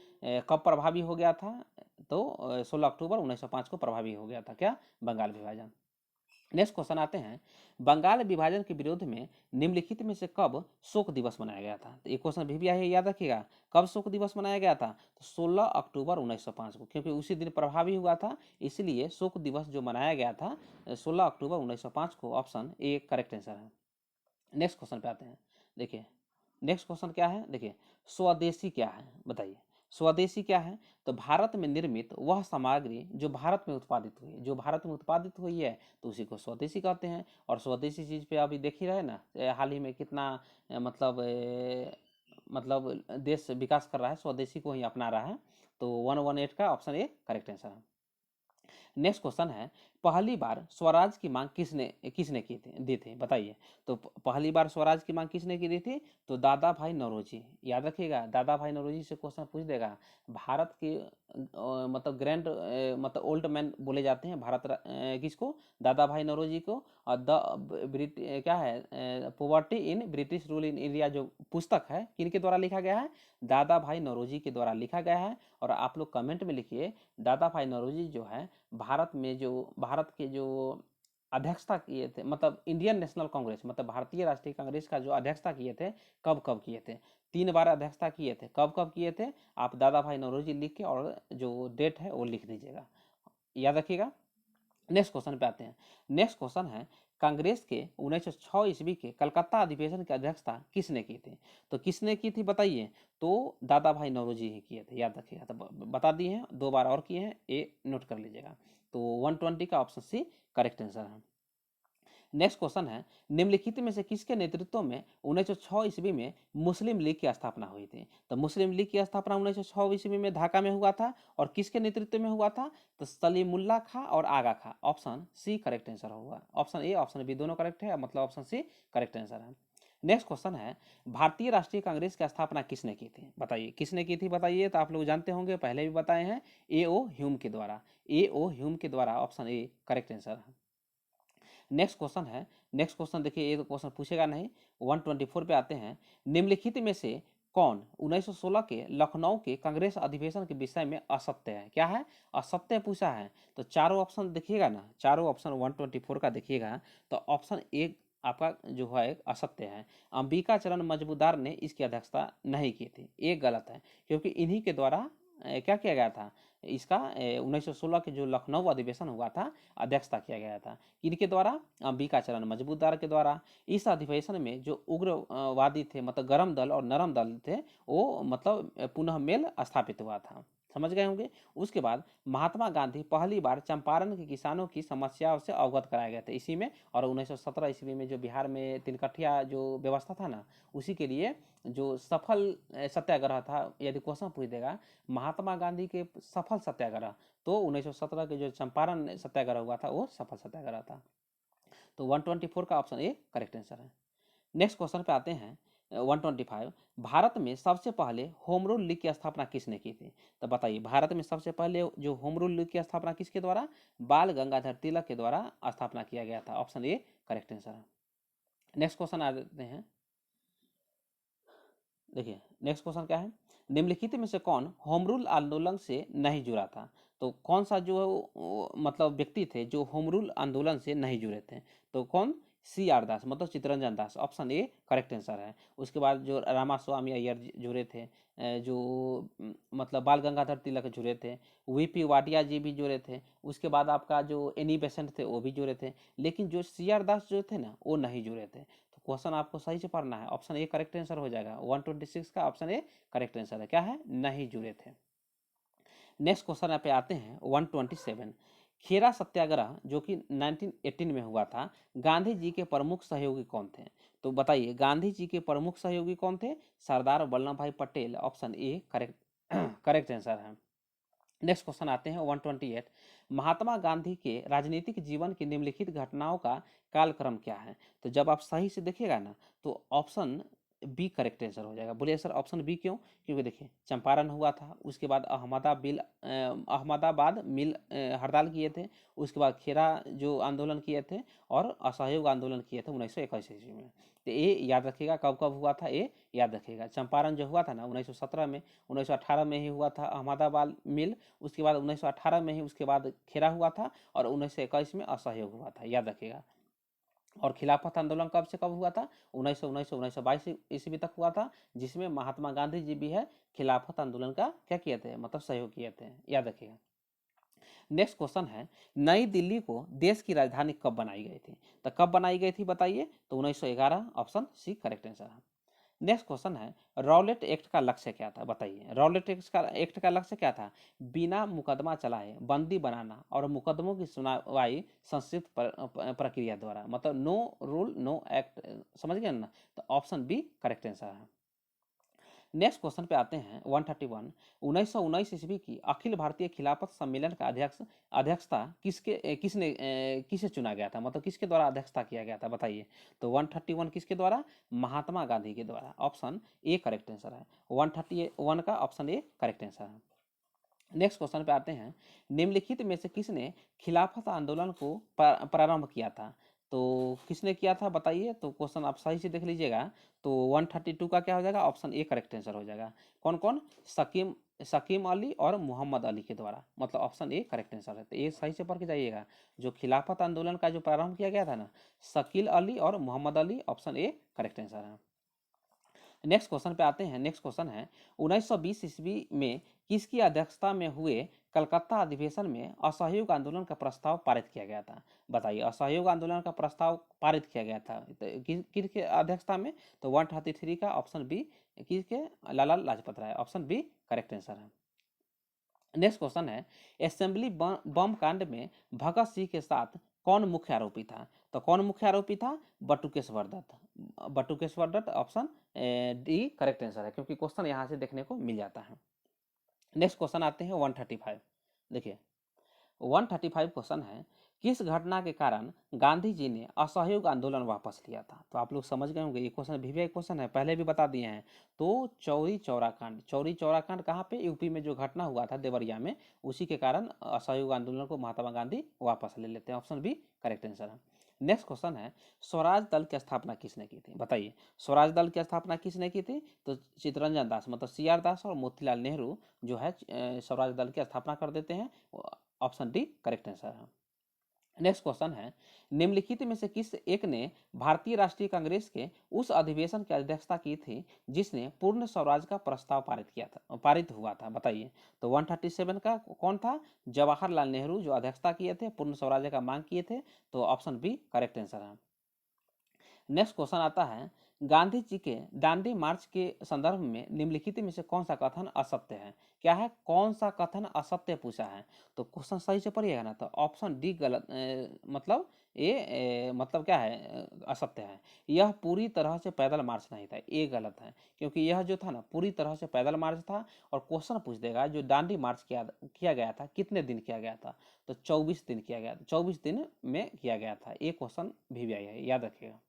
S1: कब प्रभावी हो गया था? तो 16 अक्टूबर 1905 को प्रभावी हो गया था क्या? बंगाल विभाजन। नेक्स्ट क्वेश्चन आते हैं, बंगाल विभाजन के विरोध में निम्नलिखित में से कब शोक दिवस मनाया गया था? तो ये क्वेश्चन भी आया है, याद रखिएगा। कब शोक दिवस मनाया गया था? तो 16 अक्टूबर 1905 को, क्योंकि उसी दिन प्रभावी हुआ था, इसलिए शोक दिवस जो मनाया गया था 16 अक्टूबर 1905 को। ऑप्शन ए करेक्ट आंसर है। नेक्स्ट क्वेश्चन पे आते हैं। देखिए नेक्स्ट क्वेश्चन क्या है? देखिए स्वदेशी क्या है बताइए? स्वदेशी क्या है? तो भारत में निर्मित वह सामग्री जो भारत में उत्पादित हुई है, जो भारत में उत्पादित हुई है तो उसी को स्वदेशी कहते हैं। और स्वदेशी चीज़ पे अभी देख ही रहे ना, हाल ही में कितना मतलब देश विकास कर रहा है, स्वदेशी को ही अपना रहा है। तो 118 का ऑप्शन ए करेक्ट आंसर है। नेक्स्ट क्वेश्चन है, पहली बार स्वराज की मांग किसने किसने दी थी बताइए? तो पहली बार स्वराज की मांग किसने की दी थी? तो दादा भाई नौरोजी। याद रखिएगा, दादा भाई नौरोजी से क्वेश्चन पूछ देगा। भारत के मतलब ग्रैंड मतलब ओल्ड मैन बोले जाते हैं भारत किसको? दादा भाई नौरोजी को। और क्या है poverty in British rule in India जो पुस्तक है किनके द्वारा लिखा गया है? दादा भाई नौरोजी के द्वारा लिखा गया है। और आप लोग कमेंट में लिखिए, दादा भाई नौरोजी जो है भारत के जो अध्यक्षता किए थे, मतलब इंडियन नेशनल कांग्रेस, मतलब भारतीय राष्ट्रीय कांग्रेस का जो अध्यक्षता किए थे, कब कब किए थे? 3 बार अध्यक्षता किए थे। कब कब किए थे? आप दादा भाई नौरोजी लिख के और जो डेट है वो लिख दीजिएगा, याद रखिएगा। नेक्स्ट क्वेश्चन पे आते हैं। नेक्स्ट क्वेश्चन है, कांग्रेस के 1906 ईस्वी के कलकत्ता अधिवेशन की अध्यक्षता किसने की थी? तो किसने की थी बताइए? तो दादा भाई नौरोजी ही किए थे, याद रखिएगा। तो बता दिए हैं, 2 बार और किए हैं, ये नोट कर लीजिएगा। तो 120 का ऑप्शन सी करेक्ट आंसर है। नेक्स्ट क्वेश्चन है, निम्नलिखित में से किसके नेतृत्व में 1906 ईस्वी में मुस्लिम लीग की स्थापना हुई थी? तो मुस्लिम लीग की स्थापना 1906 ईस्वी में ढाका में हुआ था। और किसके नेतृत्व में हुआ था? तो सलीमुल्लाह खां और आगा खां। ऑप्शन सी करेक्ट आंसर होगा। ऑप्शन ए ऑप्शन बी दोनों करेक्ट है, मतलब ऑप्शन सी करेक्ट आंसर है। नेक्स्ट क्वेश्चन है, भारतीय राष्ट्रीय कांग्रेस की स्थापना किसने की थी बताइए? किसने की थी बताइए? तो आप लोग जानते होंगे, पहले भी बताए हैं, ए ओ ह्यूम के द्वारा। ए ओ ह्यूम के द्वारा, ऑप्शन ए करेक्ट आंसर है। नेक्स्ट क्वेश्चन है, नेक्स्ट क्वेश्चन देखिए, ये तो क्वेश्चन पूछेगा नहीं। 124 पे आते हैं, निम्नलिखित में से कौन 1916 के लखनऊ के कांग्रेस अधिवेशन के विषय में असत्य है? क्या है? असत्य पूछा है। तो चारों ऑप्शन देखिएगा ना, चारों ऑप्शन 124 का देखिएगा, तो ऑप्शन एक आपका जो है असत्य है। अंबिका चरण मजबूदार ने इसकी अध्यक्षता नहीं की थी, एक गलत है, क्योंकि इन्हीं के द्वारा क्या किया गया था? इसका 1916 के जो लखनऊ अधिवेशन हुआ था, अध्यक्षता किया गया था। किनके द्वारा? अंबिका चरण मजबूदार के द्वारा। इस अधिवेशन में जो उग्रवादी थे, मतलब गरम दल और नरम दल थे, वो मतलब पुनः मेल स्थापित हुआ था। समझ गए होंगे। उसके बाद महात्मा गांधी पहली बार चंपारण के किसानों की समस्याओं से अवगत कराए गए थे इसी में। और 1917 ईस्वी में जो बिहार में तिनकठिया जो व्यवस्था था ना, उसी के लिए जो सफल सत्याग्रह था, यदि क्वेश्चन पूछ देगा महात्मा गांधी के सफल सत्याग्रह, तो 1917 के जो चंपारण सत्याग्रह हुआ था वो सफल सत्याग्रह था। तो 124 का ऑप्शन ए करेक्ट आंसर है। नेक्स्ट क्वेश्चन पे आते हैं 125, भारत में सबसे पहले होम रूल लीग की स्थापना किसने की थी? तो बताइए, भारत में सबसे पहले जो होम रूल लीग की स्थापना किसके द्वारा? बाल गंगाधर तिलक के द्वारा स्थापना किया गया था। ऑप्शन ए करेक्ट आंसर है। नेक्स्ट क्वेश्चन आ जाते हैं। देखिए नेक्स्ट क्वेश्चन क्या है, निम्नलिखित में से कौन होम रूल आंदोलन से नहीं जुड़ा था? तो कौन सा जो मतलब व्यक्ति थे जो होम रूल आंदोलन से नहीं जुड़े थे? तो कौन? सी आर दास, मतलब Chittaranjan Das. Option A correct answer है। उसके बाद जो रामास्वामी अय्यर जुड़े थे, जो मतलब बाल गंगाधर तिलक जुड़े थे, वीपी वाडिया जी भी जुड़े थे। उसके बाद आपका जो एनी बेसेंट थे वो भी जुड़े थे। लेकिन जो सी आर दास जो थे ना, वो नहीं जुड़े थे। क्वेश्चन आपको सही से पढ़ना है, ऑप्शन ए करेक्ट आंसर हो जाएगा। 126 का ऑप्शन ए करेक्ट आंसर है। क्या है? नहीं जुड़े थे। नेक्स्ट क्वेश्चन पे आते हैं 127, खेरा सत्याग्रह जो कि 1918 में हुआ था, गांधी जी के प्रमुख सहयोगी कौन थे? तो बताइए, गांधी जी के प्रमुख सहयोगी कौन थे? सरदार वल्लभ भाई Patel. Option A correct correct answer है। नेक्स्ट क्वेश्चन आते हैं 128। महात्मा गांधी के राजनीतिक जीवन की निम्नलिखित घटनाओं का कालक्रम क्या है? तो जब आप सही से देखिएगा ना तो ऑप्शन बी करेक्ट आंसर हो जाएगा। बोलिए सर ऑप्शन बी क्यों? क्योंकि देखिए चंपारण हुआ था, उसके बाद अहमदाबाद मिल हड़ताल किए थे, उसके बाद खेरा जो आंदोलन किए थे और असहयोग आंदोलन किए थे 1921 ईस्वी में। तो ये याद रखिएगा कब कब हुआ था, ये याद रखिएगा। चंपारण जो हुआ था ना 1917 में, 1918 में ही हुआ था अहमदाबाद मिल, उसके बाद 1918 में ही उसके बाद खेरा हुआ था और 1921 में असहयोग हुआ था, याद रखिएगा। और खिलाफत आंदोलन कब से कब हुआ था? 1922 ईस्वी तक हुआ था, जिसमें महात्मा गांधी जी भी है खिलाफत आंदोलन का क्या किए थे, मतलब सहयोग किए थे, याद रखिएगा। नेक्स्ट क्वेश्चन है नई दिल्ली को देश की राजधानी कब बनाई गई थी? तो कब बनाई गई थी बताइए? तो 1911, ऑप्शन सी करेक्ट आंसर है। नेक्स्ट क्वेश्चन है रॉलेट एक्ट का लक्ष्य क्या था? बताइए रॉलेट एक्ट का लक्ष्य क्या था? बिना मुकदमा चलाए बंदी बनाना और मुकदमों की सुनवाई संस्कृत प्रक्रिया द्वारा, मतलब नो रूल नो एक्ट, समझ गए ना? तो ऑप्शन बी करेक्ट आंसर है। नेक्स्ट क्वेश्चन पे आते हैं 131। 1919 ईस्वी की अखिल भारतीय खिलाफत सम्मेलन का अध्यक्षता किसे चुना गया था, मतलब किसके द्वारा अध्यक्षता किया गया था बताइए? तो 131 किसके द्वारा? महात्मा गांधी के द्वारा, ऑप्शन ए करेक्ट आंसर है। 131 का ऑप्शन ए करेक्ट आंसर है। नेक्स्ट क्वेश्चन पे आते हैं निम्नलिखित में से किसने खिलाफत आंदोलन को प्रारंभ किया था? तो किसने किया था बताइए? तो क्वेश्चन आप सही से देख लीजिएगा। तो 132 का क्या हो जाएगा? ऑप्शन ए करेक्ट आंसर हो जाएगा। कौन कौन? शकीम अली और मोहम्मद अली के द्वारा, मतलब ऑप्शन ए करेक्ट आंसर है। तो ये सही से पढ़ के जाइएगा। जो खिलाफत आंदोलन का जो प्रारंभ किया गया था ना, शकील अली और Mohammad Ali, option A correct answer है। नेक्स्ट क्वेश्चन पे आते हैं। नेक्स्ट क्वेश्चन है 1920 ईस्वी में किसकी अध्यक्षता में हुए कलकत्ता अधिवेशन में असहयोग आंदोलन का प्रस्ताव पारित किया गया था? बताइए असहयोग आंदोलन का प्रस्ताव पारित किया गया था तो किसके अध्यक्षता में? तो 133 का ऑप्शन बी किसके? Lala Lajpat Rai, option B correct answer है। नेक्स्ट क्वेश्चन है असेंबली बम कांड में भगत सिंह के साथ कौन मुख्य आरोपी था? तो कौन मुख्य आरोपी था? Batukeshwar Dutt, Batukeshwar Dutt, option D correct answer है, क्योंकि क्वेश्चन यहाँ से देखने को मिल जाता है। नेक्स्ट क्वेश्चन आते हैं 135। देखिए 135 क्वेश्चन है किस घटना के कारण गांधी जी ने असहयोग आंदोलन वापस लिया था? तो आप लोग समझ गए होंगे, ये क्वेश्चन वीवीआई क्वेश्चन है, पहले भी बता दिए हैं। तो चौरी चौरा कांड, चौरी चौरा कांड कहाँ पे? यूपी में जो घटना हुआ था देवरिया में, उसी के कारण असहयोग आंदोलन को महात्मा गांधी वापस ले लेते हैं, ऑप्शन बी करेक्ट आंसर है। नेक्स्ट क्वेश्चन है स्वराज दल की स्थापना किसने की थी? बताइए स्वराज दल की स्थापना किसने की थी? तो चित्तरंजन दास, मतलब सीआर दास और मोतीलाल नेहरू जो है स्वराज दल की स्थापना कर देते हैं, ऑप्शन डी करेक्ट आंसर है। नेक्स्ट क्वेश्चन है निम्नलिखित में से किस एक ने भारतीय राष्ट्रीय कांग्रेस के उस अधिवेशन की अध्यक्षता की थी जिसने पूर्ण स्वराज का प्रस्ताव पारित हुआ था? बताइए। तो 137 का कौन था? जवाहरलाल नेहरू जो अध्यक्षता किए थे, पूर्ण स्वराज का मांग किए थे, तो ऑप्शन बी करेक्ट आंसर है। नेक्स्ट क्वेश्चन आता है गांधी जी के दांडी मार्च के संदर्भ में निम्नलिखित में से कौन सा कथन असत्य है? क्या है? कौन सा कथन असत्य पूछा है? तो क्वेश्चन सही से पढ़िएगा ना, तो ऑप्शन डी गलत, मतलब ये मतलब क्या है? असत्य है। यह पूरी तरह से पैदल मार्च नहीं था, ये गलत है, क्योंकि यह जो था ना पूरी तरह से पैदल मार्च था। और क्वेश्चन पूछ देगा जो दांडी मार्च किया गया था कितने दिन किया गया था? तो 24 दिन किया गया था, 24 दिन में किया गया था। ये क्वेश्चन भी आई है, याद रखिएगा।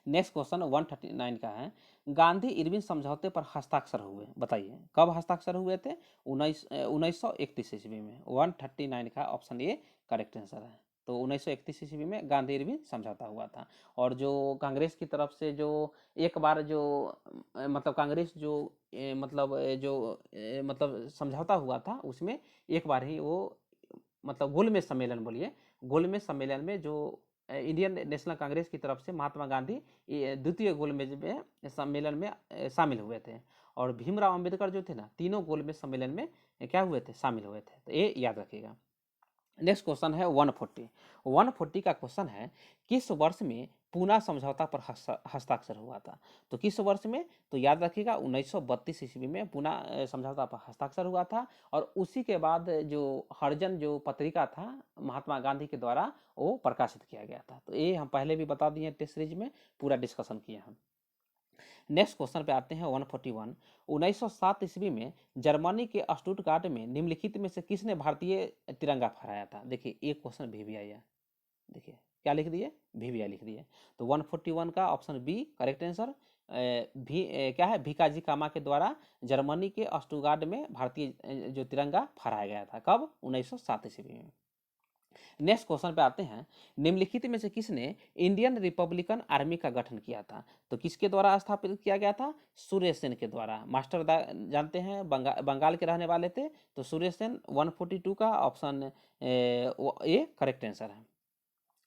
S1: नेक्स्ट क्वेश्चन 139 का है गांधी इरविन समझौते पर हस्ताक्षर हुए, बताइए कब हस्ताक्षर हुए थे? 1931 ईस्वी में। 139 का ऑप्शन ए करेक्ट आंसर है। तो 1931 ईस्वी में गांधी इरविन समझौता हुआ था। और जो कांग्रेस की तरफ से जो एक बार जो मतलब कांग्रेस जो मतलब समझौता हुआ था, उसमें एक बार ही वो मतलब गोलमेज सम्मेलन, बोलिए गोलमेज सम्मेलन में जो इंडियन नेशनल कांग्रेस की तरफ से महात्मा गांधी द्वितीय गोलमेज में सम्मेलन में शामिल हुए थे। और भीमराव अंबेडकर जो थे ना, तीनों गोलमेज सम्मेलन में क्या हुए थे? शामिल हुए थे। तो ये याद रखिएगा। नेक्स्ट क्वेश्चन है 140। 140 का क्वेश्चन है किस वर्ष में पूना समझौता पर हस्ताक्षर हुआ था? तो किस वर्ष में? तो याद रखिएगा 1932 ईस्वी में पूना समझौता पर हस्ताक्षर हुआ था। और उसी के बाद जो हरिजन जो पत्रिका था महात्मा गांधी के द्वारा, वो प्रकाशित किया गया था। तो ये हम पहले भी बता दिए टेस्ट सीरीज में, पूरा डिस्कशन किए हम। नेक्स्ट क्वेश्चन पे आते हैं 141। 1907 ईस्वी में जर्मनी के स्टुटगार्ट में निम्नलिखित में से किसने भारतीय तिरंगा फहराया था? देखिए एक क्वेश्चन VVI है, देखिए क्या लिख दिए, VVI लिख दिए। तो 141 का ऑप्शन बी करेक्ट आंसर। क्या है, भिकाजी कामा के द्वारा जर्मनी के स्टुटगार्ट में भारतीय जो तिरंगा फहराया गया था, कब? 1907 ईस्वी में। नेक्स्ट क्वेश्चन पे आते हैं, निम्नलिखित में से किसने इंडियन रिपब्लिकन आर्मी का गठन किया था? तो किसके द्वारा स्थापित किया गया था? सुरेश सेन के द्वारा। मास्टर जानते हैं बंगाल के रहने वाले थे, तो सुरेश सेन 142 का ऑप्शन ए करेक्ट आंसर है।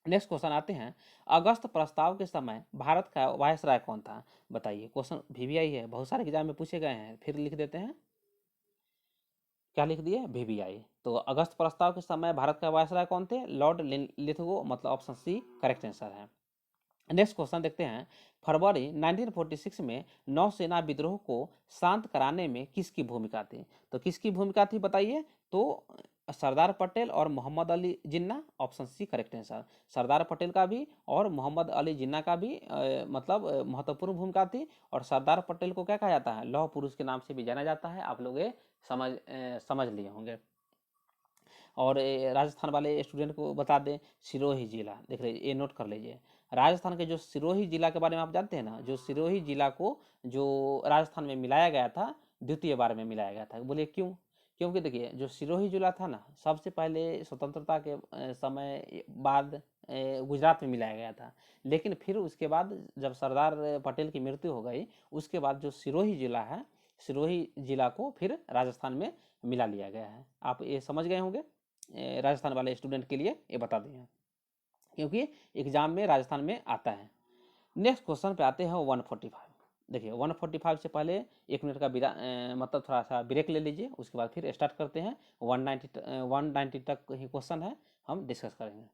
S1: नेक्स्ट क्वेश्चन आते हैं, अगस्त प्रस्ताव के समय भारत का वायसराय कौन था? बताइए, क्वेश्चन VVI है, बहुत सारे एग्जाम में पूछे गए हैं, फिर लिख देते हैं, क्या लिख दिए? VVI। तो अगस्त प्रस्ताव के समय भारत का वायसराय कौन थे? लॉर्ड लिथगो, मतलब ऑप्शन सी करेक्ट आंसर है। नेक्स्ट क्वेश्चन देखते हैं, फरवरी 1946 में नौसेना विद्रोह को शांत कराने में किसकी भूमिका थी? तो किसकी भूमिका थी बताइए? तो सरदार पटेल और Mohammad Ali Jinnah, option C correct answer. Sardar Patel का भी और मोहम्मद अली जिन्ना का भी मतलब महत्वपूर्ण भूमिका थी। और सरदार पटेल को क्या कहा जाता है? लौह पुरुष के नाम से भी जाना जाता है, आप लोग ये समझ लिए होंगे। और राजस्थान वाले स्टूडेंट को बता दें, सिरोही जिला, देख रहे ये नोट कर लीजिए। राजस्थान के जो सिरोही जिला के बारे में आप जानते हैं ना, जो सिरोही जिला को जो राजस्थान में मिलाया गया था, द्वितीय बार में मिलाया गया था। बोलिए क्यों? क्योंकि देखिए जो सिरोही जिला था ना, सबसे पहले स्वतंत्रता के समय बाद गुजरात में मिलाया गया था, लेकिन फिर उसके बाद जब सरदार पटेल की मृत्यु हो गई, उसके बाद जो सिरोही जिला है, सिरोही जिला को फिर राजस्थान में मिला लिया गया है। आप ये समझ गए होंगे, राजस्थान वाले स्टूडेंट के लिए ये बता दें, क्योंकि एग्जाम में राजस्थान में आता है। नेक्स्ट क्वेश्चन पे आते हैं 145। देखिए 145 से पहले 1 मिनट का मतलब थोड़ा सा ब्रेक ले लीजिए, उसके बाद फिर स्टार्ट करते हैं। 190 तक ही क्वेश्चन है, हम डिस्कस करेंगे।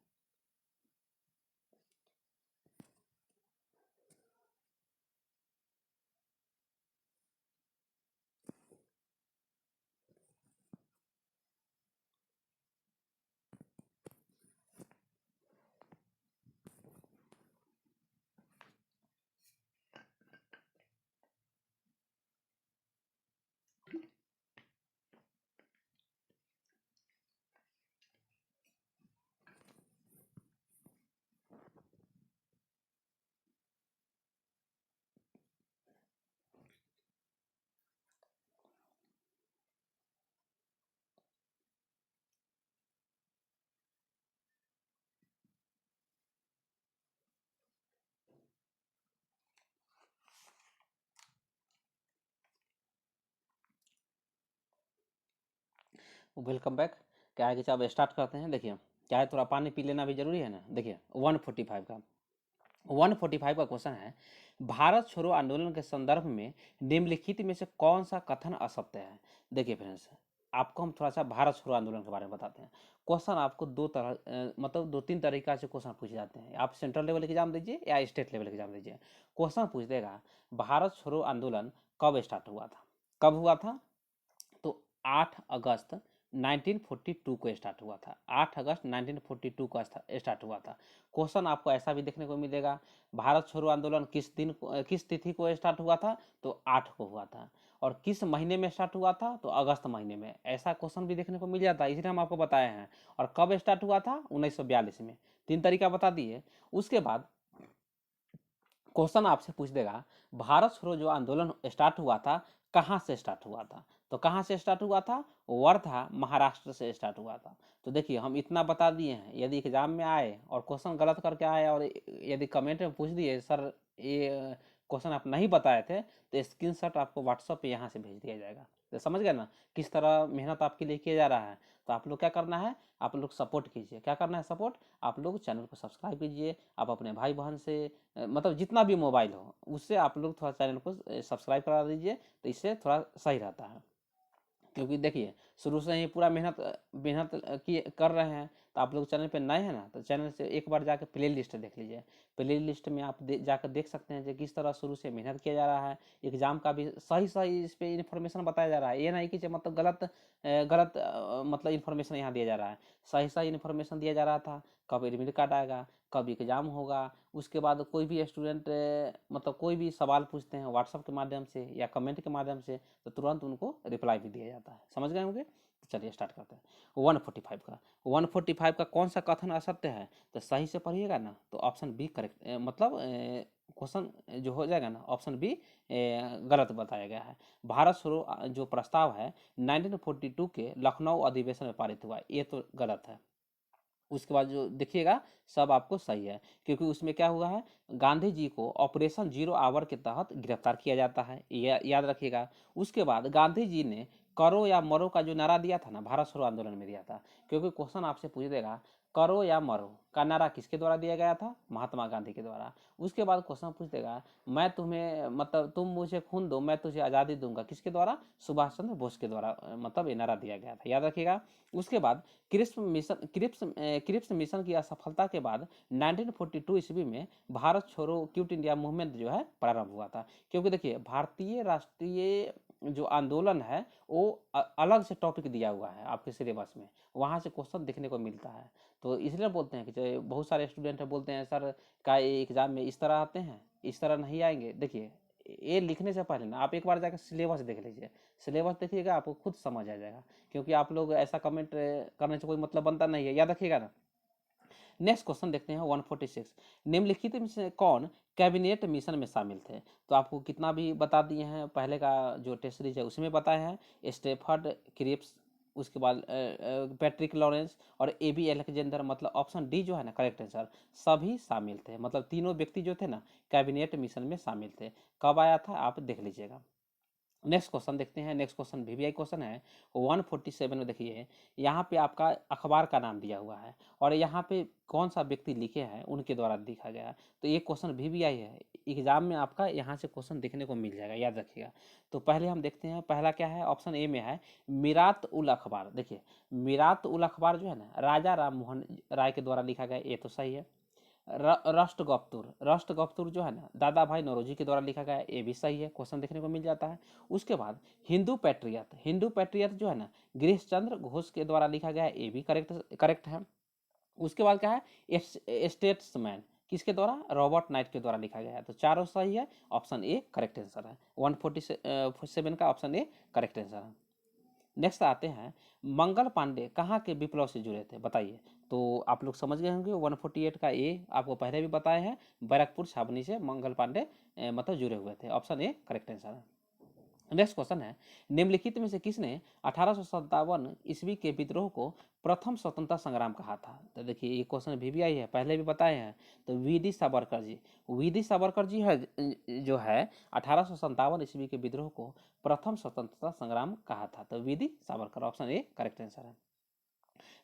S1: Welcome back. क्या है कि अब स्टार्ट करते हैं। देखिए क्या है, थोड़ा पानी पी लेना भी जरूरी है ना। देखिए 145 का क्वेश्चन है, भारत छोड़ो आंदोलन के संदर्भ में निम्नलिखित में से कौन सा कथन असत्य है? देखिए फ्रेंड्स, आपको हम थोड़ा सा भारत छोड़ो आंदोलन के बारे में बताते हैं। क्वेश्चन आपको मतलब 2-3 तरीका से क्वेश्चन पूछे जाते हैं। आप सेंट्रल लेवल एग्जाम दीजिए या स्टेट लेवल एग्जाम दीजिए, क्वेश्चन पूछ देगा भारत छोड़ो आंदोलन कब स्टार्ट हुआ था? कब हुआ था? तो 8 अगस्त 1942 को स्टार्ट हुआ था। 8 अगस्त 1942 को स्टार्ट हुआ था। क्वेश्चन आपको ऐसा भी देखने को मिलेगा, भारत छोड़ो आंदोलन किस तिथि को स्टार्ट हुआ था? तो 8 को हुआ था। और किस महीने में स्टार्ट हुआ था? तो अगस्त महीने में। ऐसा क्वेश्चन भी देखने को मिल जाता है, इसलिए हम आपको बताए हैं। और कब स्टार्ट हुआ था? 1942 में। 3 तरीका बता दिए। उसके बाद क्वेश्चन आपसे पूछ देगा भारत छोड़ो जो आंदोलन स्टार्ट हुआ था, कहाँ से स्टार्ट हुआ था? तो कहाँ से स्टार्ट हुआ था? वर्धा, महाराष्ट्र से स्टार्ट हुआ था। तो देखिए हम इतना बता दिए हैं, यदि एग्जाम में आए और क्वेश्चन गलत करके आए और यदि कमेंट में पूछ दिए सर ये क्वेश्चन आप नहीं बताए थे, तो स्क्रीनशॉट आपको व्हाट्सएप पे यहाँ से भेज दिया जाएगा। तो समझ गए ना किस तरह मेहनत आपके लिए किया जा रहा है। तो आप लोग क्या करना है, आप लोग सपोर्ट कीजिए। क्या करना है सपोर्ट? आप लोग चैनल को सब्सक्राइब कीजिए। आप अपने भाई बहन से मतलब जितना भी मोबाइल हो उससे आप लोग थोड़ा चैनल को सब्सक्राइब करा दीजिए, तो इससे थोड़ा सही रहता है। क्योंकि देखिए शुरू से ही पूरा मेहनत मेहनत की कर रहे हैं। तो आप लोग चैनल पे नए हैं ना, तो चैनल से एक बार जाकर प्ले लिस्ट देख लीजिए। प्ले लिस्ट में आप जाकर देख सकते हैं कि किस तरह शुरू से मेहनत किया जा रहा है। एग्जाम का भी सही सही इस पर इन्फॉर्मेशन बताया जा रहा है। ये नहीं कि मतलब मतलब इन्फॉर्मेशन यहाँ दिया जा रहा है। सही सही इन्फॉर्मेशन दिया जा रहा था, कब एडमिट कार्ड आएगा, कब एग्ज़ाम होगा, उसके बाद कोई भी स्टूडेंट मतलब कोई भी सवाल पूछते हैं व्हाट्सएप के माध्यम से या कमेंट के माध्यम से, तो तुरंत उनको रिप्लाई भी दिया जाता है। समझ गए होंगे? तो चलिए स्टार्ट करते हैं। 145 का 145 का कौन सा कथन असत्य है? तो सही से पढ़िएगा ना, तो ऑप्शन बी करेक्ट, मतलब क्वेश्चन जो हो जाएगा ना, ऑप्शन बी गलत बताया गया है। भारत छोड़ो जो प्रस्ताव है 1942 के लखनऊ अधिवेशन में पारित हुआ, ये तो गलत है। उसके बाद जो देखिएगा सब आपको सही है, क्योंकि उसमें क्या हुआ है, गांधी जी को ऑपरेशन जीरो आवर के तहत गिरफ्तार किया जाता है, ये याद रखिएगा। उसके बाद गांधी जी ने करो या मरो का जो नारा दिया था ना, भारत छोड़ो आंदोलन में दिया था, क्योंकि क्वेश्चन आपसे पूछ देगा करो या मरो का नारा किसके द्वारा दिया गया था? महात्मा गांधी के द्वारा। उसके बाद क्वेश्चन पूछ देगा मैं तुम्हें, मतलब तुम मुझे खून दो मैं तुझे आज़ादी दूंगा, किसके द्वारा? सुभाष चंद्र बोस के द्वारा, मतलब ये नारा दिया गया था, याद रखिएगा। उसके बाद क्रिप्स मिशन की असफलता के बाद 1942 ईस्वी में भारत छोड़ो क्विट इंडिया मूवमेंट जो है प्रारंभ हुआ था। क्योंकि देखिए भारतीय राष्ट्रीय जो आंदोलन है वो अलग से टॉपिक दिया हुआ है आपके सिलेबस में, वहाँ से क्वेश्चन देखने को मिलता है। तो इसलिए बोलते हैं कि बहुत सारे स्टूडेंट बोलते हैं सर का एग्जाम में इस तरह आते हैं, इस तरह नहीं आएंगे। देखिए ये लिखने से पहले ना आप एक बार जाकर सिलेबस देख लीजिए, सिलेबस देखिएगा आपको खुद समझ आ जाएगा, क्योंकि आप लोग ऐसा कमेंट करने से कोई मतलब बनता नहीं है, याद रखिएगा ना। नेक्स्ट क्वेश्चन देखते हैं 146। निम्नलिखित में से कौन कैबिनेट मिशन में शामिल थे? तो आपको कितना भी बता दिए हैं, पहले का जो टेस्ट सीरीज है उसमें बताए हैं, स्टेफर्ड क्रिप्स, उसके बाद पैट्रिक लॉरेंस और AB अलेक्जेंडर, मतलब ऑप्शन डी जो है ना करेक्ट आंसर, सभी शामिल थे, मतलब तीनों व्यक्ति जो थे ना कैबिनेट मिशन में शामिल थे। कब आया था आप देख लीजिएगा। नेक्स्ट क्वेश्चन देखते हैं। नेक्स्ट क्वेश्चन VVI क्वेश्चन है 147 में। देखिए यहाँ पे आपका अखबार का नाम दिया हुआ है और यहाँ पे कौन सा व्यक्ति लिखे हैं उनके द्वारा लिखा गया है। तो ये क्वेश्चन VVI है, एग्जाम में आपका यहाँ से क्वेश्चन देखने को मिल जाएगा, याद रखिएगा। तो पहले हम देखते हैं, पहला क्या है, ऑप्शन ए में है मीरात उल अखबार। देखिए मीरात उल अखबार जो है ना राजा राम मोहन राय के द्वारा लिखा गया, ये तो सही है। राष्ट्रगुप्तुर जो है ना दादा भाई नौरोजी के द्वारा लिखा गया, ये भी सही है, क्वेश्चन देखने को मिल जाता है। उसके बाद हिंदू पैट्रियट जो है ना गिरीश चंद्र घोष के द्वारा लिखा गया, ये भी करेक्ट है। उसके बाद क्या है, स्टेट्समैन, किसके द्वारा? रॉबर्ट नाइट के द्वारा लिखा गया है। तो चारों सही है, ऑप्शन ए करेक्ट आंसर है। 147 का ऑप्शन ए करेक्ट आंसर है। नेक्स्ट आते हैं, मंगल पांडे कहाँ के विप्लव से जुड़े थे, बताइए। तो आप लोग समझ गए होंगे, 148 का ए आपको पहले भी बताए हैं, बैरकपुर छावनी से मंगल पांडे मतलब जुड़े हुए थे, ऑप्शन ए करेक्ट आंसर है। नेक्स्ट क्वेश्चन है, निम्नलिखित में से किसने 1857 ईस्वी के विद्रोह को प्रथम स्वतंत्रता संग्राम कहा था? तो देखिए ये क्वेश्चन VVI है, पहले भी बताए हैं। तो VD सावरकर जी, VD सावरकर जी है जो है 1857 ईस्वी के विद्रोह को प्रथम स्वतंत्रता संग्राम कहा था। तो VD Savarkar, option A correct answer है।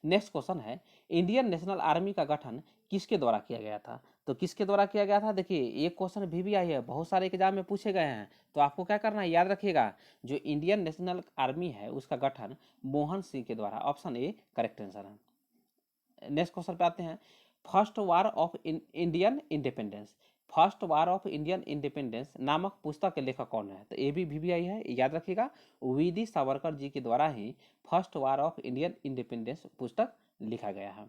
S1: नेक्स्ट क्वेश्चन है, इंडियन नेशनल आर्मी का गठन किसके द्वारा किया गया था? तो किसके द्वारा किया गया था? देखिए ये क्वेश्चन VVI है, बहुत सारे एग्जाम में पूछे गए हैं। तो आपको क्या करना है, याद रखिएगा, जो इंडियन नेशनल आर्मी है उसका गठन मोहन सिंह के द्वारा, ऑप्शन ए करेक्ट आंसर है। नेक्स्ट क्वेश्चन पे आते हैं, first war of Indian independence, first war of Indian independence नामक पुस्तक के लेखक कौन है? तो ये भी VVI है, याद रखिएगा, VD सावरकर जी के द्वारा ही first war of Indian independence पुस्तक लिखा गया है।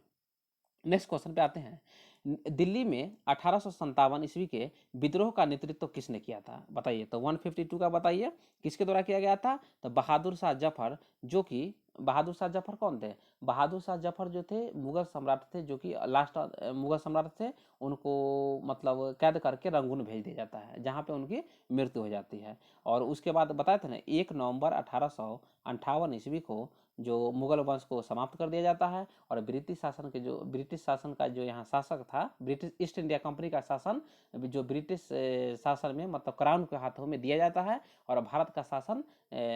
S1: नेक्स्ट क्वेश्चन पे आते हैं, दिल्ली में 1857 ईस्वी के विद्रोह का नेतृत्व किसने किया था, बताइए। तो 152 का बताइए किसके द्वारा किया गया था? तो बहादुर शाह जफर, जो कि बहादुर शाह जफर कौन थे? बहादुर शाह जफर जो थे मुगल सम्राट थे, जो कि लास्ट मुगल सम्राट थे, उनको मतलब कैद करके रंगून भेज दिया जाता है, जहाँ पे उनकी मृत्यु हो जाती है। और उसके बाद बताए थे ना 1 नवंबर 1858 ईस्वी को जो मुगल वंश को समाप्त कर दिया जाता है और ब्रिटिश शासन का जो यहाँ शासक था, ब्रिटिश ईस्ट इंडिया कंपनी का शासन जो ब्रिटिश शासन में मतलब क्राउन के हाथों में दिया जाता है और भारत का शासन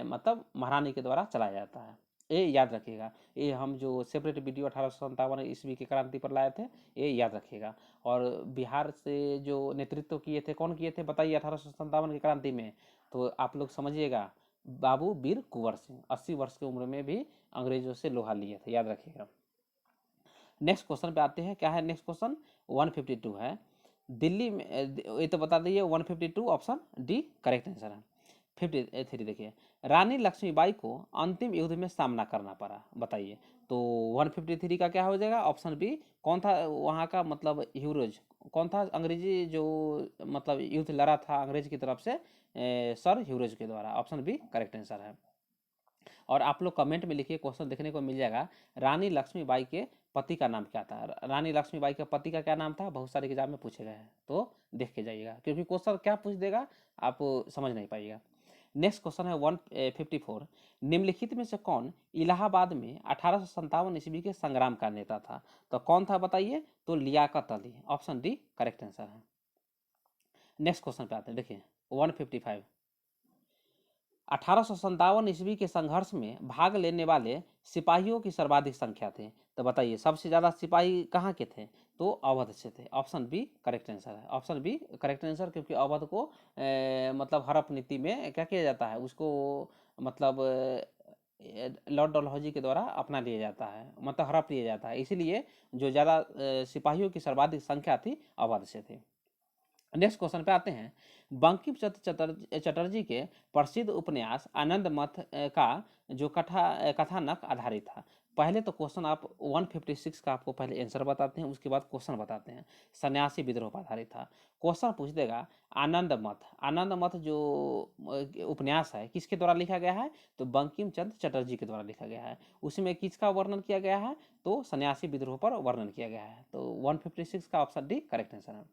S1: मतलब महारानी के द्वारा चलाया जाता है। ये याद रखिएगा, ये हम जो सेपरेट वीडियो 1857 ईस्वी की क्रांति पर लाए थे, ये याद रखिएगा। और बिहार से जो नेतृत्व किए थे, कौन किए थे बताइए 1857 की क्रांति में? तो आप लोग समझिएगा, बाबू वीर कुंवर सिंह, 80 वर्ष की उम्र में भी अंग्रेजों से लोहा लिए थे, याद रखिएगा। नेक्स्ट क्वेश्चन पे आते हैं, क्या है नेक्स्ट क्वेश्चन? 152 है, दिल्ली में ये तो बता दीजिए, 152 ऑप्शन डी करेक्ट आंसर है। 53 देखिए, रानी लक्ष्मीबाई को अंतिम युद्ध में सामना करना पड़ा, बताइए। तो 153 का क्या हो जाएगा, ऑप्शन बी। कौन था वहाँ का मतलब हीरोज, कौन था अंग्रेजी जो मतलब युद्ध लड़ा था अंग्रेज की तरफ से, सर ह्यूरोज के द्वारा, ऑप्शन बी करेक्ट आंसर है। और आप लोग कमेंट में लिखिए, क्वेश्चन देखने को मिल जाएगा, रानी लक्ष्मीबाई के पति का नाम क्या था। रानी लक्ष्मीबाई के पति का क्या नाम था, बहुत सारे एग्जाम में पूछे गए हैं, तो देख के जाइएगा, क्योंकि क्वेश्चन क्या पूछ देगा आप समझ नहीं पाइएगा। नेक्स्ट क्वेश्चन है 154, निम्नलिखित में से कौन इलाहाबाद में 1857 ईस्वी के संग्राम का नेता था। तो कौन था बताइए, तो Liaquat Ali, option D correct answer है। नेक्स्ट क्वेश्चन पे आते हैं, देखिए 155, 1857 ईस्वी के संघर्ष में भाग लेने वाले सिपाहियों की सर्वाधिक संख्या थी। तो बताइए सबसे ज्यादा सिपाही कहाँ के थे, तो अवध से थे, ऑप्शन बी करेक्ट आंसर है, ऑप्शन बी करेक्ट आंसर, क्योंकि अवध को मतलब हड़प नीति में क्या किया जाता है, उसको मतलब लॉर्ड डलहौजी के द्वारा अपना लिया जाता है, मतलब हड़प लिया जाता है, इसीलिए जो ज़्यादा सिपाहियों की सर्वाधिक संख्या थी अवध से थी। नेक्स्ट क्वेश्चन पे आते हैं, बंकिम चंद्र चटर्जी के प्रसिद्ध उपन्यास आनंद मठ का जो कथानक आधारित था। पहले तो क्वेश्चन आप 156 का आपको पहले आंसर बताते हैं, उसके बाद क्वेश्चन बताते हैं। सन्यासी विद्रोह पर आधारित था। क्वेश्चन पूछ देगा, आनंद मठ जो उपन्यास है किसके द्वारा लिखा गया है, तो बंकिम चंद्र चटर्जी के द्वारा लिखा गया है। उसमें किसका वर्णन किया गया है, तो सन्यासी विद्रोह पर वर्णन किया गया है। तो 156 का ऑप्शन डी करेक्ट आंसर है।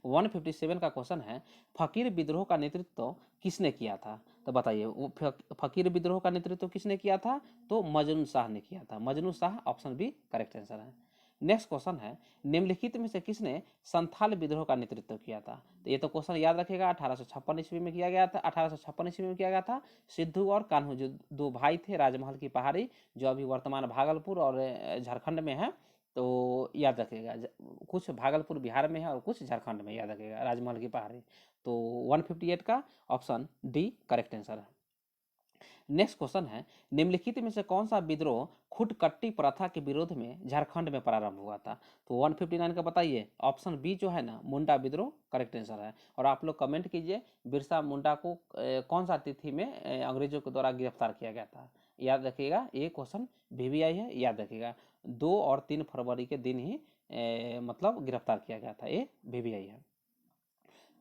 S1: 157 का क्वेश्चन है, फकीर विद्रोह का नेतृत्व किसने किया था। तो बताइए फकीर विद्रोह का नेतृत्व किसने किया था, तो मजनू शाह ने किया था, Majnu Shah, option B correct answer है। नेक्स्ट क्वेश्चन है, निम्नलिखित में से किसने संथाल विद्रोह का नेतृत्व किया था। तो ये तो क्वेश्चन याद रखेगा, 1856 ईस्वी में किया गया था, 1856 ईस्वी में किया गया था। सिद्धू और कान्हू जो दो भाई थे राजमहल की पहाड़ी, जो अभी वर्तमान भागलपुर और झारखंड में है, तो याद रखिएगा, कुछ भागलपुर बिहार में है और कुछ झारखंड में, याद रखिएगा राजमहल की पहाड़ी। तो 158 का ऑप्शन डी करेक्ट आंसर है। नेक्स्ट क्वेश्चन है, निम्नलिखित में से कौन सा विद्रोह खुटकट्टी प्रथा के विरोध में झारखंड में प्रारंभ हुआ था। तो 159 का बताइए, ऑप्शन बी जो है ना, मुंडा विद्रोह करेक्ट आंसर है। और आप लोग कमेंट कीजिए, बिरसा मुंडा को कौन सा तिथि में अंग्रेजों के द्वारा गिरफ्तार किया गया था। याद रखिएगा, ये क्वेश्चन वीवीआई है, याद रखिएगा 2 और 3 फरवरी के दिन ही मतलब गिरफ्तार किया गया था, ये वीवीआई है।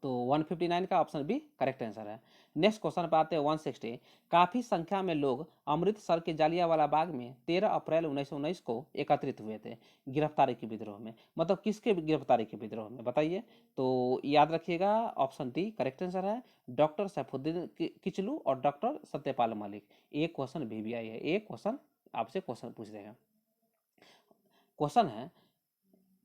S1: तो 159 का ऑप्शन बी करेक्ट आंसर है। नेक्स्ट क्वेश्चन पे आते हैं 160, काफी संख्या में लोग अमृतसर के जालियांवाला बाग में 13 अप्रैल 1919 को एकत्रित हुए थे गिरफ्तारी के विद्रोह में। मतलब किसके गिरफ्तारी के विद्रोह में, बताइए। तो याद रखिएगा, ऑप्शन डी करेक्ट आंसर है, डॉक्टर सैफुद्दीन किचलू और डॉक्टर सत्यपाल मलिक। एक क्वेश्चन वीवीआई है, एक क्वेश्चन आपसे क्वेश्चन पूछ देगा। क्वेश्चन है,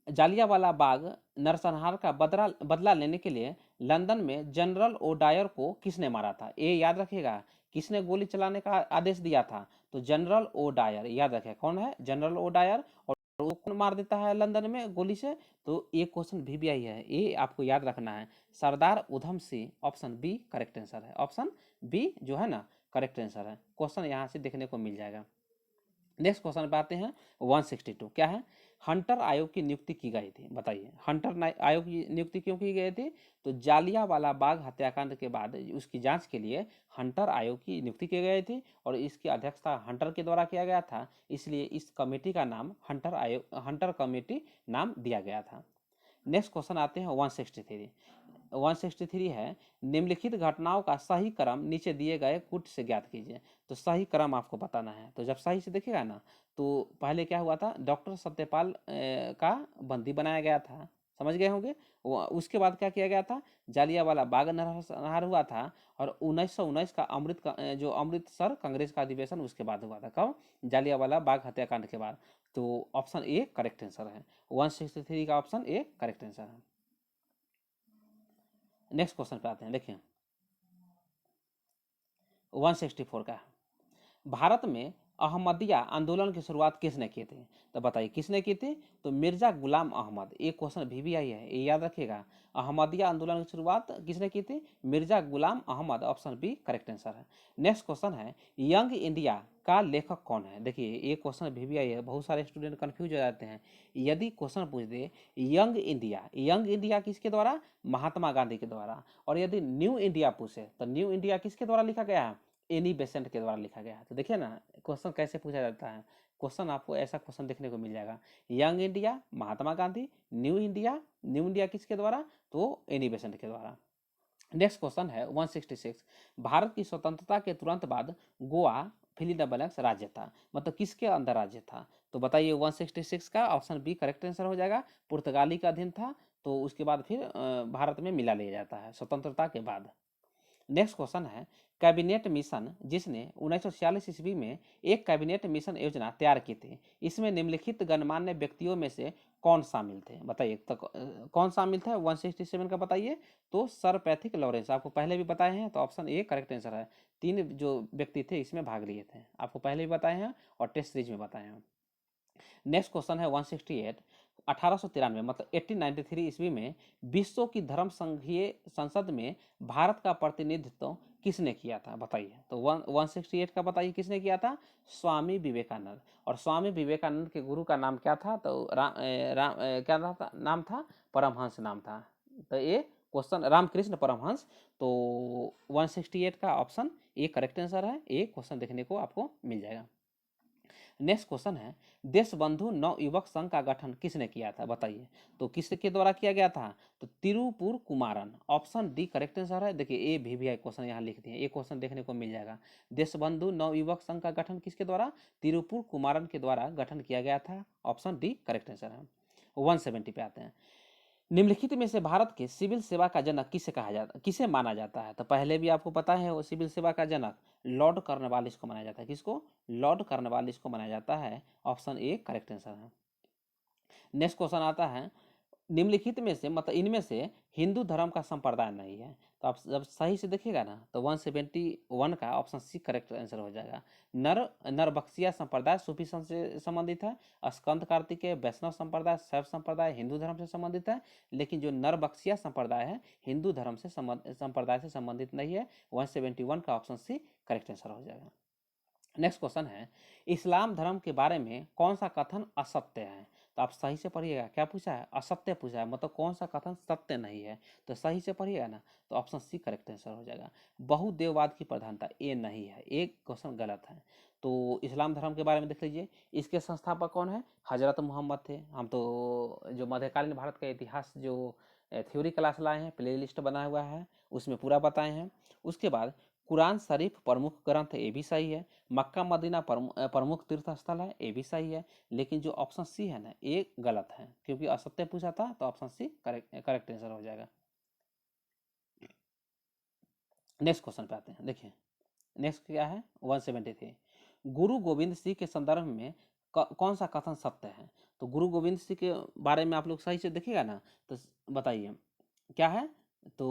S1: जालियांवाला बाग नरसंहार का बदला लेने के लिए लंदन में जनरल ओडायर को किसने मारा था। ये याद रखिएगा, किसने गोली चलाने का आदेश दिया था, तो जनरल ओडायर, याद रखिए कौन है जनरल ओडायर, और वो कौन मार देता है लंदन में गोली से। तो ये क्वेश्चन वीवीआई है, ये आपको याद रखना है, Sardar Udham Singh, option B correct answer है, ऑप्शन बी जो है ना करेक्ट आंसर है। क्वेश्चन यहाँ से देखने को मिल जाएगा। नेक्स्ट क्वेश्चन पे आते हैं 162, क्या है, हंटर आयोग की नियुक्ति की गई थी, बताइए हंटर आयोग की नियुक्ति क्यों की गई थी। तो जालियांवाला बाग हत्याकांड के बाद उसकी जांच के लिए हंटर आयोग की नियुक्ति की गई थी, और इसकी अध्यक्षता हंटर के द्वारा किया गया था, इसलिए इस कमेटी का नाम हंटर कमेटी नाम दिया गया था। नेक्स्ट क्वेश्चन आते हैं 163, 163 है, निम्नलिखित घटनाओं का सही क्रम नीचे दिए गए कूट से ज्ञात कीजिए। तो सही क्रम आपको बताना है, तो जब सही से देखिएगा ना, तो पहले क्या हुआ था, डॉक्टर सत्यपाल का बंदी बनाया गया था, समझ गए होंगे। उसके बाद क्या किया गया था, जालियांवाला बाग नरसंहार हुआ था, और 1919 का जो अमृतसर कांग्रेस का अधिवेशन उसके बाद हुआ था, कब, जालियांवाला बाग हत्याकांड के बाद। तो ऑप्शन ए करेक्ट आंसर है, 163 का ऑप्शन ए करेक्ट आंसर है। नेक्स्ट क्वेश्चन पे आते हैं, देखिए 164 का, भारत में अहमदिया आंदोलन की शुरुआत किसने की थी? तो बताइए किसने की थी? तो मिर्जा गुलाम अहमद। एक क्वेश्चन भी आई है, ये याद रखिएगा। अहमदिया आंदोलन की शुरुआत किसने की थी? Mirza Ghulam Ahmad. Option B correct answer है। नेक्स्ट क्वेश्चन है, यंग इंडिया का लेखक कौन है? देखिए ये क्वेश्चन भी आई है, बहुत सारे स्टूडेंट कंफ्यूज हो जाते हैं। यदि क्वेश्चन पूछ दे यंग इंडिया, यंग इंडिया किसके द्वारा? महात्मा गांधी के द्वारा। और यदि न्यू इंडिया पूछे तो न्यू इंडिया किसके द्वारा लिखा गया है? एनी बेसेंट के द्वारा लिखा गया है। तो देखिए ना क्वेश्चन कैसे पूछा जाता है। क्वेश्चन आपको ऐसा क्वेश्चन देखने को मिल जाएगा, young India Mahatma Gandhi, new India, new India किसके द्वारा? तो एनी बेसेंट के द्वारा। नेक्स्ट क्वेश्चन है 166, भारत की स्वतंत्रता के तुरंत बाद Goa fill in the blanks राज्य था, मतलब किसके अंदर राज्य था? तो बताइए 166 का ऑप्शन बी करेक्ट आंसर हो जाएगा। पुर्तगाली का अधीन था, तो उसके बाद फिर भारत में मिला लिया जाता है स्वतंत्रता के बाद। नेक्स्ट क्वेश्चन है, कैबिनेट मिशन जिसने 1946 ईस्वी में एक कैबिनेट मिशन योजना तैयार की थी, इसमें निम्नलिखित गणमान्य व्यक्तियों में से कौन शामिल थे? बताइए तो कौन शामिल था 167 का? बताइए तो सर पैथिक लॉरेंस, आपको पहले भी बताए हैं, तो ऑप्शन ए करेक्ट आंसर है। 3 जो व्यक्ति थे इसमें भाग लिए थे, आपको पहले भी बताए हैं और टेस्ट सीरीज में बताए हैं। नेक्स्ट क्वेश्चन है 168, 1893 मतलब 1893 ईस्वी में विश्व की धर्म संघीय संसद में भारत का प्रतिनिधित्व किसने किया था? बताइए तो 168 का बताइए किसने किया था? स्वामी विवेकानंद। और स्वामी विवेकानंद के गुरु का नाम क्या था? तो क्या नाम था? परमहंस नाम था। तो ये क्वेश्चन रामकृष्ण परमहंस। तो 168 का ऑप्शन ए करेक्ट आंसर है। ये क्वेश्चन देखने को आपको मिल जाएगा। नेक्स्ट क्वेश्चन है, देशबंधु नवयुवक संघ का गठन किसने किया था? बताइए तो किसके द्वारा किया गया था? तो Tiruppur Kumaran. Option D correct answer है। देखिए ए भी क्वेश्चन यहाँ लिख दिए, एक क्वेश्चन देखने को मिल जाएगा। देशबंधु नवयुवक संघ का गठन किसके द्वारा? तिरुपुर कुमारन के द्वारा गठन किया गया था। ऑप्शन डी करेक्ट आंसर है। 170 पे आते हैं, निम्नलिखित में से भारत के सिविल सेवा का जनक किसे कहा जाता, किसे माना जाता है? तो पहले भी आपको पता है वो सिविल सेवा का जनक लॉर्ड कॉर्नवालिस को माना जाता है। किसको? लॉर्ड कॉर्नवालिस को माना जाता है। ऑप्शन ए करेक्ट आंसर है। नेक्स्ट क्वेश्चन आता है, निम्नलिखित में से मतलब इनमें से हिंदू धर्म का संप्रदाय नहीं है। तो आप जब सही से देखिएगा ना तो 171 का ऑप्शन सी करेक्ट आंसर हो जाएगा। नरबख्शिया संप्रदाय सूफी संघ से संबंधित है। स्कंद कार्तिकेय वैष्णव संप्रदाय शैव संप्रदाय हिंदू धर्म से संबंधित है। लेकिन जो नरबख्शिया संप्रदाय है हिंदू धर्म से संप्रदाय से संबंधित नहीं है। 171 का ऑप्शन सी करेक्ट आंसर हो जाएगा। नेक्स्ट क्वेश्चन है, इस्लाम धर्म के बारे में कौन सा कथन असत्य है? तो आप सही से पढ़िएगा, क्या पूछा है? असत्य पूछा है, मतलब कौन सा कथन सत्य नहीं है। तो सही से पढ़िएगा ना तो ऑप्शन सी करेक्ट आंसर हो जाएगा। बहुदेववाद की प्रधानता ये नहीं है, एक क्वेश्चन गलत है। तो इस्लाम धर्म के बारे में देख लीजिए, इसके संस्थापक कौन है? हजरत मोहम्मद थे। हम तो जो मध्यकालीन भारत का इतिहास जो थ्योरी क्लास लाए हैं, प्ले लिस्ट बना हुआ है उसमें पूरा बताए हैं। उसके बाद कुरान शरीफ प्रमुख ग्रंथ है, ये भी सही है। मक्का मदीना प्रमुख तीर्थ स्थल है, ये भी सही है। लेकिन जो ऑप्शन सी है ना ये गलत है, क्योंकि असत्य पूछा था, तो ऑप्शन सी करेक्ट आंसर हो जाएगा। नेक्स्ट क्वेश्चन पे आते हैं, देखिए नेक्स्ट क्या है 173, गुरु गोविंद सिंह के संदर्भ में कौन सा कथन सत्य है? तो गुरु गोविंद सिंह के बारे में आप लोग सही से देखिएगा ना तो बताइए क्या है। तो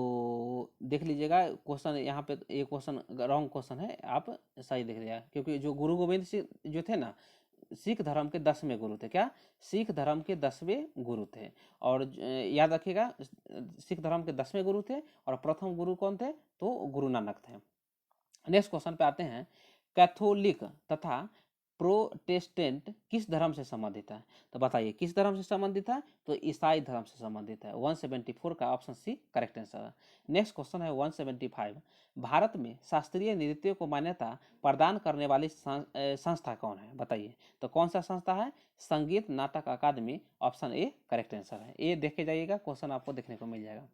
S1: देख लीजिएगा क्वेश्चन यहाँ पे, ये क्वेश्चन रॉन्ग क्वेश्चन है, आप सही देख लीजिएगा। क्योंकि जो गुरु गोविंद सिंह जो थे ना सिख धर्म के 10वें गुरु थे। क्या? सिख धर्म के 10वें गुरु थे। और याद रखिएगा सिख धर्म के 10वें गुरु थे और प्रथम गुरु कौन थे? तो गुरु नानक थे। नेक्स्ट क्वेश्चन पे आते हैं, कैथोलिक तथा प्रोटेस्टेंट किस धर्म से संबंधित है? तो बताइए किस धर्म से संबंधित है? तो ईसाई धर्म से संबंधित है। 174 का ऑप्शन सी करेक्ट आंसर है। नेक्स्ट क्वेश्चन है 175, भारत में शास्त्रीय नृत्य को मान्यता प्रदान करने वाली संस्था कौन है? बताइए तो कौन सा संस्था है? संगीत नाटक अकादमी। ऑप्शन ए करेक्ट आंसर है। ये देखे जाइएगा, क्वेश्चन आपको देखने को मिल जाएगा।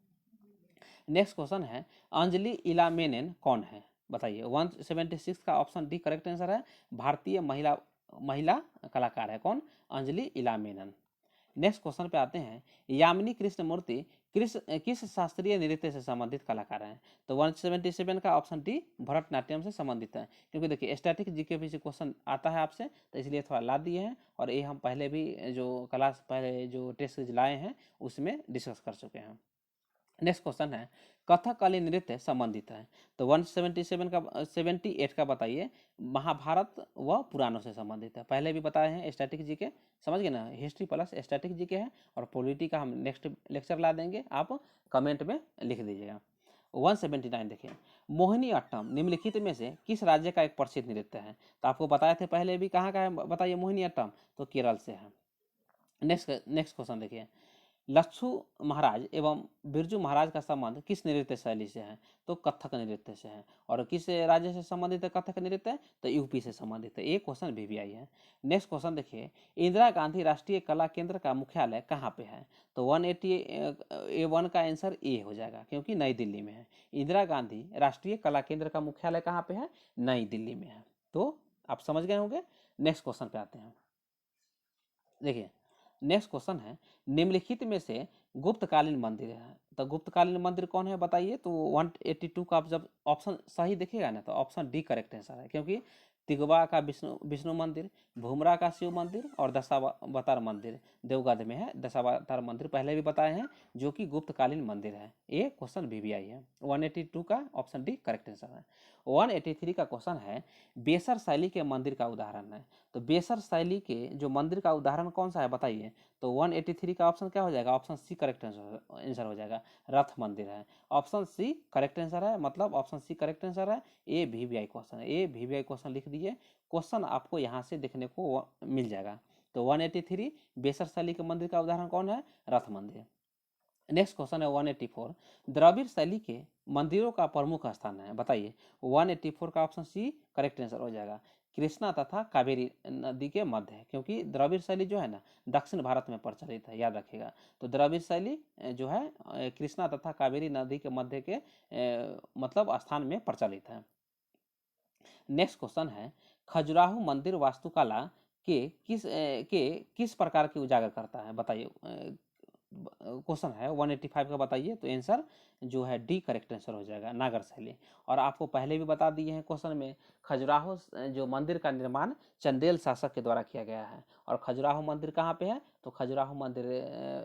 S1: नेक्स्ट क्वेश्चन है, अंजलि इलामेनेन कौन है? बताइए 176 का ऑप्शन डी करेक्ट आंसर है। भारतीय महिला कलाकार है। कौन? अंजलि इलामेनन। नेक्स्ट क्वेश्चन पे आते हैं, यामिनी कृष्णमूर्ति किस शास्त्रीय नृत्य से संबंधित कलाकार हैं? तो 177 का ऑप्शन डी भरतनाट्यम से संबंधित है। क्योंकि देखिए स्टैटिक जीके भी से क्वेश्चन आता है आपसे, तो इसलिए थोड़ा ला दिए हैं। और ये हम पहले भी जो क्लास पहले जो टेस्ट सीरीज लाए हैं उसमें डिस्कस कर चुके हैं। नेक्स्ट क्वेश्चन है कथकली नृत्य संबंधित है, तो 177 का 78 का बताइए। महाभारत व पुराणों से संबंधित है, पहले भी बताए हैं। स्टैटिक जीके समझ गए ना, हिस्ट्री प्लस स्टैटिक जीके है, और पॉलिटी का हम नेक्स्ट लेक्चर ला देंगे, आप कमेंट में लिख दीजिएगा। 179 देखिए, मोहिनी अट्टम निम्नलिखित में से किस राज्य का एक प्रसिद्ध नृत्य है, तो आपको बताए थे पहले भी, कहाँ का है बताइए मोहिनी अट्टम, तो केरल से है। नेक्स्ट क्वेश्चन देखिए, लच्छू महाराज एवं बिरजू महाराज का संबंध किस नृत्य शैली से है, तो कथक नृत्य से है। और किस राज्य से संबंधित है कथक नृत्य, तो यूपी से संबंधित है। एक क्वेश्चन VVI है। नेक्स्ट क्वेश्चन देखिए, इंदिरा गांधी राष्ट्रीय कला केंद्र का मुख्यालय कहाँ पे है, तो 180A1 का आंसर ए हो जाएगा, क्योंकि नई दिल्ली में है। इंदिरा गांधी राष्ट्रीय कला केंद्र का मुख्यालय कहाँ पे है, नई दिल्ली में है। तो आप समझ गए होंगे। नेक्स्ट क्वेश्चन पे आते हैं। देखिए नेक्स्ट क्वेश्चन है, निम्नलिखित में से गुप्तकालीन मंदिर है, तो गुप्तकालीन मंदिर कौन है बताइए, तो 182 का आप जब ऑप्शन सही देखिएगा ना, तो ऑप्शन डी करेक्ट आंसर है, क्योंकि तिगवा का विष्णु मंदिर, भूमरा का शिव मंदिर, और दशावतार मंदिर देवगढ़ में है। दशावतार मंदिर पहले भी बताए हैं, जो कि गुप्तकालीन मंदिर है। ये क्वेश्चन VVI है। 182 का ऑप्शन डी करेक्ट आंसर है। 183 का क्वेश्चन है, बेसर शैली के मंदिर का उदाहरण है, तो बेसर शैली के जो मंदिर का उदाहरण कौन सा है बताइए, तो 183 का ऑप्शन क्या हो जाएगा, ऑप्शन सी करेक्ट आंसर हो जाएगा, रथ मंदिर है। ऑप्शन सी करेक्ट आंसर है, मतलब ऑप्शन सी करेक्ट आंसर है। ये VVI क्वेश्चन है, ये VVI क्वेश्चन लिख दीजिए, क्वेश्चन आपको यहाँ से देखने को मिल जाएगा। तो 183 बेसर शैली के मंदिर का उदाहरण कौन है, रथ मंदिर। नेक्स्ट क्वेश्चन है 184, द्रविड़ शैली के मंदिरों का प्रमुख स्थान है, बताइए। 184 का ऑप्शन सी करेक्ट आंसर हो जाएगा, कृष्णा तथा कावेरी नदी के मध्य है, क्योंकि द्रविड़ शैली जो है ना दक्षिण भारत में प्रचलित है, याद रखिएगा। तो द्रविड़ शैली जो है कृष्णा तथा कावेरी नदी के मध्य के मतलब स्थान में प्रचलित है। नेक्स्ट क्वेश्चन है, खजुराहो मंदिर वास्तुकला के किस प्रकार की उजागर करता है, बताइए। क्वेश्चन है 185 का, बताइए। तो आंसर जो है डी करेक्ट आंसर हो जाएगा, नागर शैली। और आपको पहले भी बता दिए हैं क्वेश्चन में, खजुराहो जो मंदिर का निर्माण चंदेल शासक के द्वारा किया गया है। और खजुराहो मंदिर कहाँ पे है, तो खजुराहो मंदिर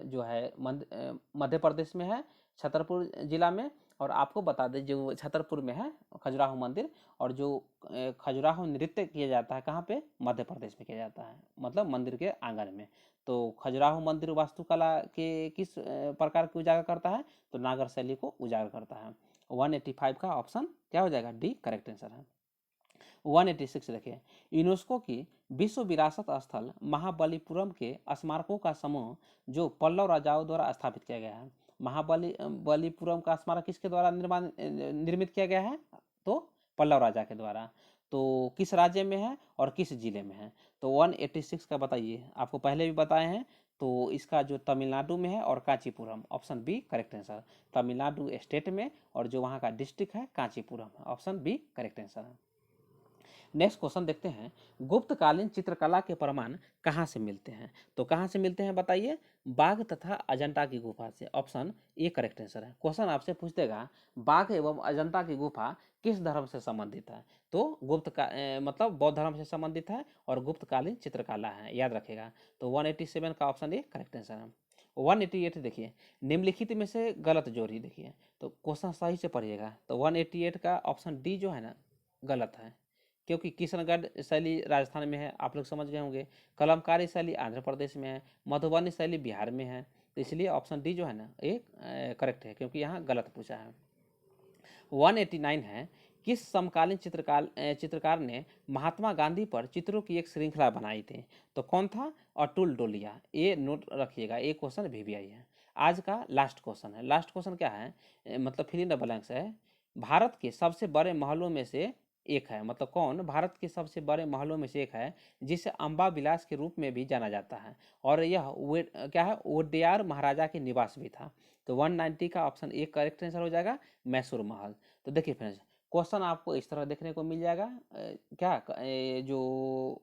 S1: जो है मध्य प्रदेश में है, छतरपुर जिला में। और आपको बता दें जो छतरपुर में है खजुराहो मंदिर, और जो खजुराहो नृत्य किया जाता है कहाँ पे, मध्य प्रदेश में किया जाता है, मतलब मंदिर के आंगन में। तो खजुराहो मंदिर वास्तुकला के किस प्रकार को उजागर करता है, तो नागर शैली को उजागर करता है। 185 का ऑप्शन क्या हो जाएगा, डी करेक्ट आंसर है। 186 देखिए, यूनेस्को की विश्व विरासत स्थल महाबलीपुरम के स्मारकों का समूह जो पल्लव राजाओं द्वारा स्थापित किया गया है। बलीपुरम का स्मारक किसके द्वारा निर्मित किया गया है, तो पल्लव राजा के द्वारा। तो किस राज्य में है और किस जिले में है, तो 186 का बताइए। आपको पहले भी बताए हैं, तो इसका जो तमिलनाडु में है और Kanchipuram, option B correct answer. Tamil Nadu state में, और जो वहाँ का डिस्ट्रिक्ट है Kanchipuram, option B correct answer है। नेक्स्ट क्वेश्चन देखते हैं, गुप्तकालीन चित्रकला के प्रमाण कहाँ से मिलते हैं, तो कहाँ से मिलते हैं बताइए, बाघ तथा अजंता की गुफा से, ऑप्शन ए करेक्ट आंसर है। क्वेश्चन आपसे पूछ देगा बाघ एवं अजंता की गुफा किस धर्म से संबंधित है, तो मतलब बौद्ध धर्म से संबंधित है, और गुप्तकालीन चित्रकला है, याद रखेगा। तो 187 का ऑप्शन ए करेक्ट आंसर है। 188 देखिए, निम्नलिखित में से गलत जोड़ी देखिए, तो क्वेश्चन सही से पढ़िएगा। तो 188 का ऑप्शन डी जो है ना गलत है, क्योंकि किशनगढ़ शैली राजस्थान में है, आप लोग समझ गए होंगे। कलमकारी शैली आंध्र प्रदेश में है, मधुबनी शैली बिहार में है, तो इसलिए ऑप्शन डी जो है ना ये करेक्ट है, क्योंकि यहाँ गलत पूछा है। 189 है, किस समकालीन चित्रकार ने महात्मा गांधी पर चित्रों की एक श्रृंखला बनाई थी, तो कौन था, अतुल डोलिया। ये नोट रखिएगा, ये क्वेश्चन VVI है। आज का लास्ट क्वेश्चन है। लास्ट क्वेश्चन क्या है, मतलब फिल इन द ब्लैंक्स है। भारत के सबसे बड़े महलों में से एक है, मतलब कौन भारत के सबसे बड़े महलों में से एक है, जिसे अम्बा विलास के रूप में भी जाना जाता है, और यह क्या है, वोडेयार महाराजा के निवास भी था। तो 190 का ऑप्शन ए करेक्ट आंसर हो जाएगा, मैसूर महल। तो देखिए फ्रेंड्स, क्वेश्चन आपको इस तरह देखने को मिल जाएगा, जो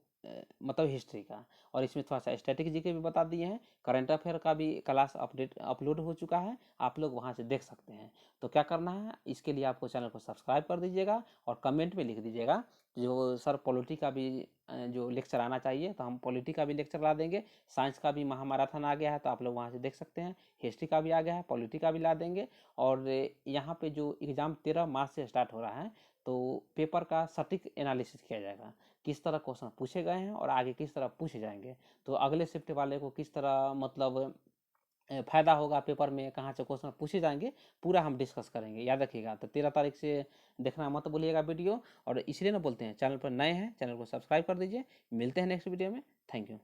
S1: मतलब हिस्ट्री का, और इसमें थोड़ा सा स्टैटिक जीके भी बता दिए हैं। करंट अफेयर का भी क्लास अपलोड हो चुका है, आप लोग वहां से देख सकते हैं। तो क्या करना है, इसके लिए आपको चैनल को सब्सक्राइब कर दीजिएगा, और कमेंट में लिख दीजिएगा जो सर पॉलिटी का भी जो लेक्चर आना चाहिए तो हम पॉलिटी का भी लेक्चर ला देंगे। साइंस का भी महामाराथन आ गया है तो आप लोग वहाँ से देख सकते हैं। हिस्ट्री का भी आ गया है, पॉलिटी का भी ला देंगे। और यहाँ पे जो एग्ज़ाम 13 मार्च से स्टार्ट हो रहा है तो पेपर का सटीक एनालिसिस किया जाएगा, किस तरह क्वेश्चन पूछे गए हैं और आगे किस तरह पूछे जाएंगे। तो अगले शिफ्ट वाले को किस तरह मतलब फ़ायदा होगा, पेपर में कहाँ से क्वेश्चन पूछे जाएंगे, पूरा हम डिस्कस करेंगे। याद रखिएगा। तो 13 तारीख से देखना मत भूलिएगा वीडियो। और इसलिए ना बोलते हैं, चैनल पर नए हैं चैनल को सब्सक्राइब कर दीजिए। मिलते हैं नेक्स्ट वीडियो में। Thank you.